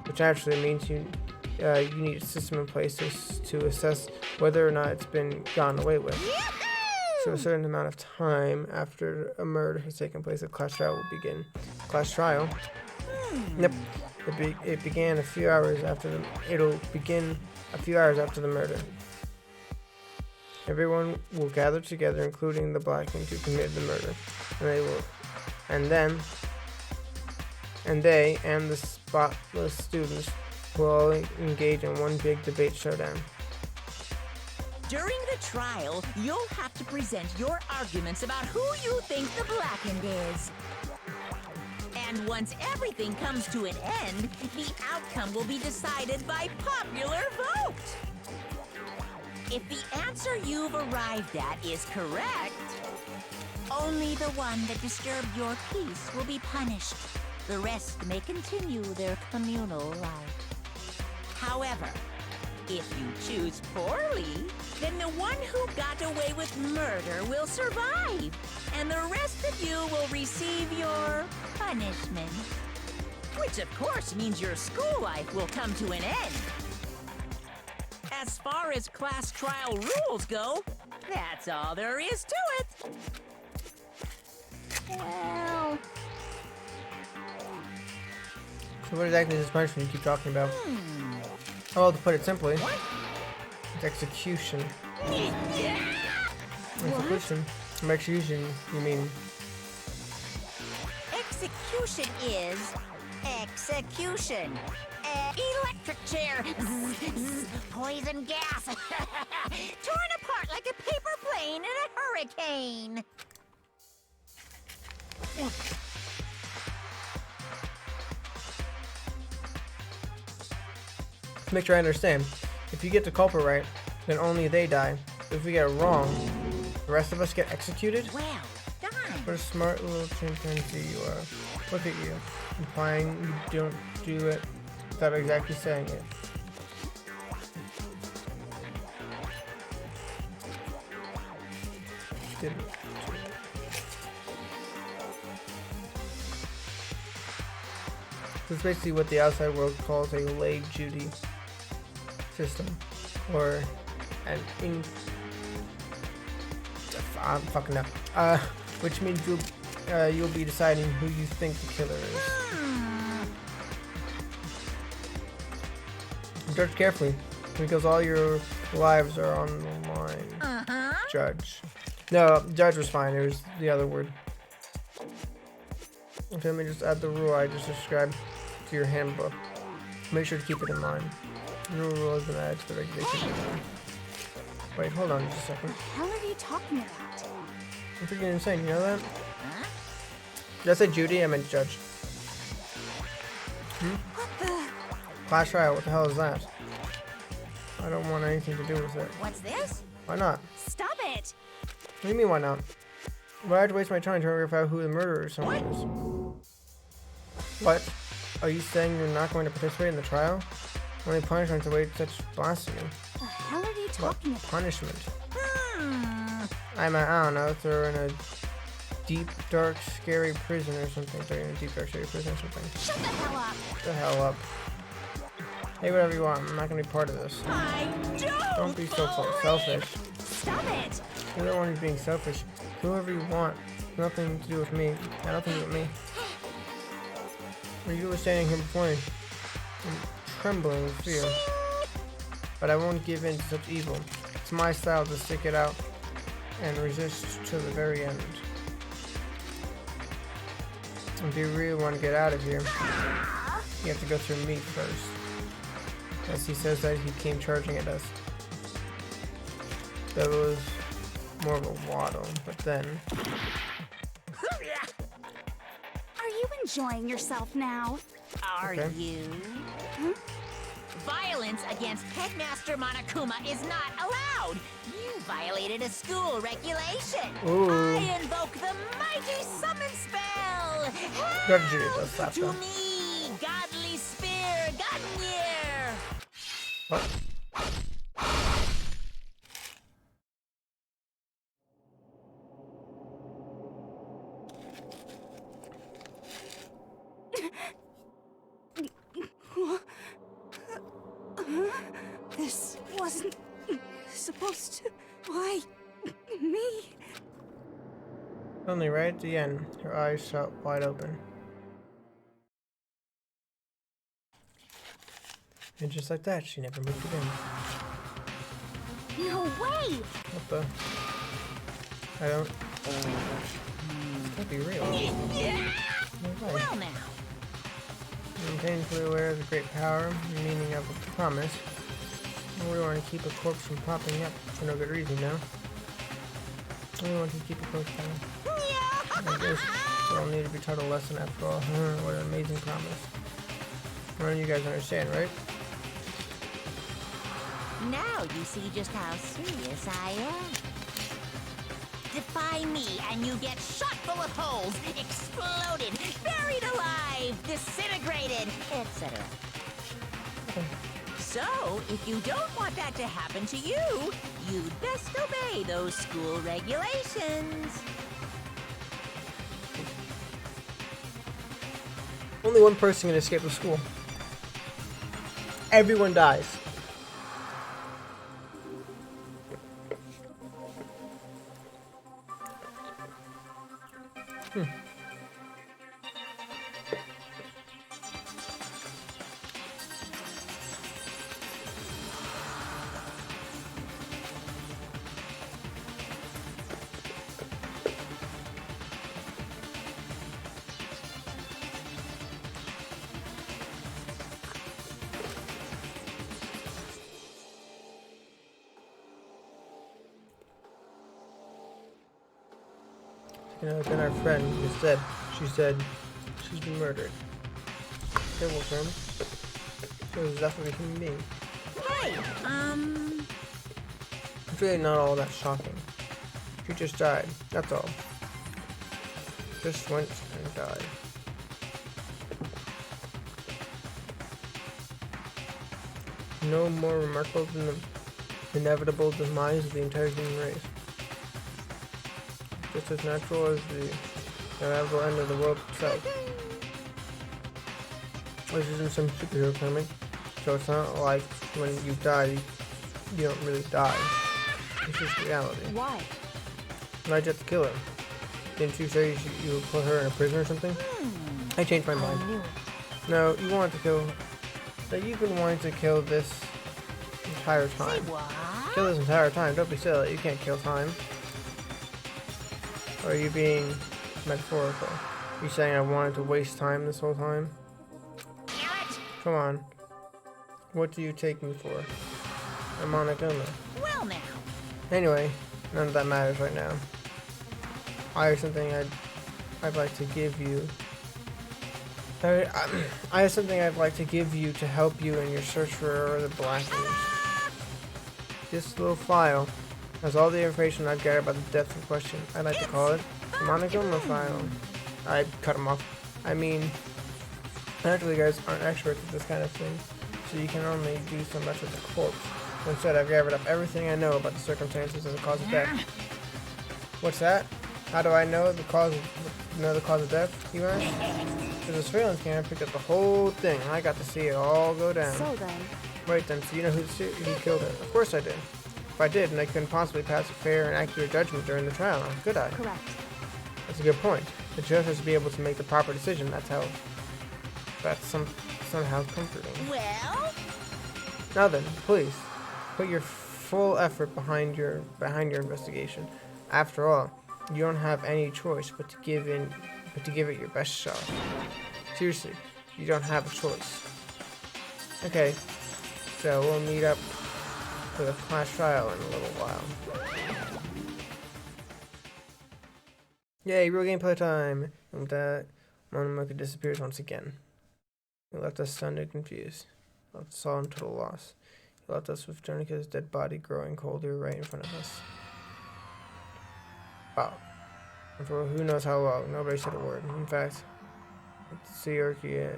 Which actually means you need a system in place to assess whether or not it's been gotten away with. So a certain amount of time after a murder has taken place, a class trial will begin. Class trial? Yep. It began a few hours after it'll begin a few hours after the murder. Everyone will gather together, including the Blackings who committed the murder, and they and the spotless students will all engage in one big debate showdown. During the trial, you'll have to present your arguments about who you think the Blackened is. And once everything comes to an end, the outcome will be decided by popular vote. If the answer you've arrived at is correct, only the one that disturbed your peace will be punished. The rest may continue their communal life. However, if you choose poorly, then the one who got away with murder will survive, and the rest of you will receive your punishment. Which of course means your school life will come to an end. As far as class trial rules go, that's all there is to it. Well, So what exactly is this punishment you keep talking about? Well, to put it simply, it's execution. Execution? Execution, you mean? Execution is execution. Electric chair. Poison gas. Torn apart like a paper plane in a hurricane. To make sure I understand, if you get the culprit right, then only they die. If we get it wrong, the rest of us get executed? Well done. What a smart little chimpanzee you are. Look at you, implying you don't do it without exactly saying it. Didn't do it. This is basically what the outside world calls a leg Judy system, or an I'm fucking up. Which means you'll be deciding who you think the killer is. Judge carefully, because all your lives are on the line. Judge. No, judge was fine. It was the other word. Okay, let me just add the rule I just described to your handbook. Make sure to keep it in mind. The rule has been added to the regulation. Wait, hold on just a second. what the hell are you talking about? I'm freaking insane, you know that? Did I say Judy? I meant judge. What the? Class trial, what the hell is that? I don't want anything to do with it. What's this? Why not? Stop it! What do you mean, why not? Why do I have to waste my time trying to figure out who the murderer or someone is? What? Are you saying you're not going to participate in the trial? Only punishment to wait such blasphemy. The hell are you What talking about? punishment? I don't know, throw in a deep, dark, scary prison or something. Throw in a deep, dark, scary prison or something. Shut the hell up! Shut the hell up. Hey, whatever you want. I'm not gonna be part of this. I Don't be so selfish. Stop it! You're the one who's being selfish. Whoever you want. Nothing to do with me. Got nothing to do with me. When you were standing here before me, I'm trembling with fear. But I won't give in to such evil. It's my style to stick it out and resist to the very end. If you really want to get out of here, you have to go through me first. As he says that he came charging at us. That was more of a waddle, but then... Are you enjoying yourself now? Are Okay. you? Violence against Headmaster Monokuma is not allowed. You violated a school regulation. Ooh. I invoke the mighty summon spell. Grab Judy, Help let's stop to though. me, godly spear, Gungnir. What? This wasn't supposed to. Why? Me? Only right at the end, her eyes shut wide open. And just like that, she never moved again. No way! What the? I don't. This can't be real. No way. Well now. I'm painfully aware of the great power and meaning of the promise. We want to keep a corpse from popping up for no good reason, no? We want to keep a corpse down. I guess we all need to be taught a lesson after all. What an amazing promise. Well, you guys understand, right? Now you see just how serious I am. Defy me and you get shot full of holes, exploded, buried alive, disintegrated, etc. So, if you don't want that to happen to you, you'd best obey those school regulations. Only one person can escape the school. Everyone dies. You know, then our friend instead, she said she's been murdered. Terrible friend. It was definitely human being. Hey, It's really not all that shocking. She just died, that's all. Just went and died. No more remarkable than the inevitable demise of the entire human race. Just as natural as the inevitable end of the world itself. This isn't some superhero comic, so it's not like when you die, you don't really die. It's just reality. Why? Why'd you have to kill her? Didn't you say you would put her in a prison or something? I changed my mind. No, you wanted to kill her. That you've been wanting to kill this entire time. Kill this entire time. Don't be silly. You can't kill time. Or are you being metaphorical? You saying I wanted to waste time this whole time? Come on. What do you take me for? I'm on a gunner. well now. Anyway, none of that matters right now. I have something I'd like to give you. I have something I'd like to give you to help you in your search for the Blackens. This little file has all the information I've gathered about the death in question. I'd like to call it the Monogama file. I'd cut him off. I mean, naturally, you guys aren't experts at this kind of thing, so you can only do so much with the corpse. Instead, I've gathered up everything I know about the circumstances and the cause of death. What's that? How do I know the cause of death, you ask? Because the surveillance camera picked up the whole thing, and I got to see it all go down. So then, Wait then, so you know who killed it? Of course I did. If I did, then I couldn't possibly pass a fair and accurate judgment during the trial, could I? correct. That's a good point. The judge has to be able to make the proper decision. That's somehow comforting. Well, Now then, please, put your full effort behind your investigation. After all, you don't have any choice but to give it your best shot. Seriously, you don't have a choice. Okay, so we'll meet up for the class trial in a little while. Yay, real gameplay time! And with that, Monomoka disappears once again. He left us stunned and confused. Left us all in total loss. He left us with Jonika's dead body growing colder right in front of us. Wow. And for who knows how long, nobody said a word. In fact, Sayaka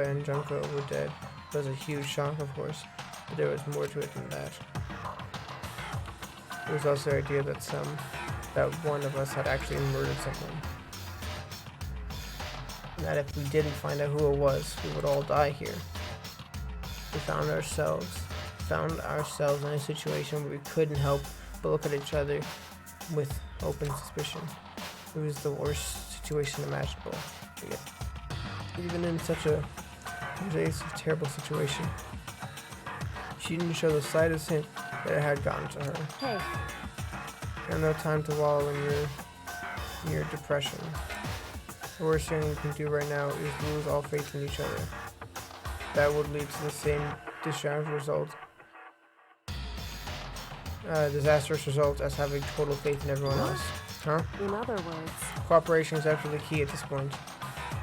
and Junko were dead. It was a huge shock, of course, but there was more to it than that. There was also the idea that one of us had actually murdered someone. And that if we didn't find out who it was, we would all die here. We found ourselves in a situation where we couldn't help but look at each other with open suspicion. It was the worst situation imaginable. Yet, even in such a terrible situation, she didn't show the slightest hint that it had gotten to her. Hey, You have no time to wallow in your depression. The worst thing you can do right now is lose all faith in each other. That would lead to the same disastrous result as having total faith in everyone else. Huh? in other words, Cooperation is actually the key at this point.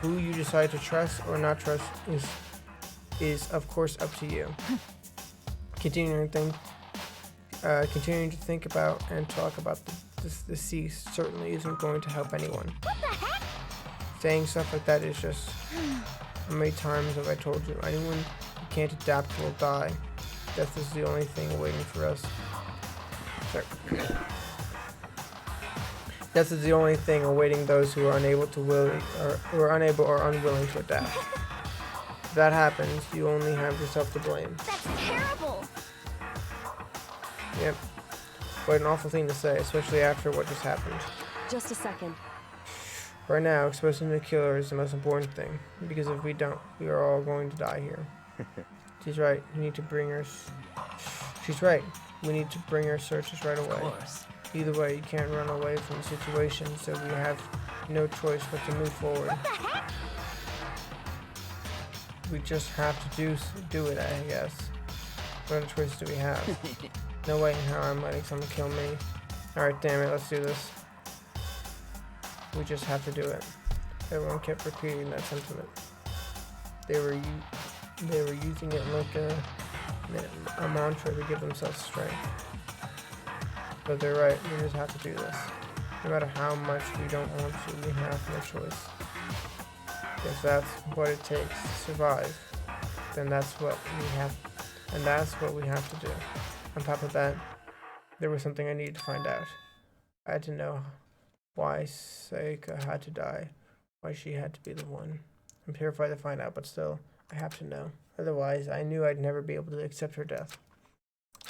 Who you decide to trust or not trust is of course up to you. Continuing to think about and talk about the deceased certainly isn't going to help anyone. What the heck? Saying stuff like that is just... How many times have I told you? Anyone who can't adapt will die. Death is the only thing waiting for us. Sorry. Death is the only thing awaiting those who are unable or unwilling to adapt. If that happens, you only have yourself to blame. That's terrible. Yep. Quite an awful thing to say, especially after what just happened. just a second. Right now, exposing the killer is the most important thing, because if we don't, we are all going to die here. She's right. We need to bring her. She's right. We need to bring our searches right away. Of course. Either way, you can't run away from the situation, so we have no choice but to move forward. What the heck? We just have to do it, I guess. What other choice do we have? No way in hell I'm letting someone kill me. Alright, damn it, let's do this. We just have to do it. Everyone kept repeating that sentiment. They were using it like a mantra to give themselves strength. But they're right, we just have to do this. No matter how much we don't want to, we have no choice. If that's what it takes to survive, then that's what we have to do. On top of that, there was something I needed to find out. I had to know why Seika had to die, why she had to be the one. I'm terrified to find out, but still, I have to know. Otherwise, I knew I'd never be able to accept her death.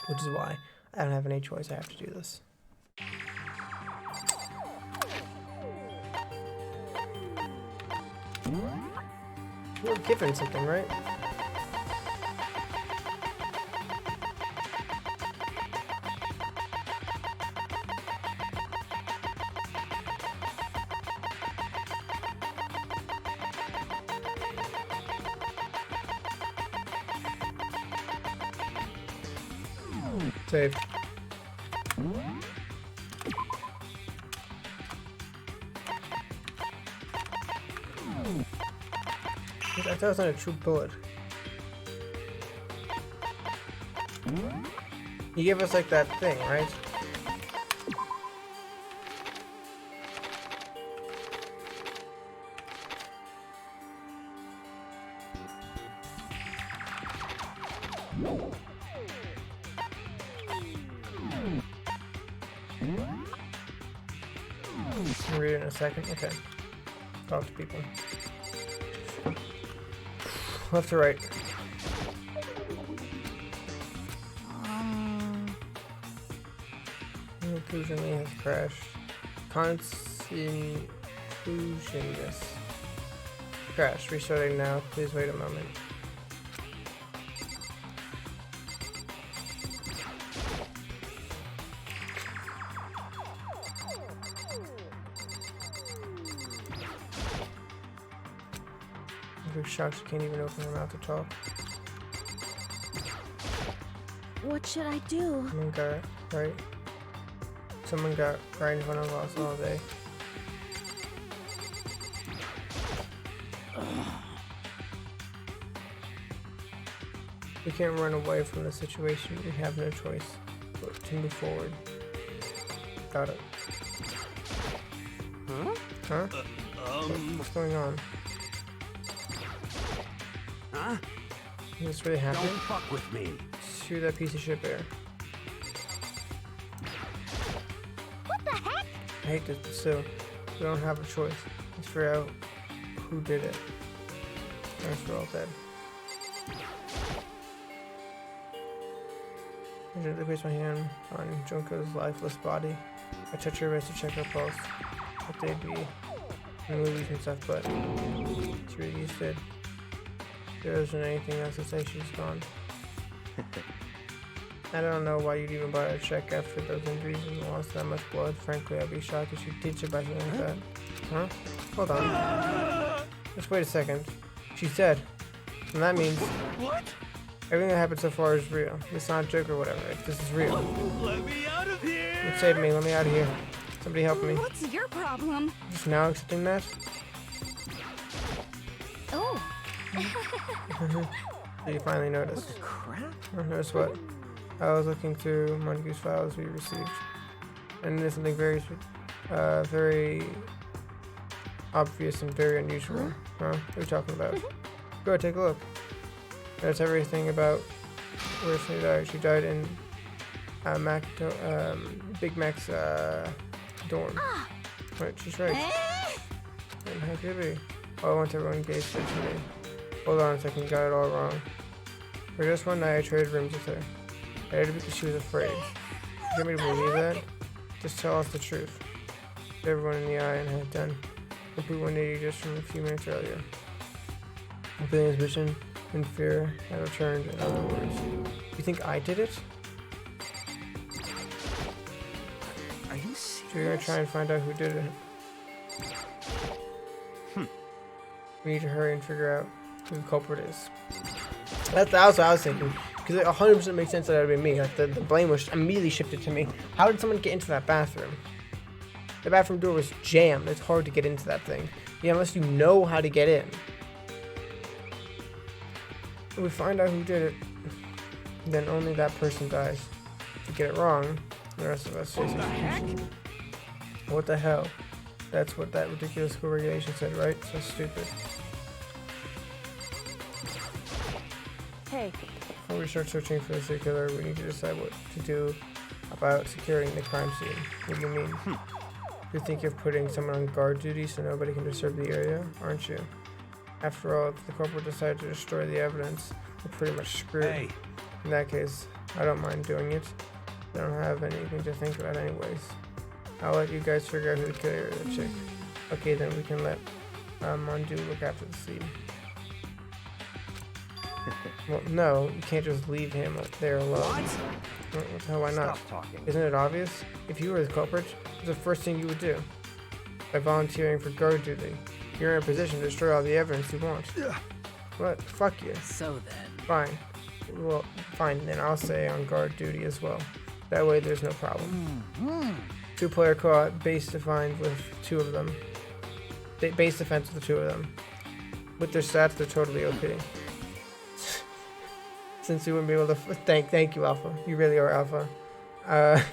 Which is why I don't have any choice, I have to do this. You were given something, right? Save. I thought it was not a true bullet. You gave us like that thing, right? I'll read it in a second. Okay. Talk to people. Left to right. Inclusion has crashed. Inclusionless. Crash. Restarting now. Please wait a moment. You're shocked you can't even open your mouth to talk. What should I do? Someone got right. Someone got right in front of us all day. We can't run away from the situation. We have no choice but to move forward. Got it. Huh? Huh? What's going on? Huh? Is this really happening? Don't fuck with me. Shoot that piece of shit bear. What the heck? I hate this, but still, we don't have a choice. Let's figure out who did it. Unless we're all dead. I gently place my hand on Junko's lifeless body. I touch her wrist to check her pulse. What they'd be in movies and stuff, but she really is dead. There isn't anything else to say, she's gone. I don't know why you'd even bother to check after those injuries and lost that much blood. Frankly, I'd be shocked if she did survive something like that. Huh? Hold on. Just wait a second. She's dead. And that means... What? Everything that happened so far is real. It's not a joke or whatever. This is real. Let me out of here! Save me. Let me out of here. Somebody help me. What's your problem? Just now accepting that? Oh. So you finally noticed. What the crap? Notice what? I was looking through Mongoose files we received. And there's something very obvious and very unusual. Huh? What are you talking about? Go ahead, take a look. That's everything about where she died. She died in Big Mac's dorm. Right, she's right. And how could it be? Oh, I want everyone engaged to me. Hold on a second, got it all wrong. For just one night, I traded rooms with her. I did it because she was afraid. You want me to believe that? Just tell us the truth. Looked everyone in the eye and had done complete 180 just from a few minutes earlier. Completing his mission in fear had returned. In other words, you think I did it? Are you So you're gonna serious? try and find out who did it. We need to hurry and figure out who the culprit is. That's what I was thinking. Because it 100% makes sense that it would be me. Like the blame was immediately shifted to me. How did someone get into that bathroom? The bathroom door was jammed. It's hard to get into that thing. Yeah, unless you know how to get in. If we find out who did it, then only that person dies. If you get it wrong, the rest of us face execution. What the hell? That's what that ridiculous school regulation said, right? So stupid. Hey, Before we start searching for the serial killer, we need to decide what to do about securing the crime scene. What do you mean? You're thinking of putting someone on guard duty so nobody can disturb the area, aren't you? After all, if the corporal decides to destroy the evidence, we're pretty much screwed. Hey, In that case, I don't mind doing it. I don't have anything to think about anyways. I'll let you guys figure out who the killer is, the chick. Okay, then we can let Mondu look after the scene. Well, no, you can't just leave him up there alone. What the hell, why not? stop talking. Isn't it obvious? If you were the culprit, what's the first thing you would do? By volunteering for guard duty, you're in a position to destroy all the evidence you want. What? Fuck you. So then, Fine. Well, fine, then I'll stay on guard duty as well. That way there's no problem. Two-player co-op, base defined with two of them. Base defense with the two of them. With their stats, they're totally okay. Since we wouldn't be able to thank you, Alpha. You really are Alpha.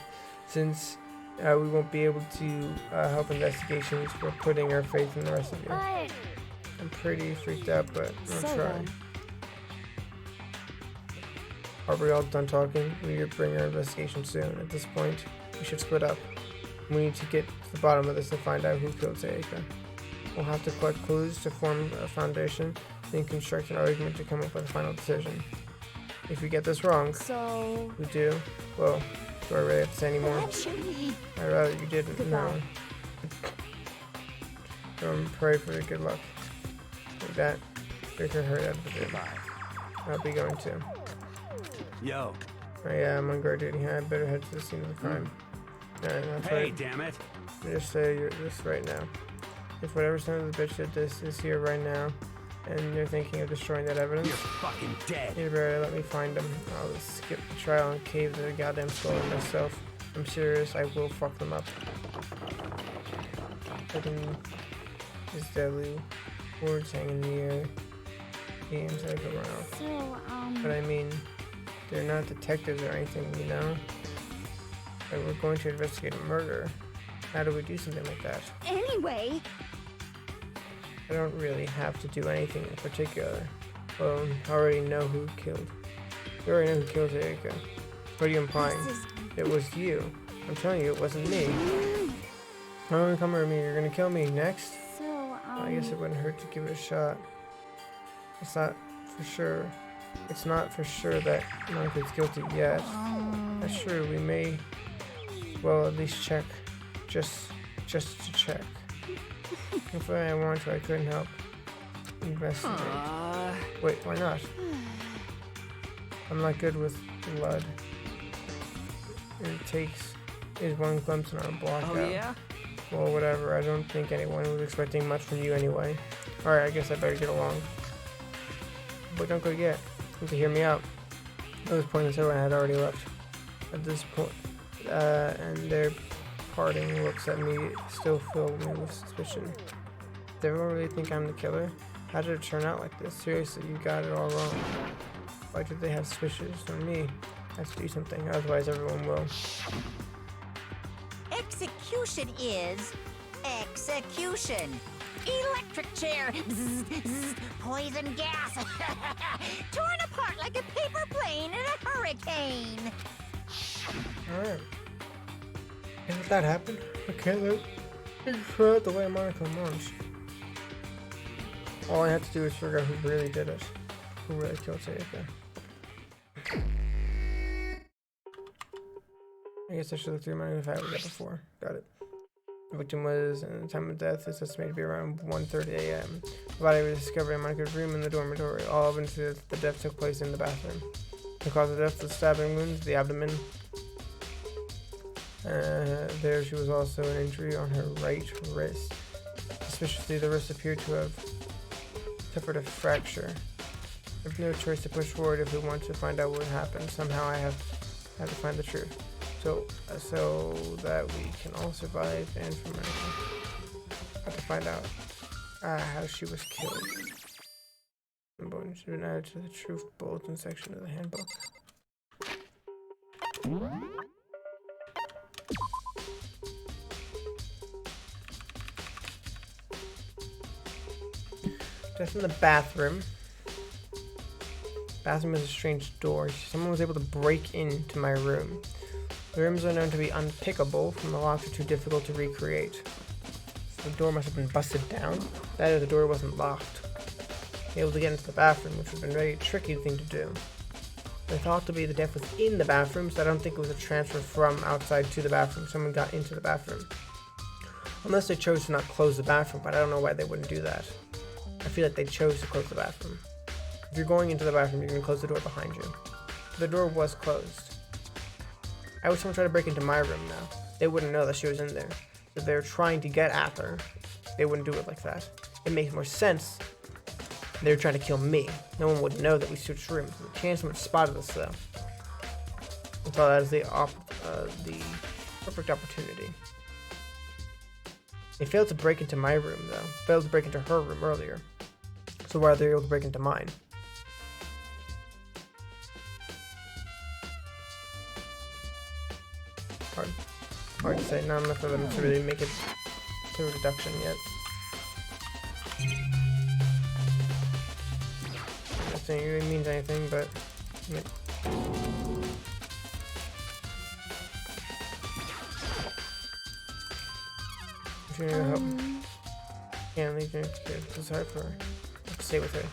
Since we won't be able to help investigations, we're putting our faith in the rest of you. But I'm pretty freaked out, but I'll So try. then. Are we all done talking? We need to bring our investigation soon. At this point, we should split up. We need to get to the bottom of this and find out who killed Sayaka. We'll have to collect clues to form a foundation, then construct an argument to come up with a final decision. If we get this wrong, So, we do. Well, do I really have to say anymore? eventually. I'd rather you didn't. Goodbye. No. Pray for your good luck. With that, we can hurry out of the gym. Goodbye. I'll be going to. Yo. I'm on guard duty. I better head to the scene of the crime. Alright, that's Hey, right. damn it. Let me just say this right now. If whatever son of the bitch did this is here right now, and you're thinking of destroying that evidence, You're fucking dead. you better let me find them. I'll just skip the trial and cave the goddamn story myself. I'm serious, I will fuck them up. Fucking these deadly words hang in the air. Games I go around. So, But I mean, they're not detectives or anything, you know? Like, we're going to investigate a murder. How do we do something like that? anyway. I don't really have to do anything in particular. Well, I already know who killed. You already know who killed Erika. What are you implying? This is It was you. I'm telling you, it wasn't me. Don't come at me. You're gonna kill me next. so, I guess it wouldn't hurt to give it a shot. It's not for sure. It's not for sure that Monk is guilty yet. That's true. We may, well, at least check, just to check. If I wanted to, I couldn't help investigate. Wait, why not? I'm not good with blood. it takes is one glimpse and I'm blocked out. Oh yeah? Well, whatever. I don't think anyone was expecting much from you anyway. Alright, I guess I better get along. But don't go yet. You have to hear me out. At this point, everyone had already left. At this point, and their parting looks at me still fill me with suspicion. Did everyone really think I'm the killer? How did it turn out like this? Seriously, you got it all wrong. Why did they have suspicions on me? I have to do something, otherwise everyone will. Execution is execution. Electric chair. Bzz, bzz, poison gas. Torn apart like a paper plane in a hurricane. Alright. And if that happened, okay, let's figure out the way Monica launched. All I have to do is figure out who really did it. Who really killed Sayaka. I guess I should look through my if I had that before. Got it. The victim was, and the time of death is estimated to be around 1:30 a.m. The body was discovered in Monica's room in the dormitory. All evidence that the death took place in the bathroom. The cause of death was stabbing wounds to the abdomen. There she was also an injury on her right wrist. Suspiciously, the wrist appeared to have suffered a fracture. I have no choice to push forward if we want to find out what happened. Somehow I have to find the truth. So that we can all survive and from America. I have to find out how she was killed. The bones should have been added to the truth bulletin section of the handbook. Just in the bathroom. Bathroom is a strange door. Someone was able to break into my room. The rooms are known to be unpickable, from the locks are too difficult to recreate. So the door must have been busted down. That is, the door wasn't locked. Able to get into the bathroom, which would have been a very tricky thing to do. They thought to be the death was in the bathroom, so I don't think it was a transfer from outside to the bathroom. Someone got into the bathroom. Unless they chose to not close the bathroom, but I don't know why they wouldn't do that. I feel like they chose to close the bathroom. If you're going into the bathroom, you're going to close the door behind you. The door was closed. I wish someone tried to break into my room now. They wouldn't know that she was in there. If they were trying to get at her, they wouldn't do it like that. It makes more sense. They were trying to kill me. No one would know that we switched rooms. The chance someone spotted us though. I thought that was the perfect opportunity. They failed to break into my room though. Failed to break into her room earlier. So why are they able to break into mine? Hard to say. Not enough of them to really make it to a reduction yet. I don't think it really means anything, but yeah. I'm sure you'll help. Can't leave her. It's hard for her. I have to stay with her.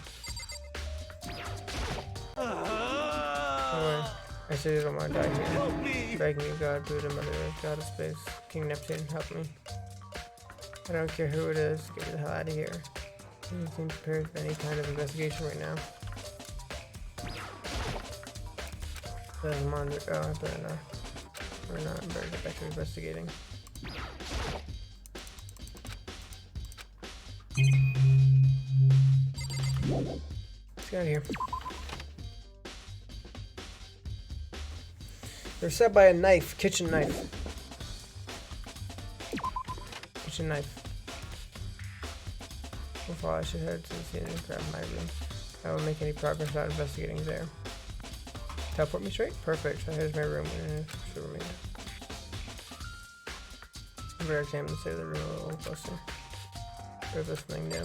Oh, I said you don't want to die here. Help me! Begging you, God, Buddha, Mother Earth, God of Space, King Neptune, help me. I don't care who it is, get me the hell out of here. I don't seem prepared for any kind of investigation right now. Doesn't monitor. Oh, I better not. We're not. I better get back to investigating. Let's get out of here. They're set by a knife, kitchen knife. Kitchen knife. Before I should head to the scene and grab my room. I won't make any progress without investigating there. Teleport me straight? Perfect. So here's my room. Should remain. I'm very examined to say the room a little closer. There's this thing new.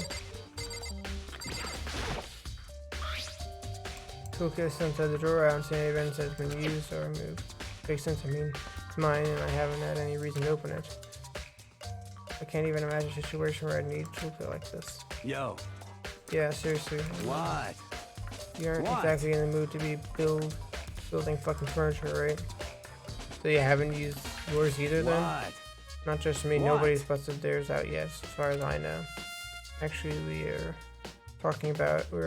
Toolkit is inside the drawer. I haven't seen any evidence that has been used or removed. Makes sense. I mean, it's mine and I haven't had any reason to open it. I can't even imagine a situation where I'd need a toolkit like this. Yo. Yeah, seriously. What? You aren't What? exactly in the mood to be building fucking furniture, right? So you haven't used yours either then? What? Not just me, What? nobody's busted theirs out yet, as far as I know. Actually, we were all talking about it By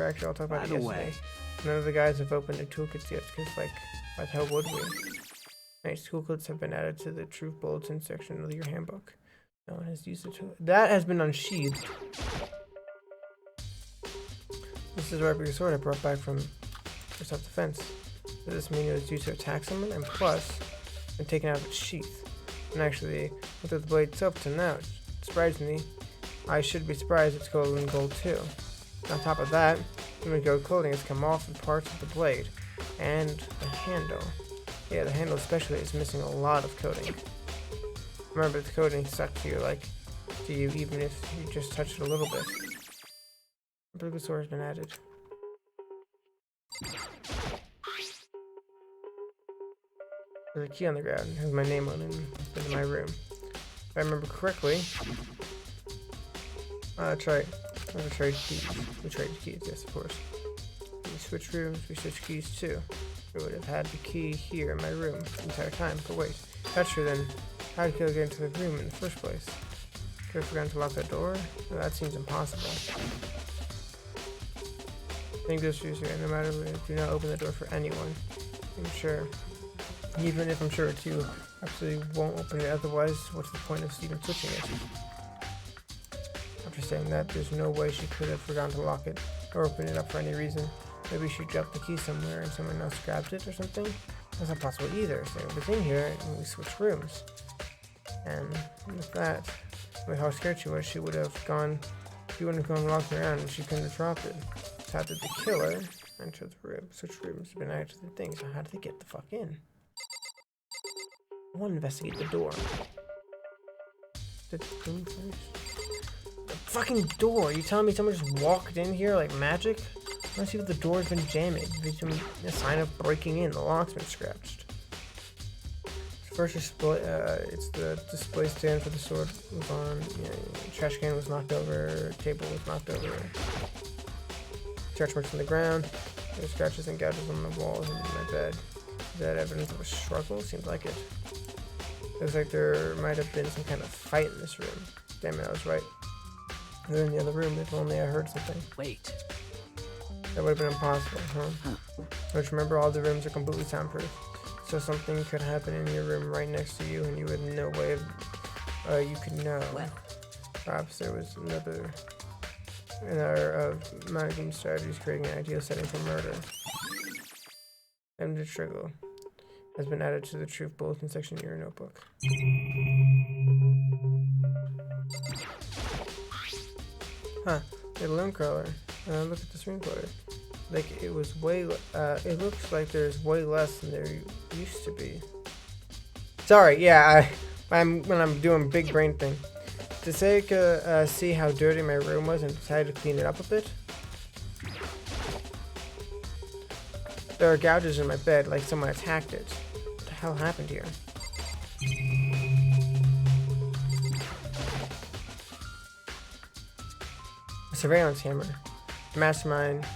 the yesterday. way. None of the guys have opened their toolkits yet, because, like, why the hell would we? Nice. School clothes have been added to the Truth Bulletin section of your handbook. No one has used it to... That has been unsheathed. This is a sword I brought back from for self-defense. Does this mean it was used to attack someone? And plus, been taken out of its sheath. And actually, look at the blade itself to now. Surprisingly, I should be surprised it's golden gold too. On top of that, the gold clothing has come off and parts of the blade. And the handle. Yeah, the handle especially is missing a lot of coating. Remember, the coating stuck to you even if you just touch it a little bit. The blue sword has been added. There's a key on the ground. It has my name on it and it's been in my room. If I remember correctly, that's right. We trade keys. We trade keys, yes, of course. We switch rooms, we switch keys too. I would have had the key here in my room the entire time. But wait, that's true then. How did Killer get into the room in the first place? Could have forgotten to lock that door? Well, that seems impossible. I think this is no matter what, do not open the door for anyone. I'm sure. Even if I'm sure it's you, absolutely won't open it, otherwise, what's the point of even switching it? After saying that, there's no way she could have forgotten to lock it or open it up for any reason. Maybe she dropped the key somewhere and someone else grabbed it or something? That's not possible either, so it was in here and we switched rooms. And with that, with how scared she was, she wouldn't have gone walking around and she couldn't have dropped it. So how did the killer enter the room? Switch rooms have been added to the thing, so how did they get the fuck in? I want to investigate the door. The fucking door! You telling me someone just walked in here like magic? I want to see if the door's been damaged. There's been a sign of breaking in. The lock's been scratched. First display, it's the display stand for the sword was on. Trash can was knocked over. Table was knocked over. Scratch marks on the ground. There's scratches and gouges on the walls and in my bed. Is that evidence of a struggle? Seems like it. Looks like there might have been some kind of fight in this room. Damn it, I was right. They're in the other room. If only I heard something. Wait. That would have been impossible, huh? Don't you remember, all the rooms are completely soundproof. So something could happen in your room right next to you and you had no way of, you could know. Well. Perhaps there was another in our mind game strategies creating an ideal setting for murder. The struggle has been added to the Truth Bulletin section of your notebook. Huh, the balloon crawler. Look at the screenplay. Like it was way, it looks like there's way less than there used to be. Sorry, yeah, when I'm doing big brain thing. To say I could see how dirty my room was and decided to clean it up a bit. There are gouges in my bed, like someone attacked it. What the hell happened here? A surveillance hammer. The mastermind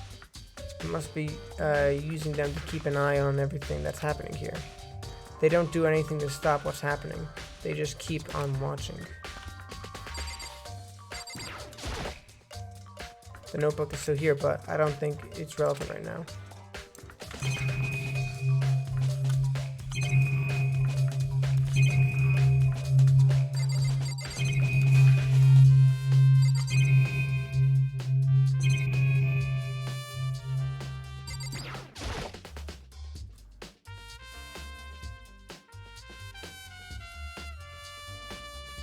must be using them to keep an eye on everything that's happening here. They don't do anything to stop what's happening. They just keep on watching. The notebook is still here, but I don't think it's relevant right now.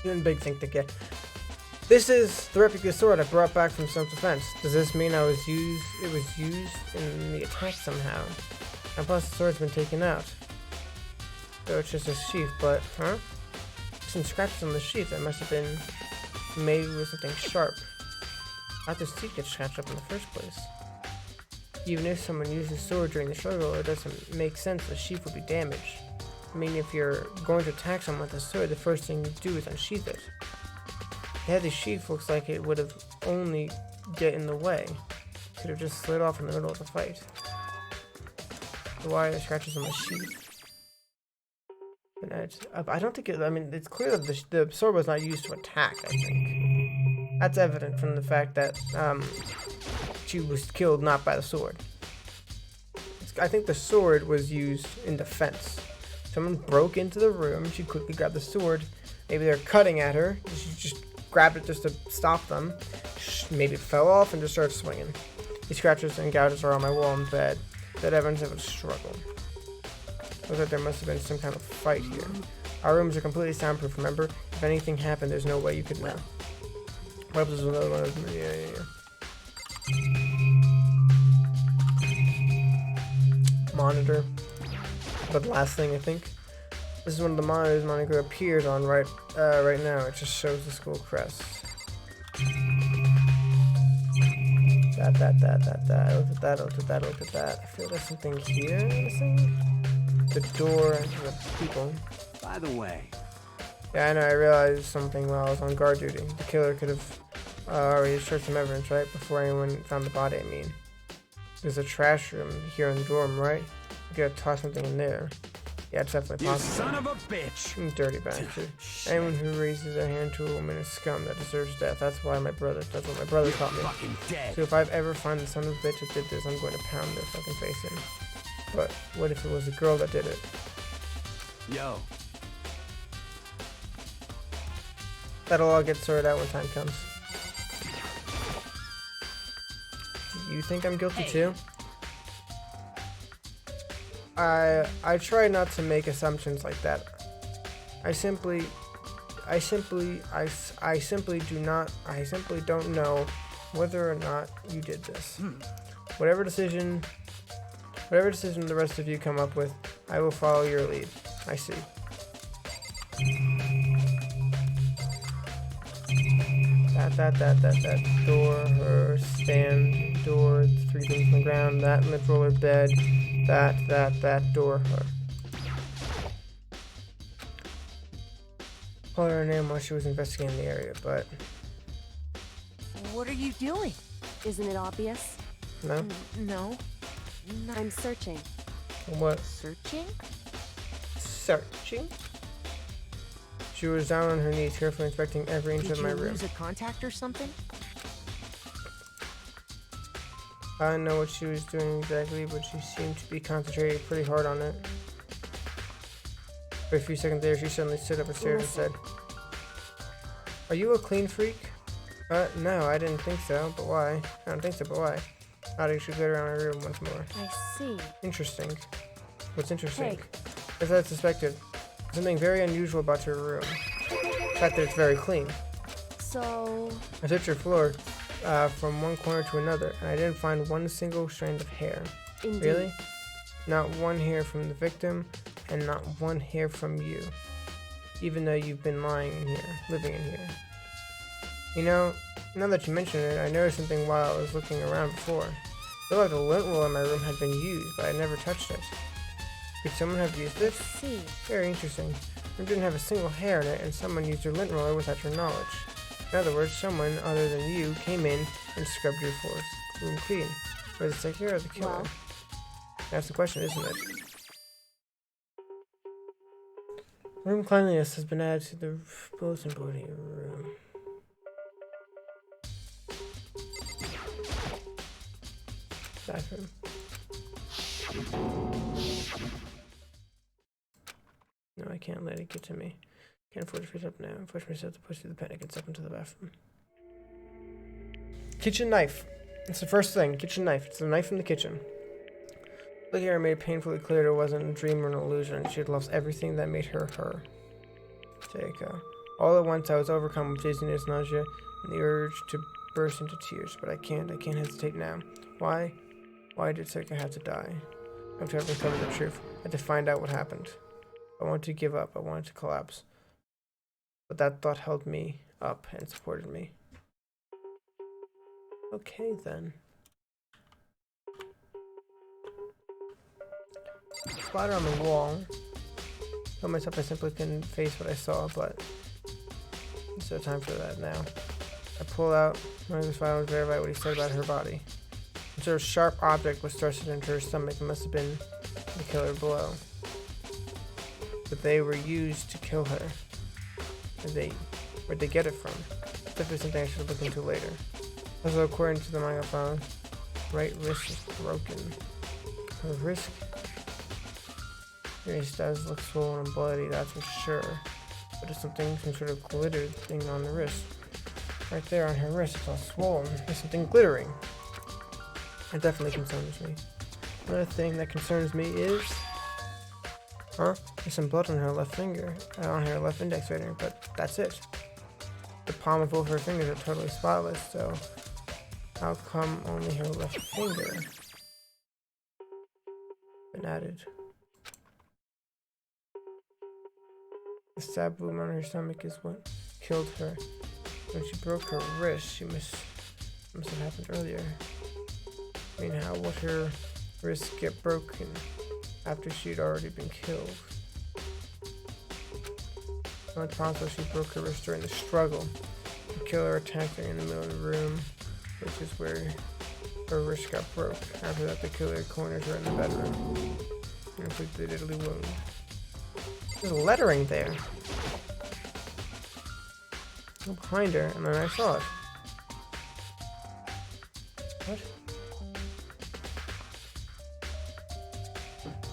Doing big thing to get. This is the replica sword I brought back from self-defense. Does this mean it was used in the attack somehow? And plus the sword's been taken out. So it's just a sheath, but huh? Some scratches on the sheath that must have been made with something sharp. How'd this teeth get scratched up in the first place? Even if someone used the sword during the struggle, it doesn't make sense the sheath would be damaged. I mean, if you're going to attack someone with a sword, the first thing you do is unsheath it. The heavy sheath looks like it would have only get in the way. Could have just slid off in the middle of the fight. So why are the scratches on the sheath? I don't think it, I mean, it's clear that the sword was not used to attack, I think. That's evident from the fact that she was killed not by the sword. I think the sword was used in defense. Someone broke into the room. She quickly grabbed the sword. Maybe they're cutting at her. She just grabbed it just to stop them. Maybe it fell off and just started swinging. These scratches and gouges are on my wall and bed. That evidence of a struggle. Looks like there must have been some kind of fight here. Our rooms are completely soundproof, remember? If anything happened, there's no way you could know. What if there's another one of them? Yeah. Monitor. But the last thing, I think. This is one of the monitors Monica appears on right now. It just shows the school crest. That. Look at that. I feel there's something here missing. The door and the people. By the way. Yeah, I know. I realized something while I was on guard duty. The killer could have already destroyed some evidence, right? Before anyone found the body, I mean. There's a trash room here in the dorm, right? You gotta toss something in there. Yeah, it's definitely possible. You son of a bitch! Dirty bastard. Anyone who raises their hand to a woman is scum that deserves death. That's what my brother taught me. Fucking dead. So if I ever find the son of a bitch that did this, I'm going to pound their fucking face in. But what if it was a girl that did it? Yo. That'll all get sorted out when time comes. You think I'm guilty too? I try not to make assumptions like that. I simply don't know whether or not you did this. Whatever decision the rest of you come up with, I will follow your lead. I see. That door, her stand, door, 3 things on the ground, that lip roller bed, that door, her. Called her name while she was investigating the area, but What are you doing? Isn't it obvious? no. No. I'm searching. What? Searching? Searching? She was down on her knees, carefully inspecting every inch of my room. Lose a contact or something? I don't know what she was doing exactly, but she seemed to be concentrating pretty hard on it. For a few seconds there, she suddenly stood up and stared and said, "Are you a clean freak?" No, I didn't think so, but why? I don't think so, but why? Nodding, she glared around my room once more. I see. Interesting. What's interesting? Hey. As I suspected, something very unusual about your room. The fact that it's very clean. So... I searched your floor from one corner to another, and I didn't find one single strand of hair. Indeed. Really? Not one hair from the victim, and not one hair from you. Even though you've been living in here. You know, now that you mention it, I noticed something while I was looking around before. It looked like the lint roller in my room had been used, but I never touched it. Could someone have used this? see. Very interesting. It didn't have a single hair in it, and someone used your lint roller without your knowledge. In other words, someone other than you came in and scrubbed your room clean. Was it the killer or the killer? Well. That's the question, isn't it? Room cleanliness has been added to the bulletin board in your room. Bathroom. No, I can't let it get to me. Can't force myself now. Force myself to push through the pen and get up into the bathroom. Kitchen knife. It's the first thing. Kitchen knife. It's the knife from the kitchen. Look here, made painfully clear it wasn't a dream or an illusion. She had lost everything that made her her. Seika. All at once I was overcome with dizziness, nausea, and the urge to burst into tears. But I can't hesitate now. Why? Why did Seika have to die? I have to uncover the truth. I had to find out what happened. I wanted to give up. I wanted to collapse. But that thought held me up and supported me. Okay, then. Splatter on the wall. I told myself I simply couldn't face what I saw, but there's no time for that now. I pull out one of his files to verify what he said about her body. A sort of sharp object was thrust into her stomach. It must have been the killer below. But they were used to kill her. Where'd they get it from? That was something I should look into later. Also, according to the manga file, right wrist is broken. Her wrist Her wrist does look swollen and bloody, that's for sure. But there's something, some sort of glitter thing on the wrist. Right there on her wrist, it's all swollen. There's something glittering. That definitely concerns me. Another thing that concerns me is... There's some blood on her left finger, on her left index finger, but that's it. The palm of both her fingers are totally spotless, so how come only her left finger been added? The stab wound on her stomach is what killed her. When she broke her wrist, she must have happened earlier. I mean, how would her wrist get broken after she'd already been killed? It's not possible she broke her wrist during the struggle. The killer attacked her in the middle of the room, which is where her wrist got broke. After that, the killer cornered her in the bedroom and inflicted a deadly wound. There's lettering there. Behind her, and then I saw it. What?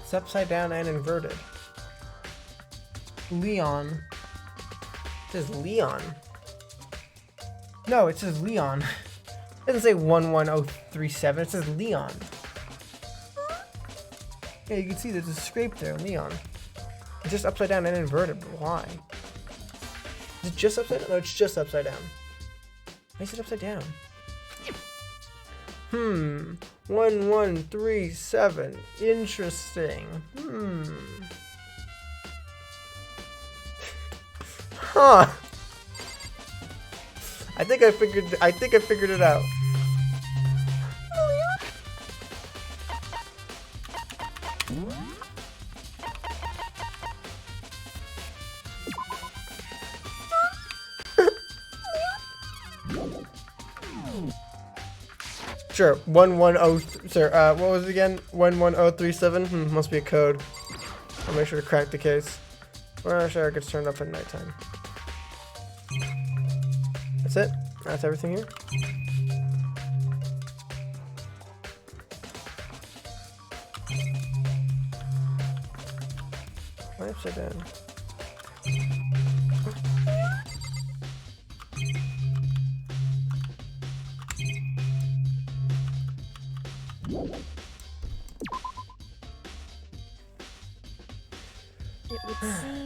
It's upside down and inverted. Leon. It says Leon. No, it says Leon. It doesn't say 11037, it says Leon. Yeah, you can see there's a scrape there, Leon. It's just upside down and inverted, but why? Is it just upside down? No, it's just upside down. Why is it upside down? 1137. Interesting. Huh. I think I figured it out. Sure, 110. Sir, what was it again? 11037. Must be a code. I'll make sure to crack the case. Well, sure, it gets turned up at nighttime. That's it. That's everything here. Why upside down?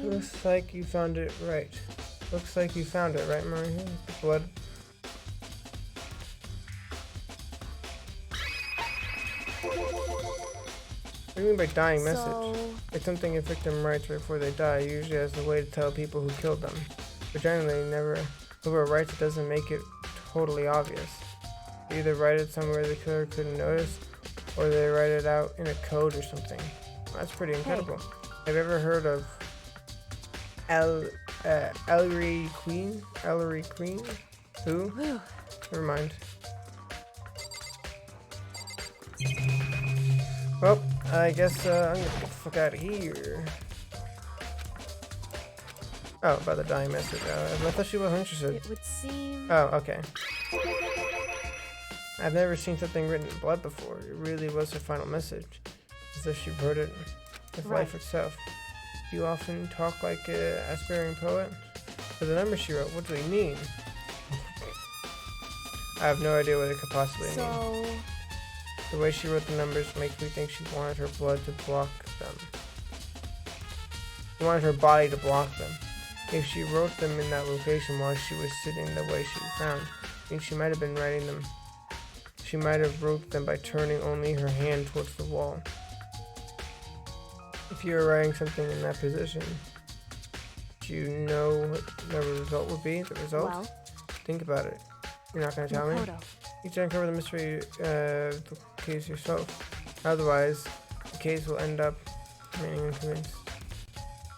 Looks like you found it right. Looks like you found it right, Maria. Blood. What do you mean by dying message? It's something a victim writes before they die, usually as a way to tell people who killed them. But generally, whoever writes it doesn't make it totally obvious. They either write it somewhere the killer couldn't notice, or they write it out in a code or something. That's pretty incredible. Hey. Have you ever heard of Ellery Queen? Ellery Queen? Who? Never mind. Well, I guess I'm gonna get the fuck out of here. Oh, about the dying message. I thought she wasn't interested. It would seem... Oh, okay. I've never seen something written in blood before. It really was her final message, as if she wrote it with life itself. Do you often talk like an aspiring poet? For the numbers she wrote, what do they mean? I have no idea what it could possibly mean. The way she wrote the numbers makes me think she wanted her blood to block them. She wanted her body to block them. If she wrote them in that location while she was sitting the way she found, I think she might have been writing them. She might have wrote them by turning only her hand towards the wall. If you were writing something in that position, do you know what the result would be? The result? Well, think about it. You're not going to tell me? You try to uncover the mystery of the case yourself. Otherwise, the case will end up remaining unconvinced.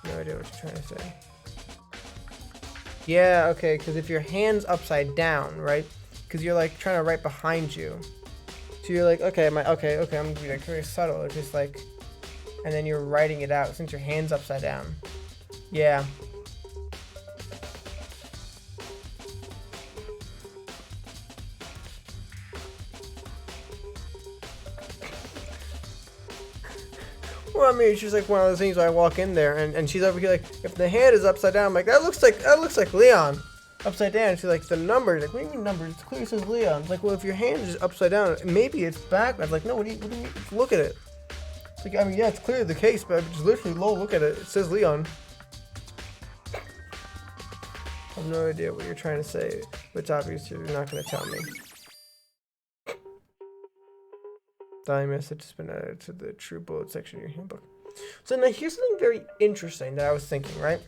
No idea what you're trying to say. Yeah, okay, because if your hand's upside down, right? Because you're like trying to write behind you. So you're like, okay, I'm gonna be like very subtle. It's just like, and then you're writing it out since your hand's upside down. Yeah. Well, I mean, it's just like one of those things where I walk in there and she's over here like, if the hand is upside down, I'm like, that looks like Leon. Upside down. She's like, the numbers. Like, what do you mean numbers? It clearly says Leon. It's like, well, if your hand is upside down, maybe it's backwards. Like, no, what do you mean? Look at it. It's like, I mean, yeah, it's clearly the case, but just literally, look at it. It says Leon. I have no idea what you're trying to say, but it's obvious you're not going to tell me. Die message has been added to the true bullet section of your handbook. So now here's something very interesting that I was thinking, right?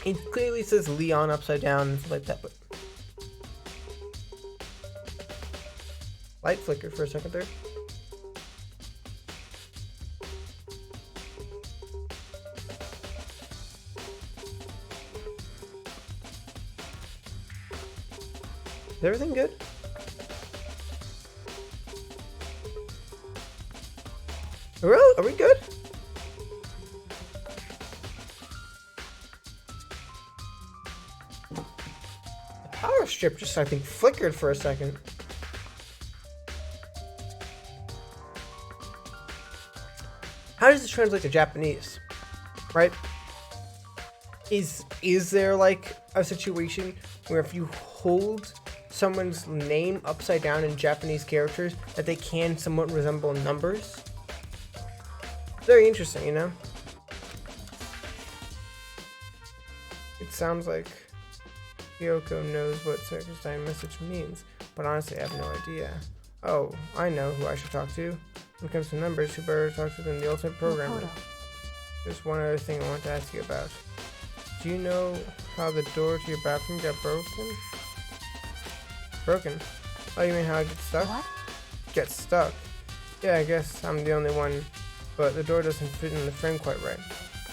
It clearly says Leon upside down and stuff like that, but light flickered for a second there. Is everything good? Really? Are we good? The power strip just, I think, flickered for a second. How does this translate to Japanese? Right? Is there like a situation where if you hold someone's name upside down in Japanese characters that they can somewhat resemble numbers? Very interesting, you know? It sounds like Kyoko knows what Circus message means, but honestly I have no idea. Oh, I know who I should talk to. When it comes to numbers, who better talk to than the ultimate programmer? There's one other thing I want to ask you about. Do you know how the door to your bathroom got broken? Broken? Oh, you mean how it gets stuck? What? Gets stuck? Yeah, I guess I'm the only one. But the door doesn't fit in the frame quite right.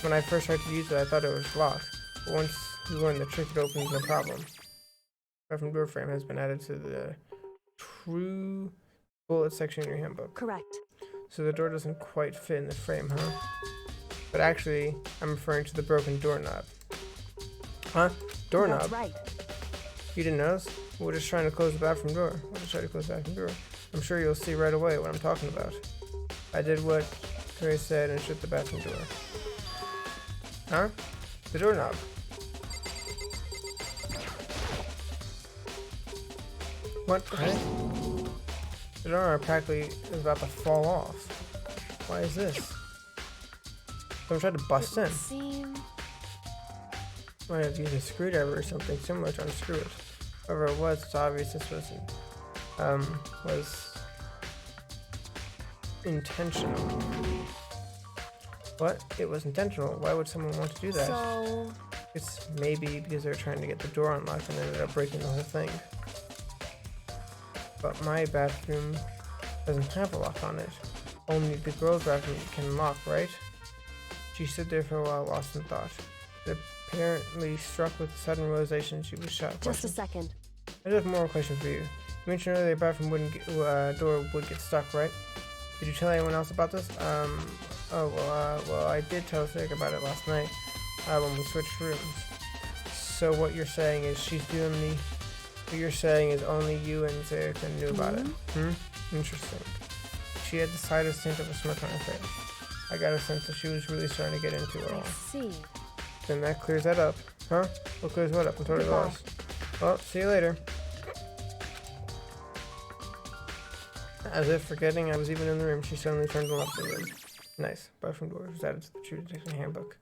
When I first tried to use it, I thought it was locked. But once you learn the trick, it opens no problem. Bathroom door frame has been added to the true bullet section in your handbook. Correct. So the door doesn't quite fit in the frame, huh? But actually, I'm referring to the broken doorknob. Huh? Doorknob? That's right. You didn't notice? We're just trying to close the bathroom door. We'll just try to close the bathroom door. I'm sure you'll see right away what I'm talking about. I did what Gray said and shut the bathroom door. Huh? The doorknob. What the heck? The doorknob practically is about to fall off. Why is this? Someone tried to bust in. Might have used a screwdriver or something similar to unscrew it. Whoever it was, it's obvious this was intentional. What? It was intentional. Why would someone want to do that? So... It's maybe because they were trying to get the door unlocked and ended up breaking the whole thing. But my bathroom doesn't have a lock on it. Only the girls' bathroom can lock, right? She stood there for a while, lost in thought. Apparently struck with a sudden realization she was shot. Just a second. I just have more questions for you. You mentioned earlier the bathroom door would get stuck, right? Did you tell anyone else about this? Well, I did tell Sig about it last night when we switched rooms. So what you're saying is what you're saying is only you and Zerika knew about it. Interesting. She had the slightest hint of a smirk on her face. I got a sense that she was really starting to get into it all. I see. Then that clears that up. Huh? What clears what up? I'm totally lost. Well, see you later. As if forgetting I was even in the room, she suddenly turned and left the room. Nice. Bathroom door was added to the True Detective Handbook.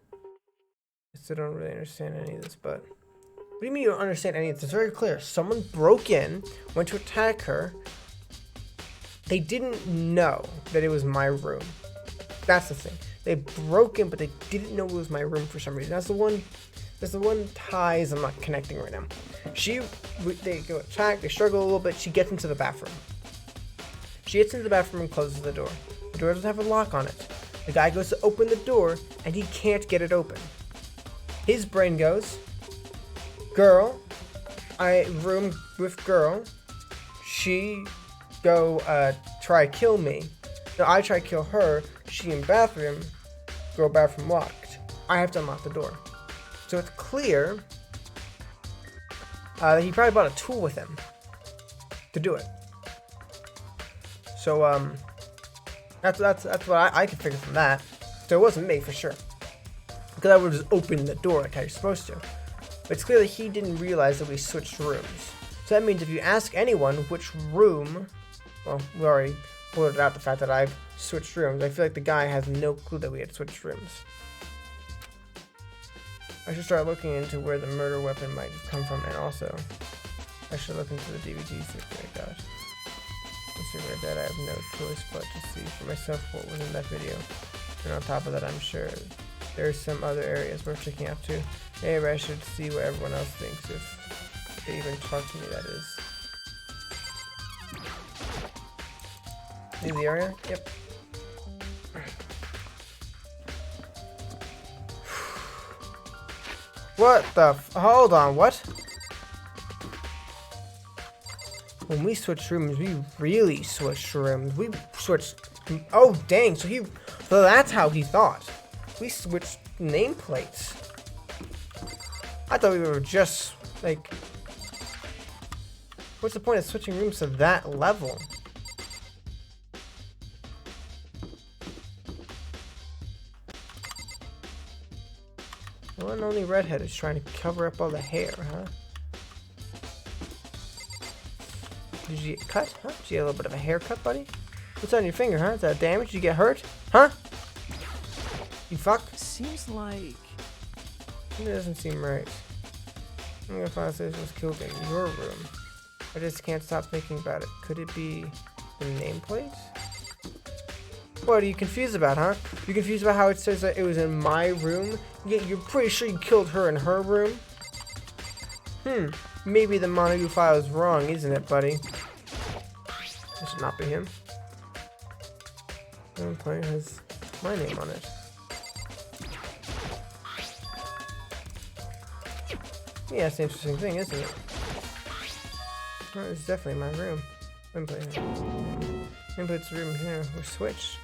I still don't really understand any of this, but... What do you mean you don't understand any of this? It's very clear. Someone broke in, went to attack her. They didn't know that it was my room. That's the thing. They broke in, but they didn't know it was my room for some reason. That's the one ties I'm not connecting right now. They go attack, they struggle a little bit, she gets into the bathroom. She gets into the bathroom and closes the door. The door doesn't have a lock on it. The guy goes to open the door, and he can't get it open. His brain goes, girl, room with girl, she go try kill me. No, I try kill her, she in bathroom, girl bathroom locked. I have to unlock the door. So it's clear that he probably brought a tool with him to do it. So that's what I can figure from that. So it wasn't me for sure. Because I would just open the door like how you're supposed to. But it's clear that he didn't realize that we switched rooms. So that means if you ask anyone which room, well, we already blurted out the fact that I've switched rooms. I feel like the guy has no clue that we had switched rooms. I should start looking into where the murder weapon might have come from, and also I should look into the DVDs that I got. Considering that I have no choice but to see for myself what was in that video. And on top of that, I'm sure there's some other areas worth checking out too. Maybe I should see what everyone else thinks, if they even talk to me, that is. Is the area? Yep. What the hold on, what? When we switched rooms, we really switched rooms. We switched, oh dang, so that's how he thought. We switched nameplates. I thought we were just, like, what's the point of switching rooms to that level? The one and only redhead is trying to cover up all the hair, huh? Did you get cut? Huh? Did you get a little bit of a haircut, buddy? What's on your finger, huh? Is that damage? Did you get hurt? Huh? You fuck? Seems like... It doesn't seem right. I'm gonna find out this was killed in your room. I just can't stop thinking about it. Could it be the nameplate? What are you confused about, huh? You're confused about how it says that it was in my room? Yet you're pretty sure you killed her in her room? Maybe the Montague file is wrong, isn't it, buddy? This should not be him. The nameplate has my name on it. Yeah, it's an interesting thing, isn't it? Oh, it's definitely my room. Nameplate's room here were switched.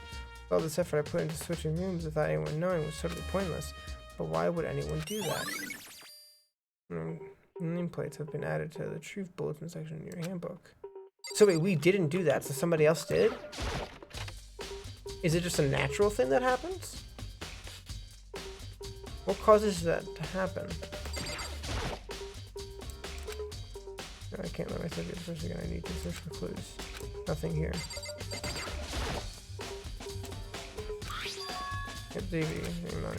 All this effort I put into switching rooms without anyone knowing was totally pointless. But why would anyone do that? Nameplates have been added to the truth bulletin section in your handbook. So wait, we didn't do that, so somebody else did? Is it just a natural thing that happens? What causes that to happen? I can't let myself get the first thing I need to search for clues. Nothing here. Get DVD, money.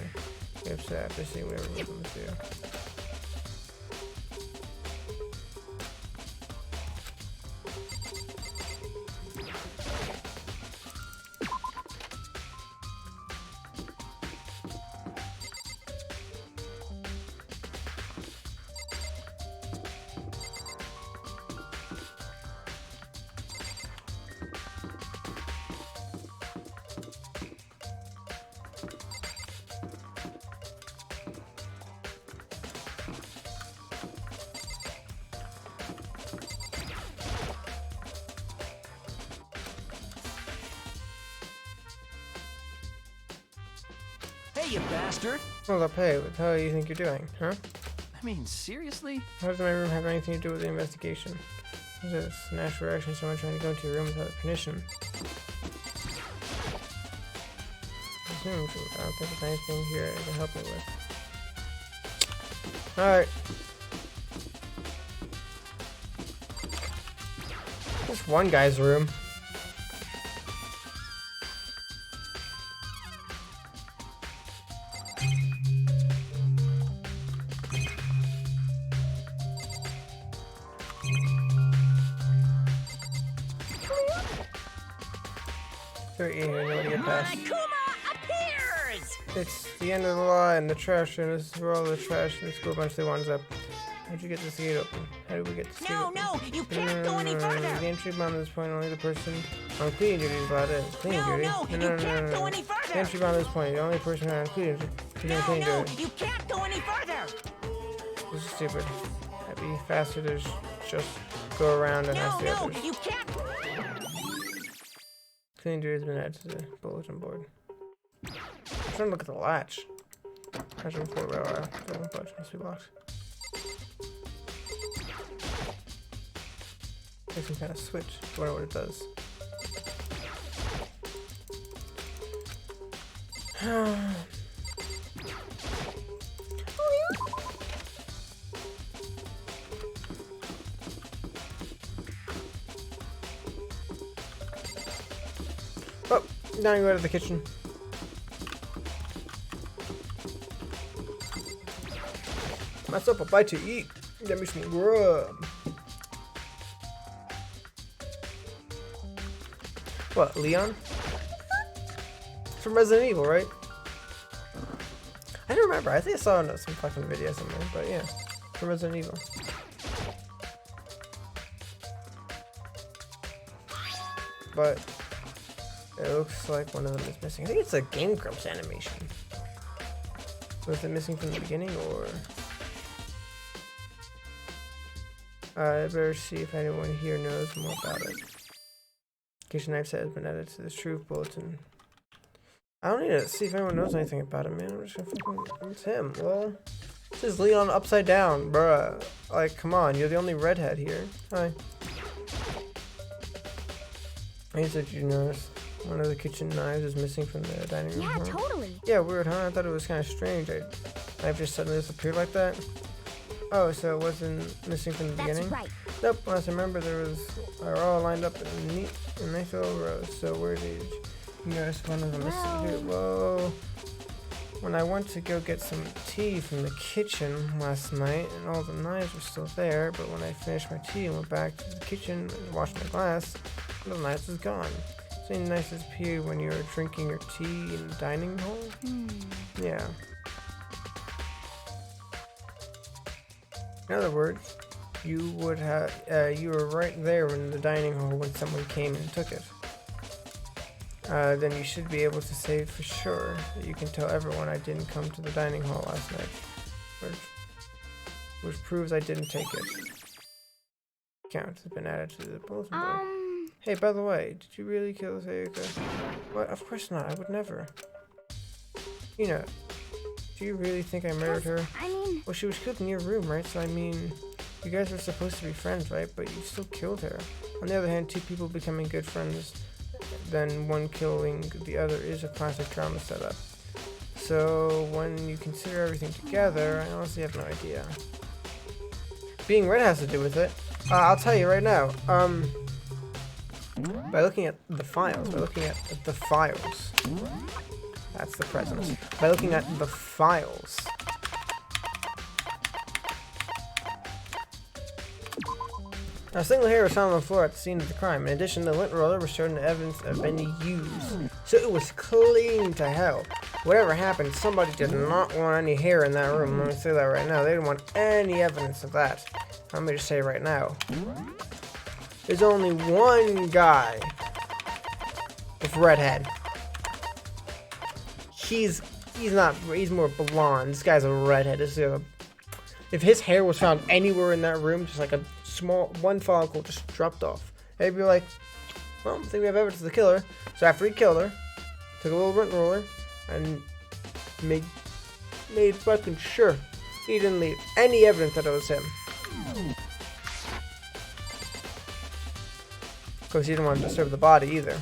Get upset after seeing whatever was in the video. Hey, you bastard! Hold up, hey, what the hell do you think you're doing, huh? I mean, seriously? How does my room have anything to do with the investigation? What is this? Natural reaction to someone trying to go into your room without permission. I don't think there's anything here I can help me with. Alright. Just one guy's room. It's the end of the line, the trash, and this is where all the trash in the school eventually winds up. How'd you get this gate open? How did we get this gate open? No, you can't go any further. The entry bomb at this point, only the person on cleaning duty is allowed in. Cleaning duty? You can't go any further. The entry bomb at this point, the only person on cleaning duty. You can't go any further. This is stupid. It'd be faster to just go around and ask the others. You can't. Cleaning duty has been added to the bulletin board. I'm trying to look at the latch. Measure before railroad. Don't budge, must be locked. There's some kind of switch. I wonder what it does. Oh, now you go to the kitchen. Myself a bite to eat. Get me some grub. What, Leon? From Resident Evil, right? I don't remember. I think I saw some fucking video somewhere, but yeah, from Resident Evil. But it looks like one of them is missing. I think it's a Game Grumps animation. Was it missing from the beginning, or? I better see if anyone here knows more about it. Kitchen knife set has been added to the truth bulletin. I don't need to see if anyone knows anything about it, man. I'm just gonna fucking... It's him. Well, this is Leon upside down, bruh. Like, come on. You're the only redhead here. Hi. I said you noticed one of the kitchen knives is missing from the dining room. Yeah, totally. Yeah, weird, huh? I thought it was kind of strange. I've just suddenly disappeared like that. Oh, so it wasn't missing from the beginning? That's right. Nope, last I remember they're all lined up in nice little rows. So where did you notice one of them missing here? Whoa. When I went to go get some tea from the kitchen last night, and all the knives were still there, but when I finished my tea and went back to the kitchen and washed my glass, one of the knives was gone. Same knives disappeared when you were drinking your tea in the dining hall? Yeah. In other words, you would have you were right there in the dining hall when someone came and took it. Then you should be able to say for sure that you can tell everyone I didn't come to the dining hall last night, which proves I didn't take it. Count has been added to the bulletin board. Hey, by the way, did you really kill Sayaka? What? Of course not. I would never. You know, do you really think I murdered her? I mean... Well, she was killed in your room, right? So, I mean, you guys were supposed to be friends, right? But you still killed her. On the other hand, two people becoming good friends, then one killing the other is a classic drama setup. So, when you consider everything together, I honestly have no idea. Being red has to do with it. I'll tell you right now. By looking at the files, that's the presence. By looking at the files, a single hair was found on the floor at the scene of the crime. In addition, the lint roller was shown evidence of being used, so it was clean to hell. Whatever happened, somebody did not want any hair in that room. Let me say that right now. They didn't want any evidence of that. Let me just say right now. There's only one guy with redhead. He's more blonde. This guy's a redhead. If his hair was found anywhere in that room, just like a one follicle just dropped off, they'd be like, well, I think we have evidence of the killer. So after he killed her, took a little lint roller and made fucking sure he didn't leave any evidence that it was him. Of course, he didn't want to disturb the body either.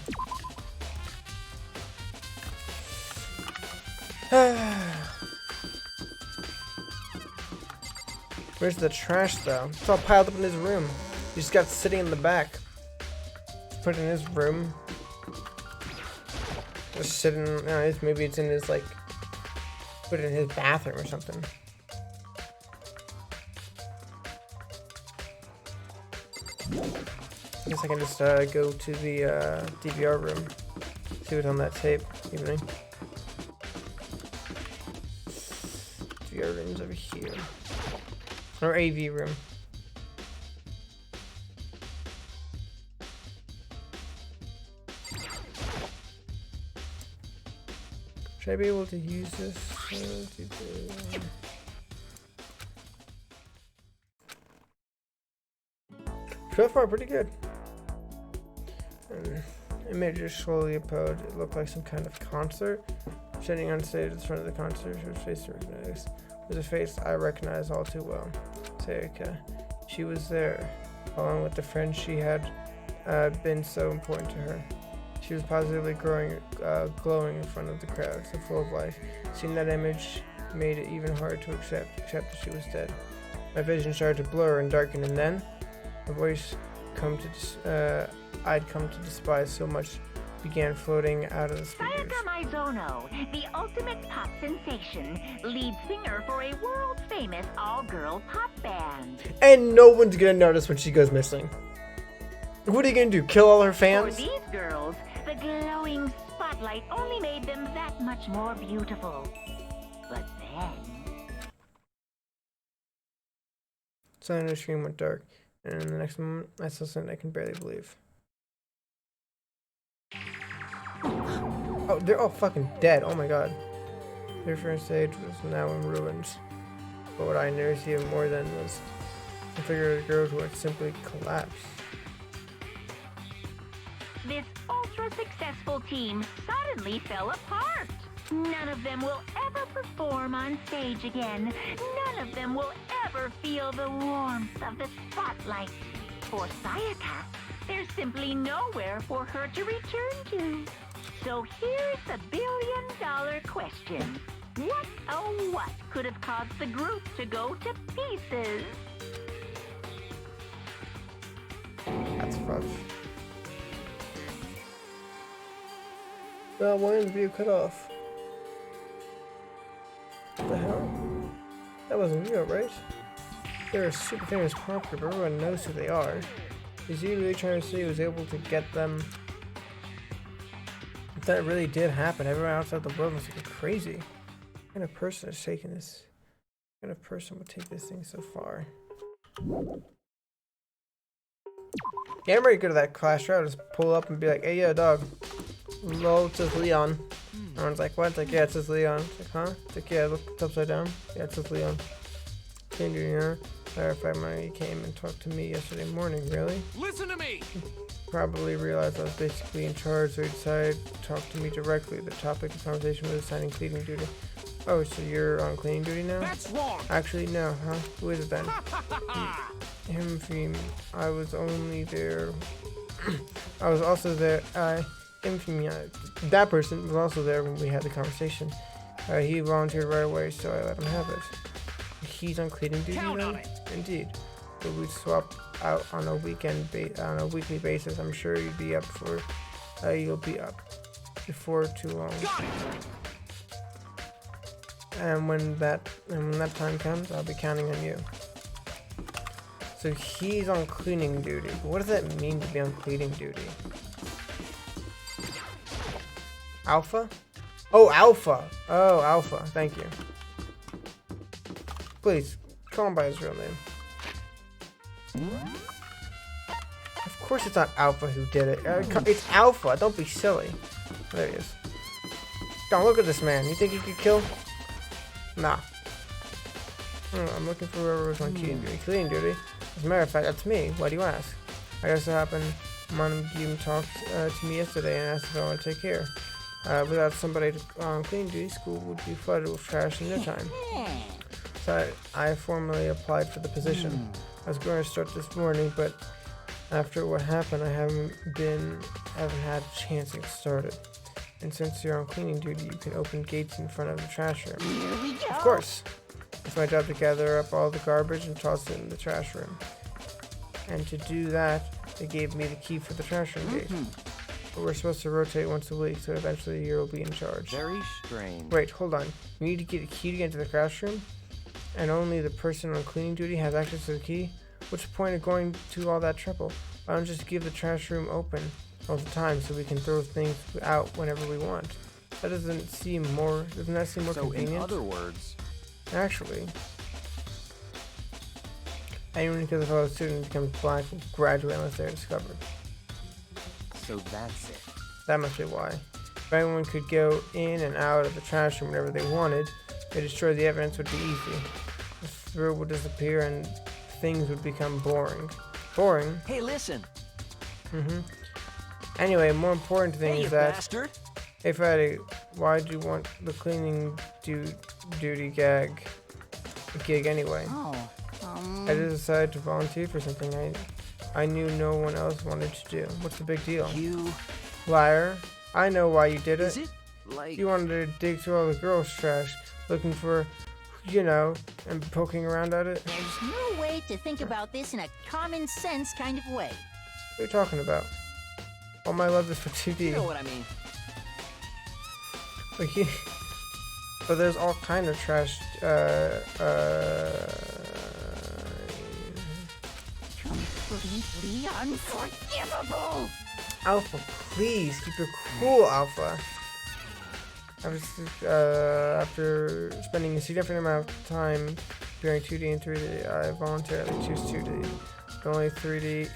Where's the trash, though? It's all piled up in his room. He just got sitting in the back. Put it in his room. Just sitting. Maybe it's in his, like, put it in his bathroom or something. I guess I can just go to the DVR room, see what's on that tape. Evening. DVR room's over here, or AV room. Should I be able to use this? So far, pretty good. Images slowly approached. It looked like some kind of concert. Sitting on stage at the front of the concert, her face recognized. It was a face I recognized all too well. Sayaka. She was there, along with the friend she had been so important to her. She was positively glowing in front of the crowd, so full of life. Seeing that image made it even harder to accept that she was dead. My vision started to blur and darken, and then a voice I'd come to despise so much began floating out of the speakers. Sayaka Mizono, the ultimate pop sensation, lead singer for a world-famous all-girl pop band. And no one's gonna notice when she goes missing. What are you gonna do, kill all her fans? For these girls, the glowing spotlight only made them that much more beautiful. But then... Suddenly the screen went dark, and in the next moment, I saw something I can barely believe. Oh, they're all fucking dead. Oh my god. Their first stage was now in ruins. But what I noticed even more then was the figure of the girls who had simply collapsed. This ultra-successful team suddenly fell apart. None of them will ever perform on stage again. None of them will ever feel the warmth of the spotlight. For Sayaka, there's simply nowhere for her to return to. So here's the billion-dollar question. What, oh what, could have caused the group to go to pieces? That's rough. Well, one interview cut off. What the hell? That wasn't real, right? They're a super famous pop group, everyone knows who they are. Is he really trying to say he was able to get them? If that really did happen, everyone outside the world must be crazy. What kind of person is taking this? What kind of person would take this thing so far? Yeah, I'm ready to go to that class route. Just pull up and be like, hey, yo, dog. Lol, it says Leon. Everyone's like, what? It's like, yeah, it says Leon. It's like, huh? It's like, yeah, look, it's upside down. Yeah, it says Leon. Can't do you know? Clarified when he came and talked to me yesterday morning, really? Listen to me! Probably realized I was basically in charge, so he decided to talk to me directly. The topic of conversation was assigning cleaning duty. Oh, so you're on cleaning duty now? That's wrong! Actually, no, huh? Who is it then? Him, I was only there. I was also there. That person was also there when we had the conversation. He volunteered right away, so I let him have it. He's on cleaning duty then? Indeed. But we'd swap out on a weekly basis. I'm sure you'll be up before too long. And when that time comes, I'll be counting on you. So he's on cleaning duty. What does that mean to be on cleaning duty? Alpha? Oh, Alpha. Oh, Alpha. Thank you. Please, call him by his real name. Of course it's not Alpha who did it. It's Alpha. Don't be silly. There he is. Don't look at this man. You think he could kill? Nah. I'm looking for whoever was on cleaning duty. Cleaning duty? As a matter of fact, that's me. Why do you ask? I guess it happened. One of you talked to me yesterday and asked if I want to take care. Without somebody on cleaning duty, school would be flooded with trash in no time. So I formally applied for the position. I was going to start this morning, but after what happened, I haven't had a chance to get started. And since you're on cleaning duty, you can open gates in front of the trash room. Here we go. Of course. It's my job to gather up all the garbage and toss it in the trash room. And to do that, they gave me the key for the trash room gate. But we're supposed to rotate once a week, so eventually you'll be in charge. Very strange. Wait, hold on. You need to get a key to get into the trash room? And only the person on cleaning duty has access to the key? What's the point of going to all that trouble? Why don't just give the trash room open all the time so we can throw things out whenever we want? Doesn't that seem more convenient? In other words, actually, anyone who kills a fellow student becomes black will graduate unless they're discovered. so that's it. That must be why. If anyone could go in and out of the trash room whenever they wanted, to destroy the evidence would be easy. The thrill would disappear and things would become boring. Boring? Hey, listen. Anyway, more important thing is that... bastard. Hey Fatty, why'd you want the cleaning duty gig anyway? I just decided to volunteer for something I knew no one else wanted to do. What's the big deal? You Liar. I know why you did Is it. it like... You wanted to dig through all the girls' trash, looking for, you know, and poking around at it. There's no way to think about this in a common sense kind of way. What are you talking about? All my love is for 2D. You know what I mean. But there's all kind of trash. Completely unforgivable. Alpha, please keep your cool, Alpha. After spending a significant amount of time comparing 2D and 3D, I voluntarily choose 2D. The only 3D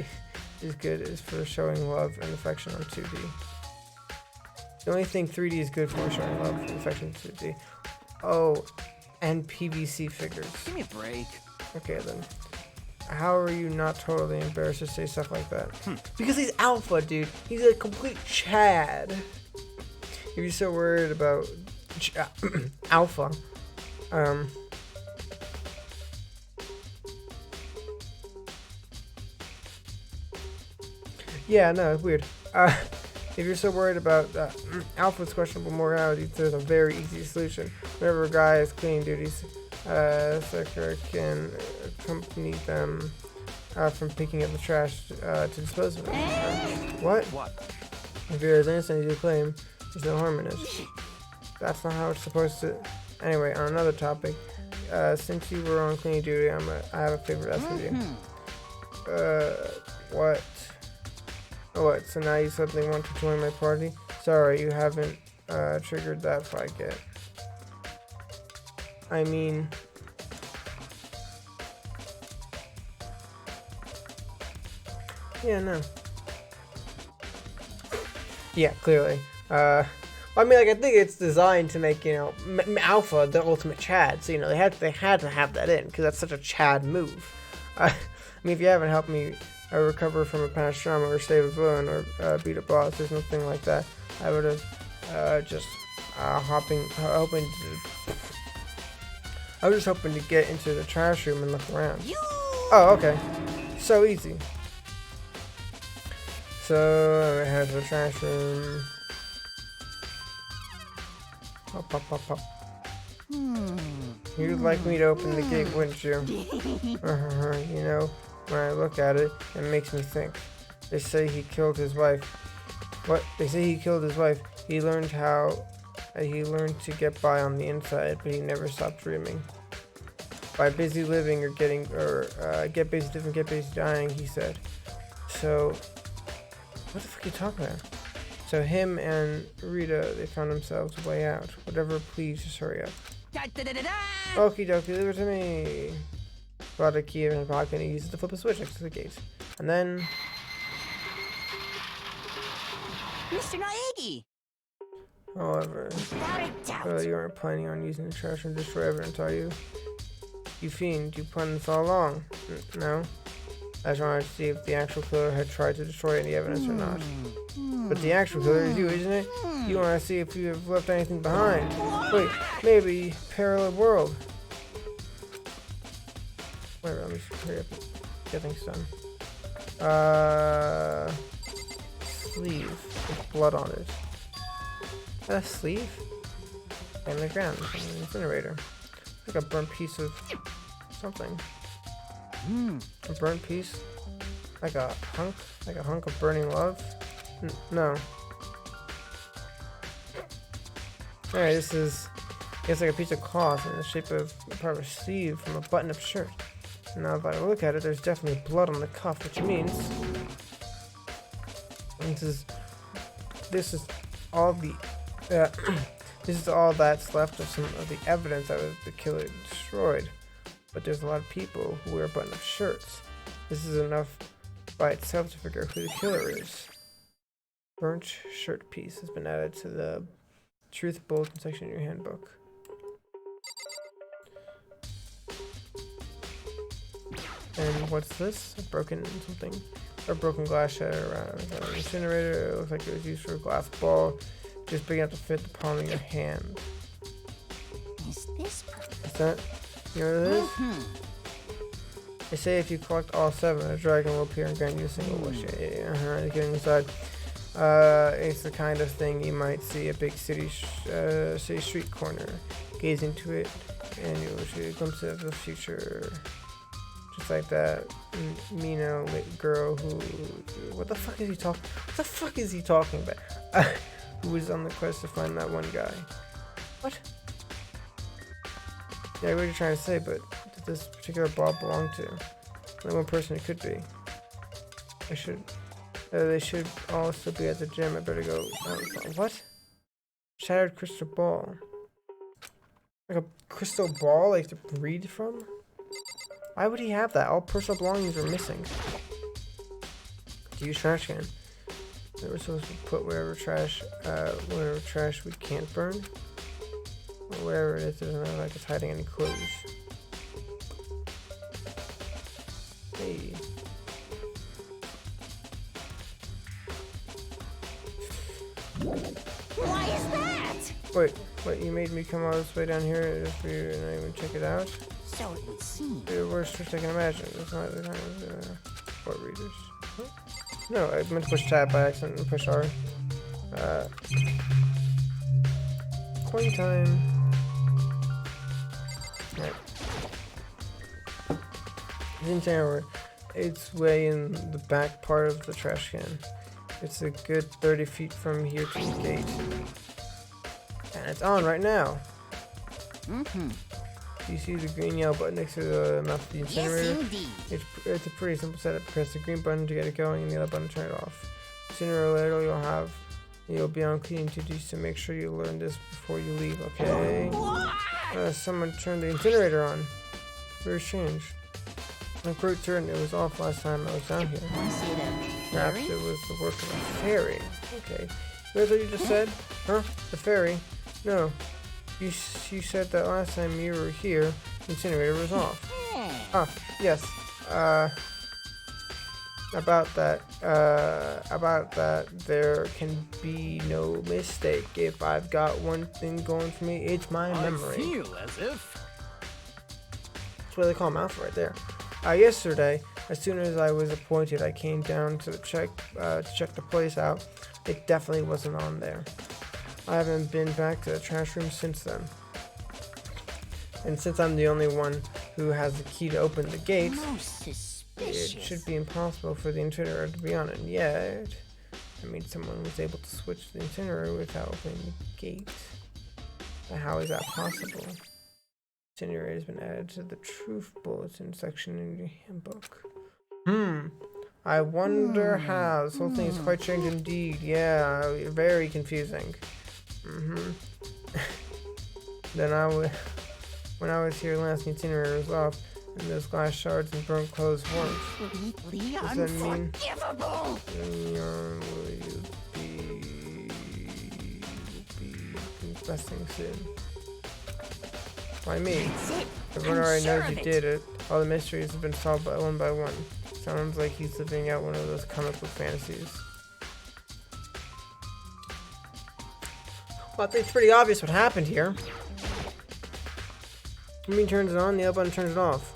is good is for showing love and affection on 2D. The only thing 3D is good for is showing love and affection on 2D. Oh, and PVC figures. Give me a break. Okay then. How are you not totally embarrassed to say stuff like that? Because he's Alpha, dude. He's a complete Chad. If you're so worried about Alpha, yeah, no, it's weird. If you're so worried about Alpha's questionable morality, there's a very easy solution. Whenever a guy is cleaning duties, Sucker can accompany them from picking up the trash to dispose of it. What? If you're as innocent as you claim, there's no harm in it. That's not how it's supposed to. Anyway, on another topic, since you were on cleaning duty, I have a favor to ask of you. What? Oh, what? So now you suddenly want to join my party? Sorry, you haven't triggered that fight yet. I mean, yeah, no. Yeah, clearly. I mean, like, I think it's designed to make, you know, Alpha the ultimate Chad. So, you know, they had to have that in because that's such a Chad move. I mean, if you haven't helped me recover from a past trauma or save a villain or beat a boss, there's nothing like that. I would have just hoping to. I was just hoping to get into the trash room and look around. Oh, okay. So easy. So, I head to the trash room. Pop, pop, pop, pop. You'd like me to open the gate, wouldn't you? You know, when I look at it, it makes me think. They say he killed his wife. What? They say he killed his wife. He learned to get by on the inside, but he never stopped dreaming. By busy living or get busy living, get busy dying, he said. So, what the fuck are you talking about? So him and Rita, they found themselves a way out. Whatever, please just hurry up. Okie dokie, leave it to me. Brought a key in his pocket and he used it to flip a switch next to the gate. And then... Mr. Naegi! However, you weren't planning on using the trash room to destroy evidence, are you? You fiend, you planned this all along. No? I just wanted to see if the actual killer had tried to destroy any evidence or not. But the actual killer is you, isn't it? You want to see if you have left anything behind. Wait, maybe parallel world. Wait, let me hurry up and get things done. Sleeve with blood on it. A sleeve? In the ground, an incinerator. Like a burnt piece of something. A burnt piece? Like a hunk of burning love? No. Alright, this is, it's like a piece of cloth in the shape of part of a sleeve from a button-up shirt. Now if I look at it, there's definitely blood on the cuff, which means this is all the this is all that's left of some of the evidence that the killer destroyed. But there's a lot of people who wear button-up shirts. This is enough by itself to figure out who the killer is. Burnt shirt piece has been added to the truth bulletin section in your handbook. And what's this? A broken glass shatter around an incinerator. It looks like it was used for a glass ball, just big enough to fit the palm of your hand. Is this Is that? You know what it is? They say if you collect all 7, a dragon will appear and grant you a single wish. Getting inside. It's the kind of thing you might see a big city street corner. Gaze into it, and you'll see a glimpse of the future. Just like that Mina girl who... What the fuck is he talking... What the fuck is he talking about? Who was on the quest to find that one guy. What? Yeah, what are you trying to say, but did this particular ball belong to? Only one person it could be. They should all still be at the gym. I better go. What? Shattered crystal ball. Like a crystal ball, like to breathe from? Why would he have that? All personal belongings are missing. Use trash can. We're supposed to put whatever trash we can't burn. Or whatever it is, doesn't look like it's hiding any clues. Hey. Why is that? Wait, you made me come all this way down here just for you to not even check it out? So it would seem. The worst twist I can imagine. It's not the kind of report readers. Huh? No, I meant to push tab by accident and push R. Coin time. Right. It's way in the back part of the trash can. It's a good 30 feet from here to the gate. And it's on right now. Mm-hmm. Do you see the green yellow button next to the mouth of the incinerator? Yes, indeed. It's a pretty simple setup. Press the green button to get it going and the other button to turn it off. Sooner or later you'll be on cleaning duties, so make sure you learn this before you leave, okay? Someone turned the incinerator on. Very strange. When I first turned, it was off last time I was down here. Perhaps it was the work of a fairy. Okay. Here's what you just said? Huh? The fairy? No. You said that last time you were here, the incinerator was off. Ah, yes. About that, there can be no mistake. If I've got one thing going for me, it's my memory. I feel as if... That's what they call mouth right there. Yesterday, as soon as I was appointed, I came down to check the place out. It definitely wasn't on there. I haven't been back to the trash room since then. And since I'm the only one who has the key to open the gate, it should be impossible for the incinerator to be on it yet. I mean, someone was able to switch the incinerator without opening the gate. But how is that possible? Incinerator has been added to the Truth Bulletin section in your handbook. I wonder how. This whole thing is quite strange indeed. Yeah, very confusing. Then when I was here last, the incinerator was off, and those glass shards and burnt clothes weren't. Does that mean you'll be confessing soon? Why me? Everyone already knows you did it. All the mysteries have been solved one by one. Sounds like he's living out one of those comic book fantasies. Well, I think it's pretty obvious what happened here. One button turns it on, the other button turns it off.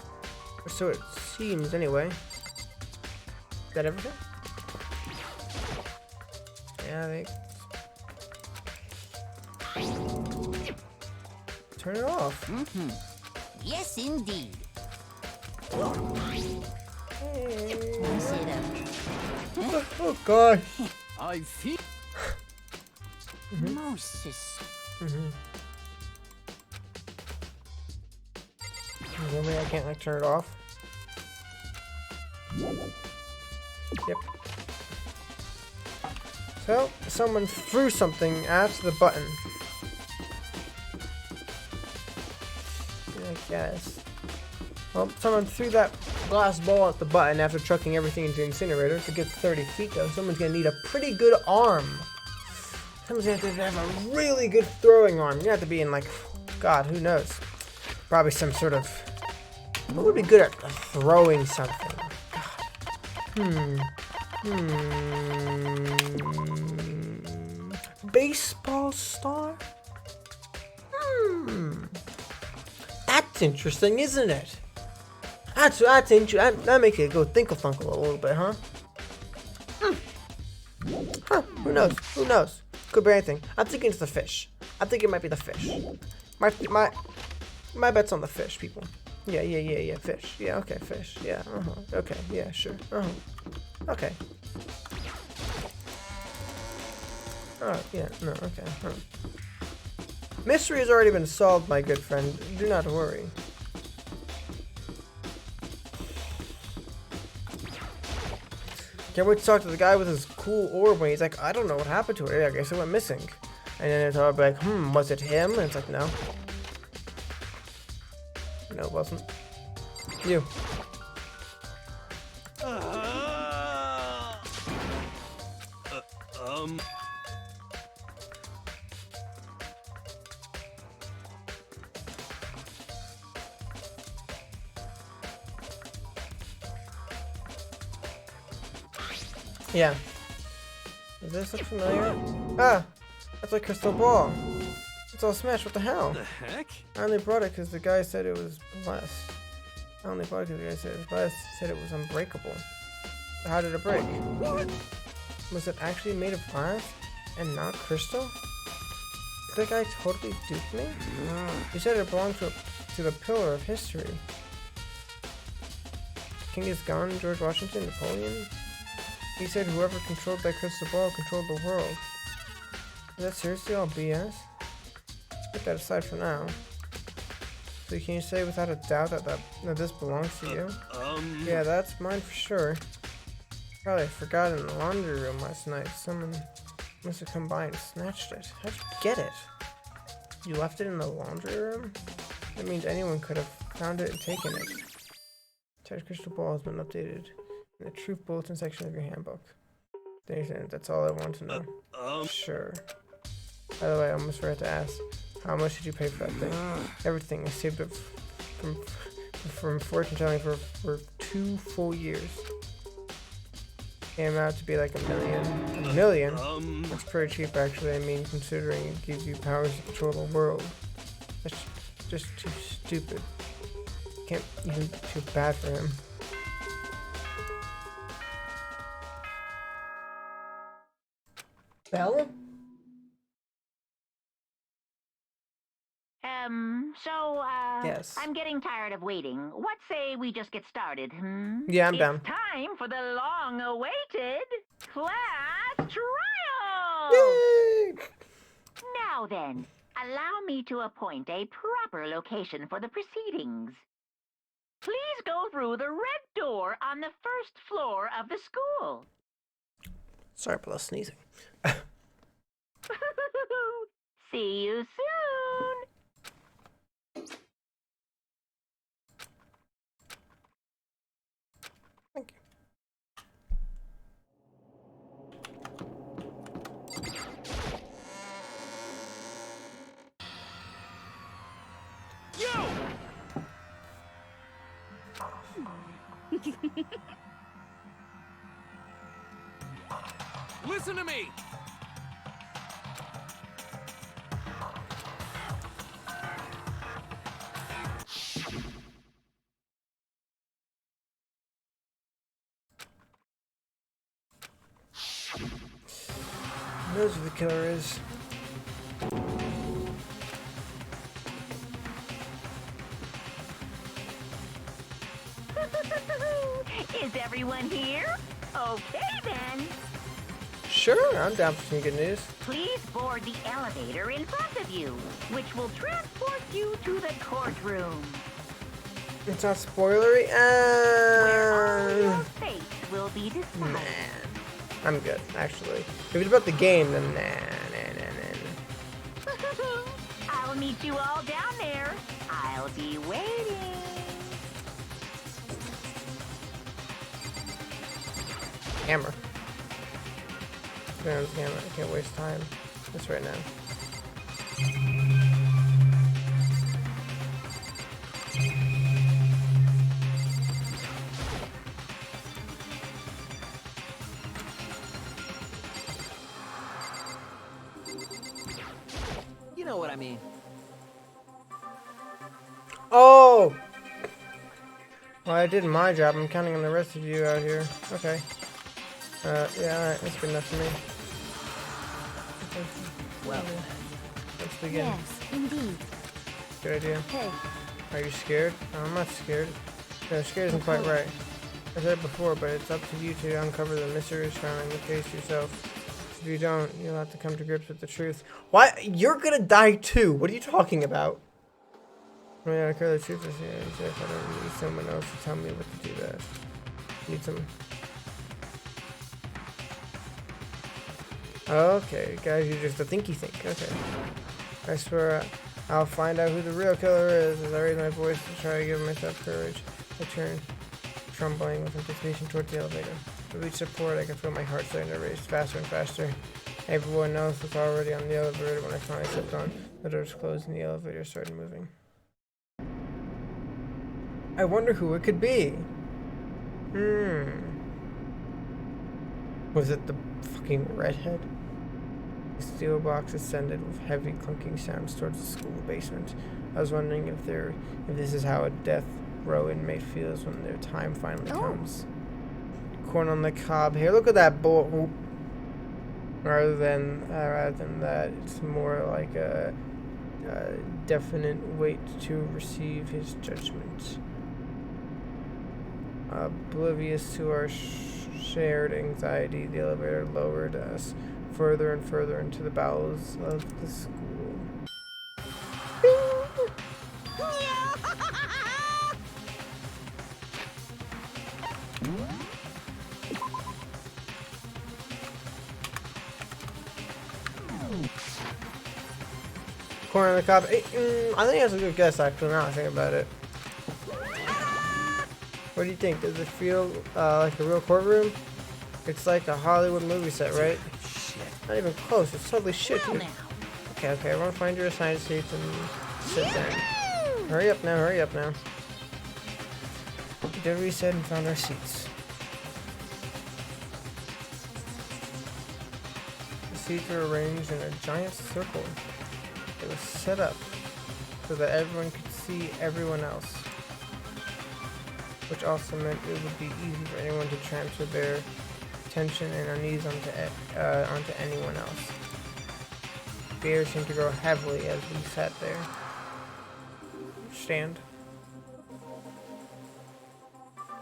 Or so it seems, anyway. Is that everything? Yeah, I think. Turn it off. Yes, indeed. Hey. Huh? Oh, God. I feel... Moses. Really, I can't like turn it off. Yep. So someone threw something at the button. I guess. Well, someone threw that glass ball at the button after chucking everything into the incinerator. To get 30 feet though, someone's gonna need a pretty good arm. Someone's gonna have a really good throwing arm. You have to be in like, God, who knows? Probably some sort of. Who would be good at throwing something? Baseball star? That's interesting, isn't it? That's interesting. That makes you go thinkle-thunkle a little bit, huh? Huh, who knows? Who knows? Could be anything. I'm thinking it's the fish. I think it might be the fish. My bet's on the fish, people. Yeah, fish. Yeah, okay, fish. Yeah, okay, yeah, sure. Okay. Oh, yeah, no, okay. Mystery has already been solved, my good friend. Do not worry. Can't wait to talk to the guy with his cool orb when he's like, I don't know what happened to it. I guess it went missing. And then it's all like, was it him? And it's like, no. No, it wasn't. You. Yeah. Does this look familiar? Ah! That's like crystal ball. It's all smashed. What the hell? The heck? I only brought it because the guy said it was blessed. I only bought it because the guy said it was blessed. He said it was unbreakable. So how did it break? What? Was it actually made of glass and not crystal? Did that guy totally duped me? He said it belonged to the pillar of history. King is gone, George Washington, Napoleon. He said whoever controlled that crystal ball controlled the world. Is that seriously all BS? Put that aside for now. So can you say without a doubt that this belongs to you? Yeah, that's mine for sure. Probably forgot it in the laundry room last night. Someone must have come by and snatched it. How'd you get it? You left it in the laundry room? That means anyone could have found it and taken it. Ted crystal ball has been updated in the truth bulletin section of your handbook. That's all I want to know. Sure. By the way, I almost forgot to ask. How much did you pay for that thing? Everything. I saved it from fortune telling for 2 full years. Came out to be like $1 million. $1 million? That's pretty cheap, actually. I mean, considering it gives you powers to control the world. That's just too stupid. Can't even feel bad for him. Bell? Yes. I'm getting tired of waiting. What say we just get started, Yeah, I'm down. It's time for the long-awaited class trial! Yay! Now then, allow me to appoint a proper location for the proceedings. Please go through the red door on the first floor of the school. Sorry about the sneezing. See you soon! Thank You! Listen to me! Knows who the killer is. Is everyone here? Okay then. Sure, I'm down for some good news. Please board the elevator in front of you, which will transport you to the courtroom, It's not spoilery. where all your fate will be decided. Man, I'm good, actually. If it's about the game, then nah. I'll meet you all down there. I'll be waiting. Hammer. Hammer. I can't waste time. Just right now. You know what I mean. Oh! Well, I did my job. I'm counting on the rest of you out here. Okay. Yeah, alright. That's good enough for me. Well, Let's begin. Yes, indeed. Good idea. Hey, Are you scared? No, I'm not scared. No, scared isn't quite right. I said it before, but it's up to you to uncover the mysteries surrounding the case yourself. If you don't, you'll have to come to grips with the truth. Why? You're gonna die too. What are you talking about? When I uncover the truth, I don't need someone else to tell me what to do that. Need some. Okay, guys, you're just a thinky think. Okay. I swear I'll find out who the real killer is. As I raise my voice to try to give myself courage, I turn, trembling with anticipation towards the elevator. With each support, I can feel my heart starting to race faster and faster. Everyone else was already on the elevator when I finally stepped on. The doors closed and the elevator started moving. I wonder who it could be. Was it the fucking redhead? The steel box ascended with heavy clunking sounds towards the school basement. I was wondering if this is how a death row inmate feels when their time finally comes. Corn on the cob here. Look at that bull. Rather than that, it's more like a definite wait to receive his judgment. Oblivious to our shared anxiety, the elevator lowered us further and further into the bowels of the school. Corner of the cop. I think that's a good guess, actually, now I think about it. What do you think? Does it feel like a real courtroom? It's like a Hollywood movie set, right? shit. Not even close. It's totally shit, Well dude. now. Okay, everyone find your assigned seats and sit down. Hurry up now, hurry up now. We did reset and found our seats. The seats were arranged in a giant circle. It was set up so that everyone could see everyone else, which also meant it would be easy for anyone to transfer their attention and unease onto anyone else. The air seemed to grow heavily as we sat there. Stand.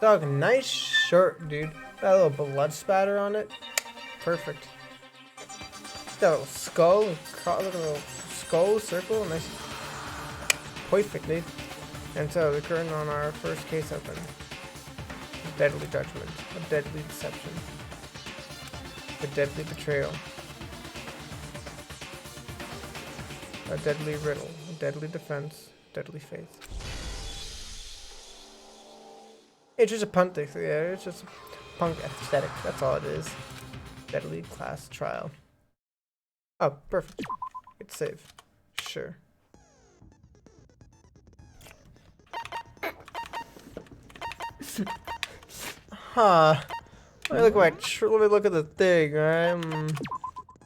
Dog, nice shirt, dude. Got a little blood spatter on it. Perfect. Got a little skull, look at a little skull circle, nice. Perfect, dude. And so the curtain on our first case opened. A deadly judgment, a deadly deception, a deadly betrayal, a deadly riddle, a deadly defense, deadly faith. It's just a punk thing, yeah, it's just a punk aesthetic, that's all it is. Deadly class trial. Oh, perfect. It's safe. Sure. Huh. Let me look at the thing, right?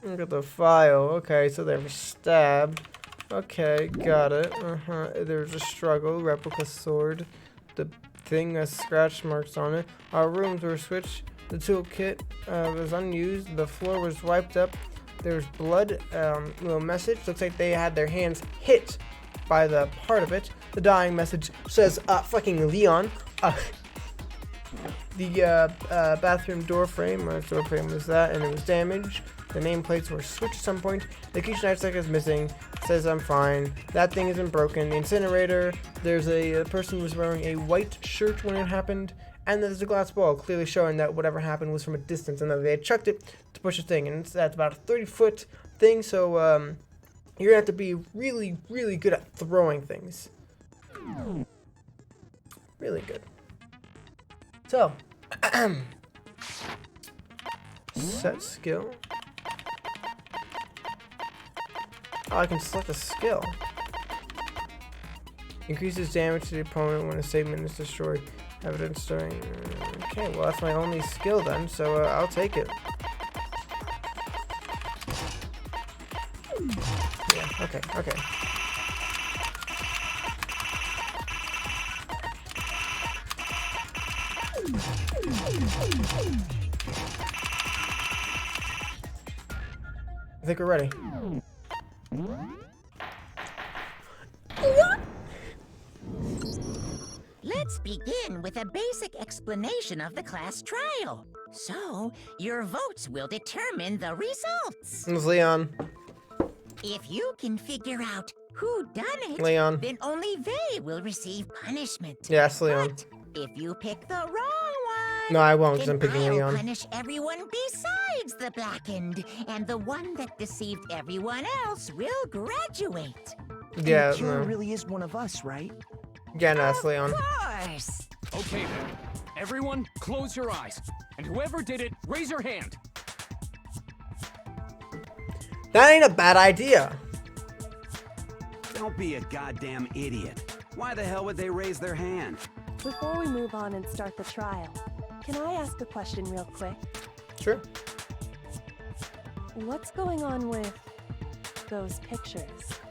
Look at the file. Okay, so they were stabbed. Okay, got it. There was a struggle. Replica sword. The thing has scratch marks on it. Our rooms were switched. The toolkit was unused. The floor was wiped up. There was blood. Little message. Looks like they had their hands hit by the part of it. The dying message says, fucking Leon. The bathroom door frame, or door frame was that, and it was damaged. The nameplates were switched at some point. The kitchen nightstick is missing. It says I'm fine. That thing isn't broken. The incinerator, there's a person who was wearing a white shirt when it happened, and there's a glass ball, clearly showing that whatever happened was from a distance, and that they had chucked it to push a thing, and that's about a 30-foot thing, so you're gonna have to be really, really good at throwing things. Really good. So, set skill. Oh, I can select a skill. Increases damage to the opponent when a segment is destroyed. Evidence during. Okay, well that's my only skill then, so I'll take it. Yeah. Okay. Okay. I think we're ready. Let's begin with a basic explanation of the class trial. So, your votes will determine the results. It's Leon. If you can figure out who done it, Leon. then only they will receive punishment. Yes, Leon. But if you pick the wrong one, No, I won't, because then I'm picking I'll Leon. punish everyone besides the blackened, and the one that deceived everyone else will graduate. Yeah, The killer no. really is one of us, right? Yeah, no, it's Leon. Of course. Okay then. Everyone, close your eyes. And whoever did it, raise your hand. That ain't a bad idea. Don't be a goddamn idiot. Why the hell would they raise their hand? Before we move on and start the trial, can I ask a question real quick? Sure. What's going on with those pictures?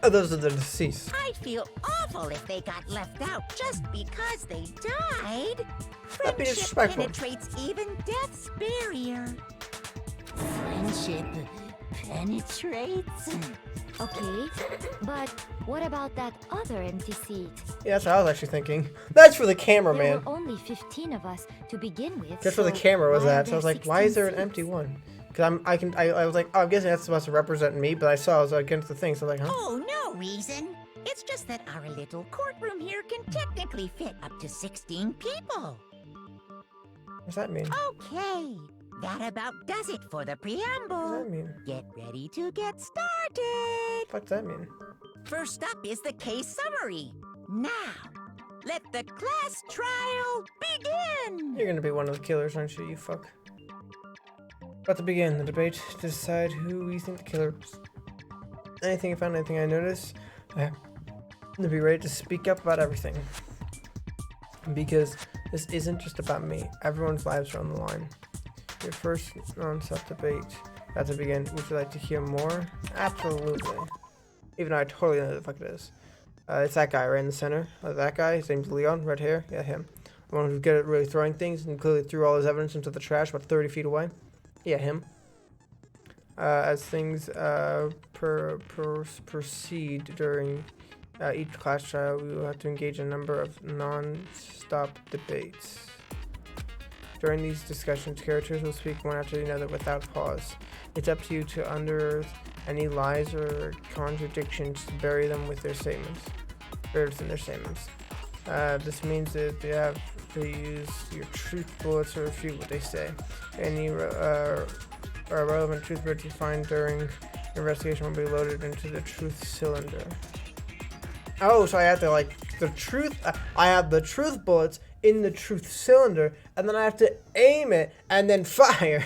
Oh, those are the deceased. I'd feel awful if they got left out just because they died. That'd be Friendship disrespectful. penetrates even death's barrier. Friendship penetrates? Okay, but what about that other empty seat? Yeah, that's what I was actually thinking. That's for the camera, There man. were only 15 of us to begin with. That's where the so camera was why are at. So I was there like, why is there an 16 empty seats? one? Because I was like, oh, I'm guessing that's supposed to represent me, but I saw it was against the thing, so I was like, huh? Oh, no reason. It's just that our little courtroom here can technically fit up to 16 people. What does that mean? Okay, that about does it for the What does preamble. that mean? Get ready to get started. What does that mean? First up is the case summary. Now, let the class trial begin. You're gonna be one of the killers, aren't you, you fuck? About to begin the debate to decide who we think the killer is. Anything I found, anything I noticed, I have to be ready to speak up about everything. Because this isn't just about me. Everyone's lives are on the line. Your first non-stop debate about to begin. Would you like to hear more? Absolutely. Even though I totally know who the fuck it is. It's that guy right in the center. That guy, his name's Leon, red hair. Yeah, him. The one who's good at really throwing things and clearly threw all his evidence into the trash about 30 feet away. Yeah, him. As things proceed during each class trial, we will have to engage in a number of non-stop debates. During these discussions, characters will speak one after the other without pause. It's up to you to unearth any lies or contradictions to bury them with their statements. Within their statements. This means that you have to use your truth bullets to refute what they say. Any relevant truth bullets you find during your investigation will be loaded into the truth cylinder. Oh, so I have to the truth. I have the truth bullets in the truth cylinder, and then I have to aim it and then fire.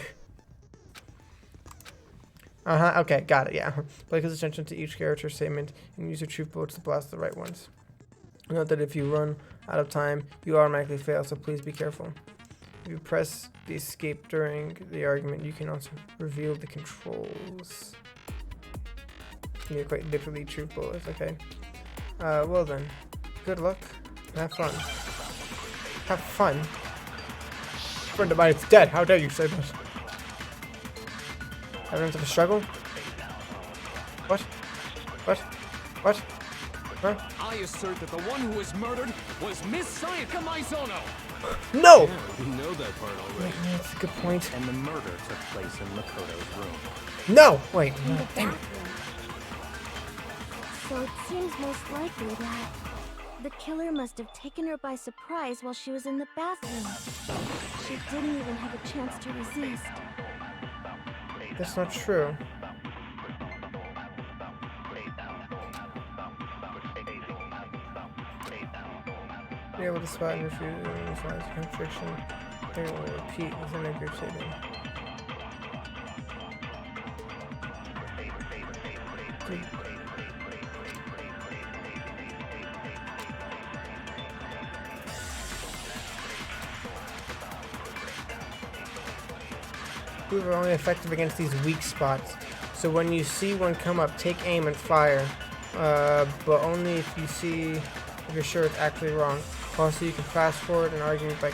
Okay, got it. Yeah. Play close attention to each character's statement and use your truth bullets to blast the right ones. Note that if you run out of time, you automatically fail, so please be careful. If you press the escape during the argument, you can also reveal the controls. You're quite literally truth bullets, okay? Well then, good luck and have fun. Have fun? Friend of mine is dead, how dare you say that? Evidence of a struggle? What? What? What? Huh? I assert that the one who was murdered was Miss Sayaka Maizono. No! We know that part already. That's a good point. And the murder took place in Makoto's room. No! Wait. In the Damn it. bathroom. So it seems most likely that the killer must have taken her by surprise while she was in the bathroom. She didn't even have a chance to resist. That's not true. Be able to spot and refute any signs of contradiction. They will repeat within a group setting. These are only effective against these weak spots. So when you see one come up, take aim and fire. But only if you're sure it's actually wrong. Also, you can fast forward an argument by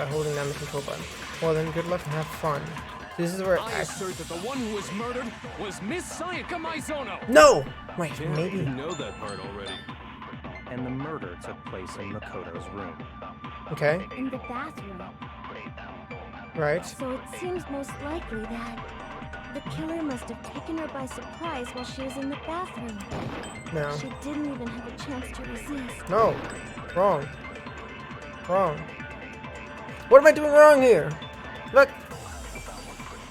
holding down the control button. Well then, good luck and have fun. This is where I assert that the one who was murdered was Miss Sayaka Maizono. No! Wait, Yeah, maybe. you know that part already. And the murder took place in Makoto's room. Okay, In the bathroom. right. So it seems most likely that the killer must have taken her by surprise while she was in the bathroom. No. She didn't even have a chance to resist. No. Wrong. Wrong. What am I doing wrong here? Look.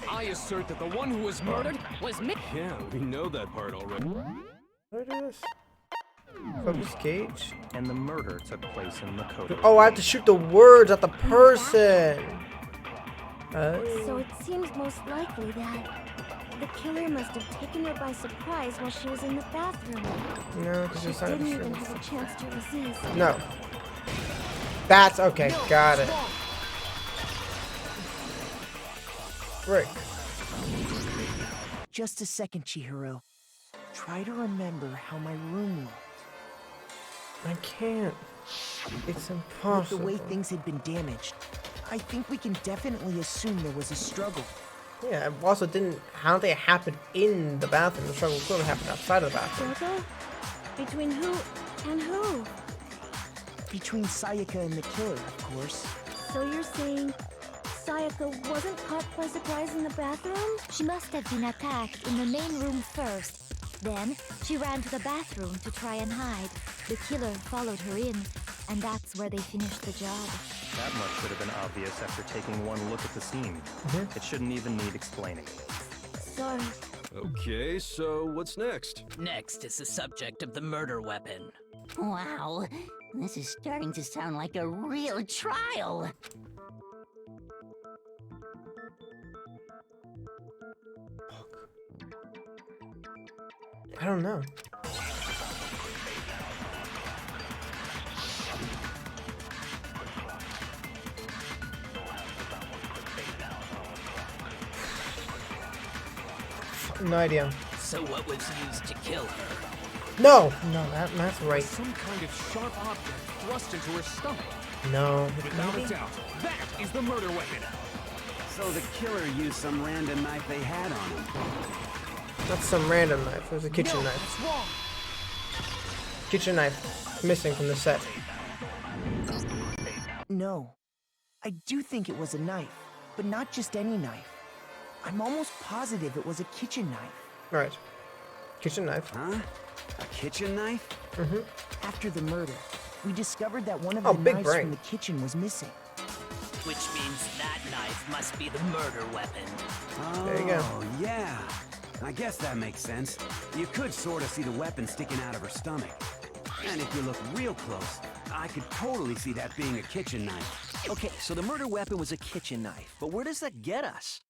I assert that the one who was murdered was me. Yeah, we know that part already. What is this? Focus gauge. And the murder took place in Makoto's Oh, I have to shoot the words at the person. So it seems most likely that the killer must have taken her by surprise while she was in the bathroom. No, because She it's not didn't even have a chance to resist. No. That's okay. Got it. Rick. Just a second, Chihiro. Try to remember how my room looked. I can't. It's With impossible. the way things had been damaged, I think we can definitely assume there was a struggle. Yeah, it also didn't. I don't think it happened in the bathroom. The struggle could have happened outside of the bathroom. Struggle? Between who and who? Between Sayaka and the killer, of course. So you're saying Sayaka wasn't caught by surprise in the bathroom? She must have been attacked in the main room first. Then, she ran to the bathroom to try and hide. The killer followed her in, and that's where they finished the job. That much should have been obvious after taking one look at the scene. It shouldn't even need explaining. Sorry. Okay, so what's next? Next is the subject of the murder weapon. Wow, this is starting to sound like a real trial. I don't know. No idea. So what was used to kill her? No, that's right. Some kind of sharp object thrust into her stomach. No, Without a doubt, that is the murder weapon. So the killer used some random knife they had on him. that's some random knife. It was a kitchen knife. That's wrong. Kitchen knife missing from the set. No. I do think it was a knife, but not just any knife. I'm almost positive it was a kitchen knife. Right. Kitchen knife. Huh? A kitchen knife? After the murder, we discovered that one of Oh, the big knives brain. from the kitchen was missing. Which means that knife must be the murder weapon. Oh, There you go. yeah. I guess that makes sense. You could sort of see the weapon sticking out of her stomach. And if you look real close, I could totally see that being a kitchen knife. Okay, so the murder weapon was a kitchen knife, but where does that get us?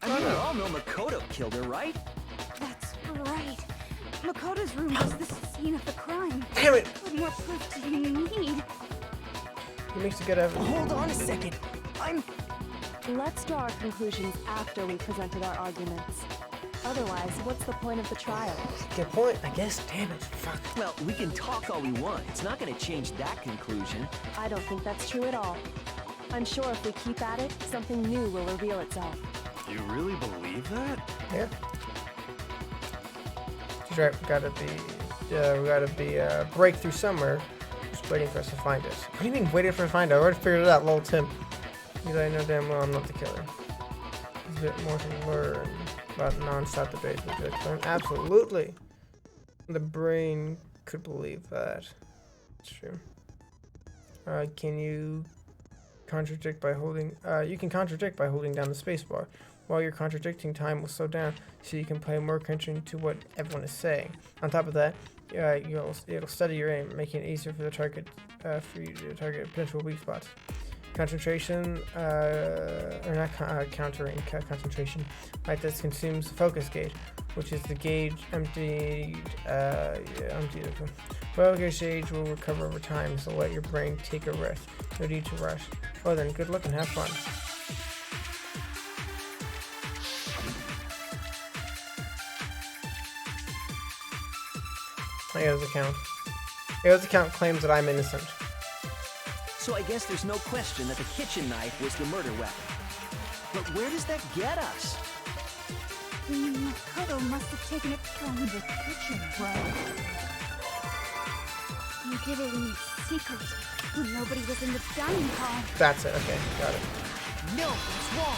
I mean, we all know Makoto killed her, right? That's right. Makoto's room was the scene of the crime. Damn it! What more proof do you need? He makes a good evidence. Hold on a second. Let's draw our conclusions after we presented our arguments. Otherwise, what's the point of the trial? Good point, I guess. Damn it. Fuck. Well, we can talk all we want. It's not going to change that conclusion. I don't think that's true at all. I'm sure if we keep at it, something new will reveal itself. You really believe that? Yeah. She's right. We gotta be breakthrough somewhere. Just waiting for us to find it. What do you mean waiting for us to find it? I already figured it out, little Tim. Because I know damn well I'm not the killer. There's a bit more to learn about non-stop debates with good friend. Absolutely. The brain could believe that. It's true. Can you contradict by holding? You can contradict by holding down the spacebar. While you're contradicting, time will slow down, so you can pay more attention to what everyone is saying. On top of that, it'll study your aim, making it easier for the target for you to target potential weak spots. Concentration, or not countering concentration, like this consumes focus gauge, which is the gauge emptied. Focus gauge will recover over time, so let your brain take a rest. No need to rush. Well then, good luck and have fun. Ayo's account. Ayo's account claims that I'm innocent. So I guess there's no question that the kitchen knife was the murder weapon. But where does that get us? Makoto must have taken it from the kitchen, right? You did it in secret when nobody was in the dining hall. That's it. Okay, got it. No, it's wrong.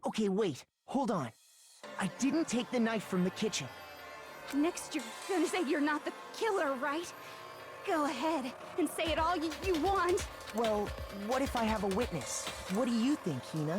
Okay, wait. Hold on. I didn't take the knife from the kitchen. Next, you're gonna say you're not the killer, right? Go ahead and say it all you want. Well, what if I have a witness? What do you think, Hina?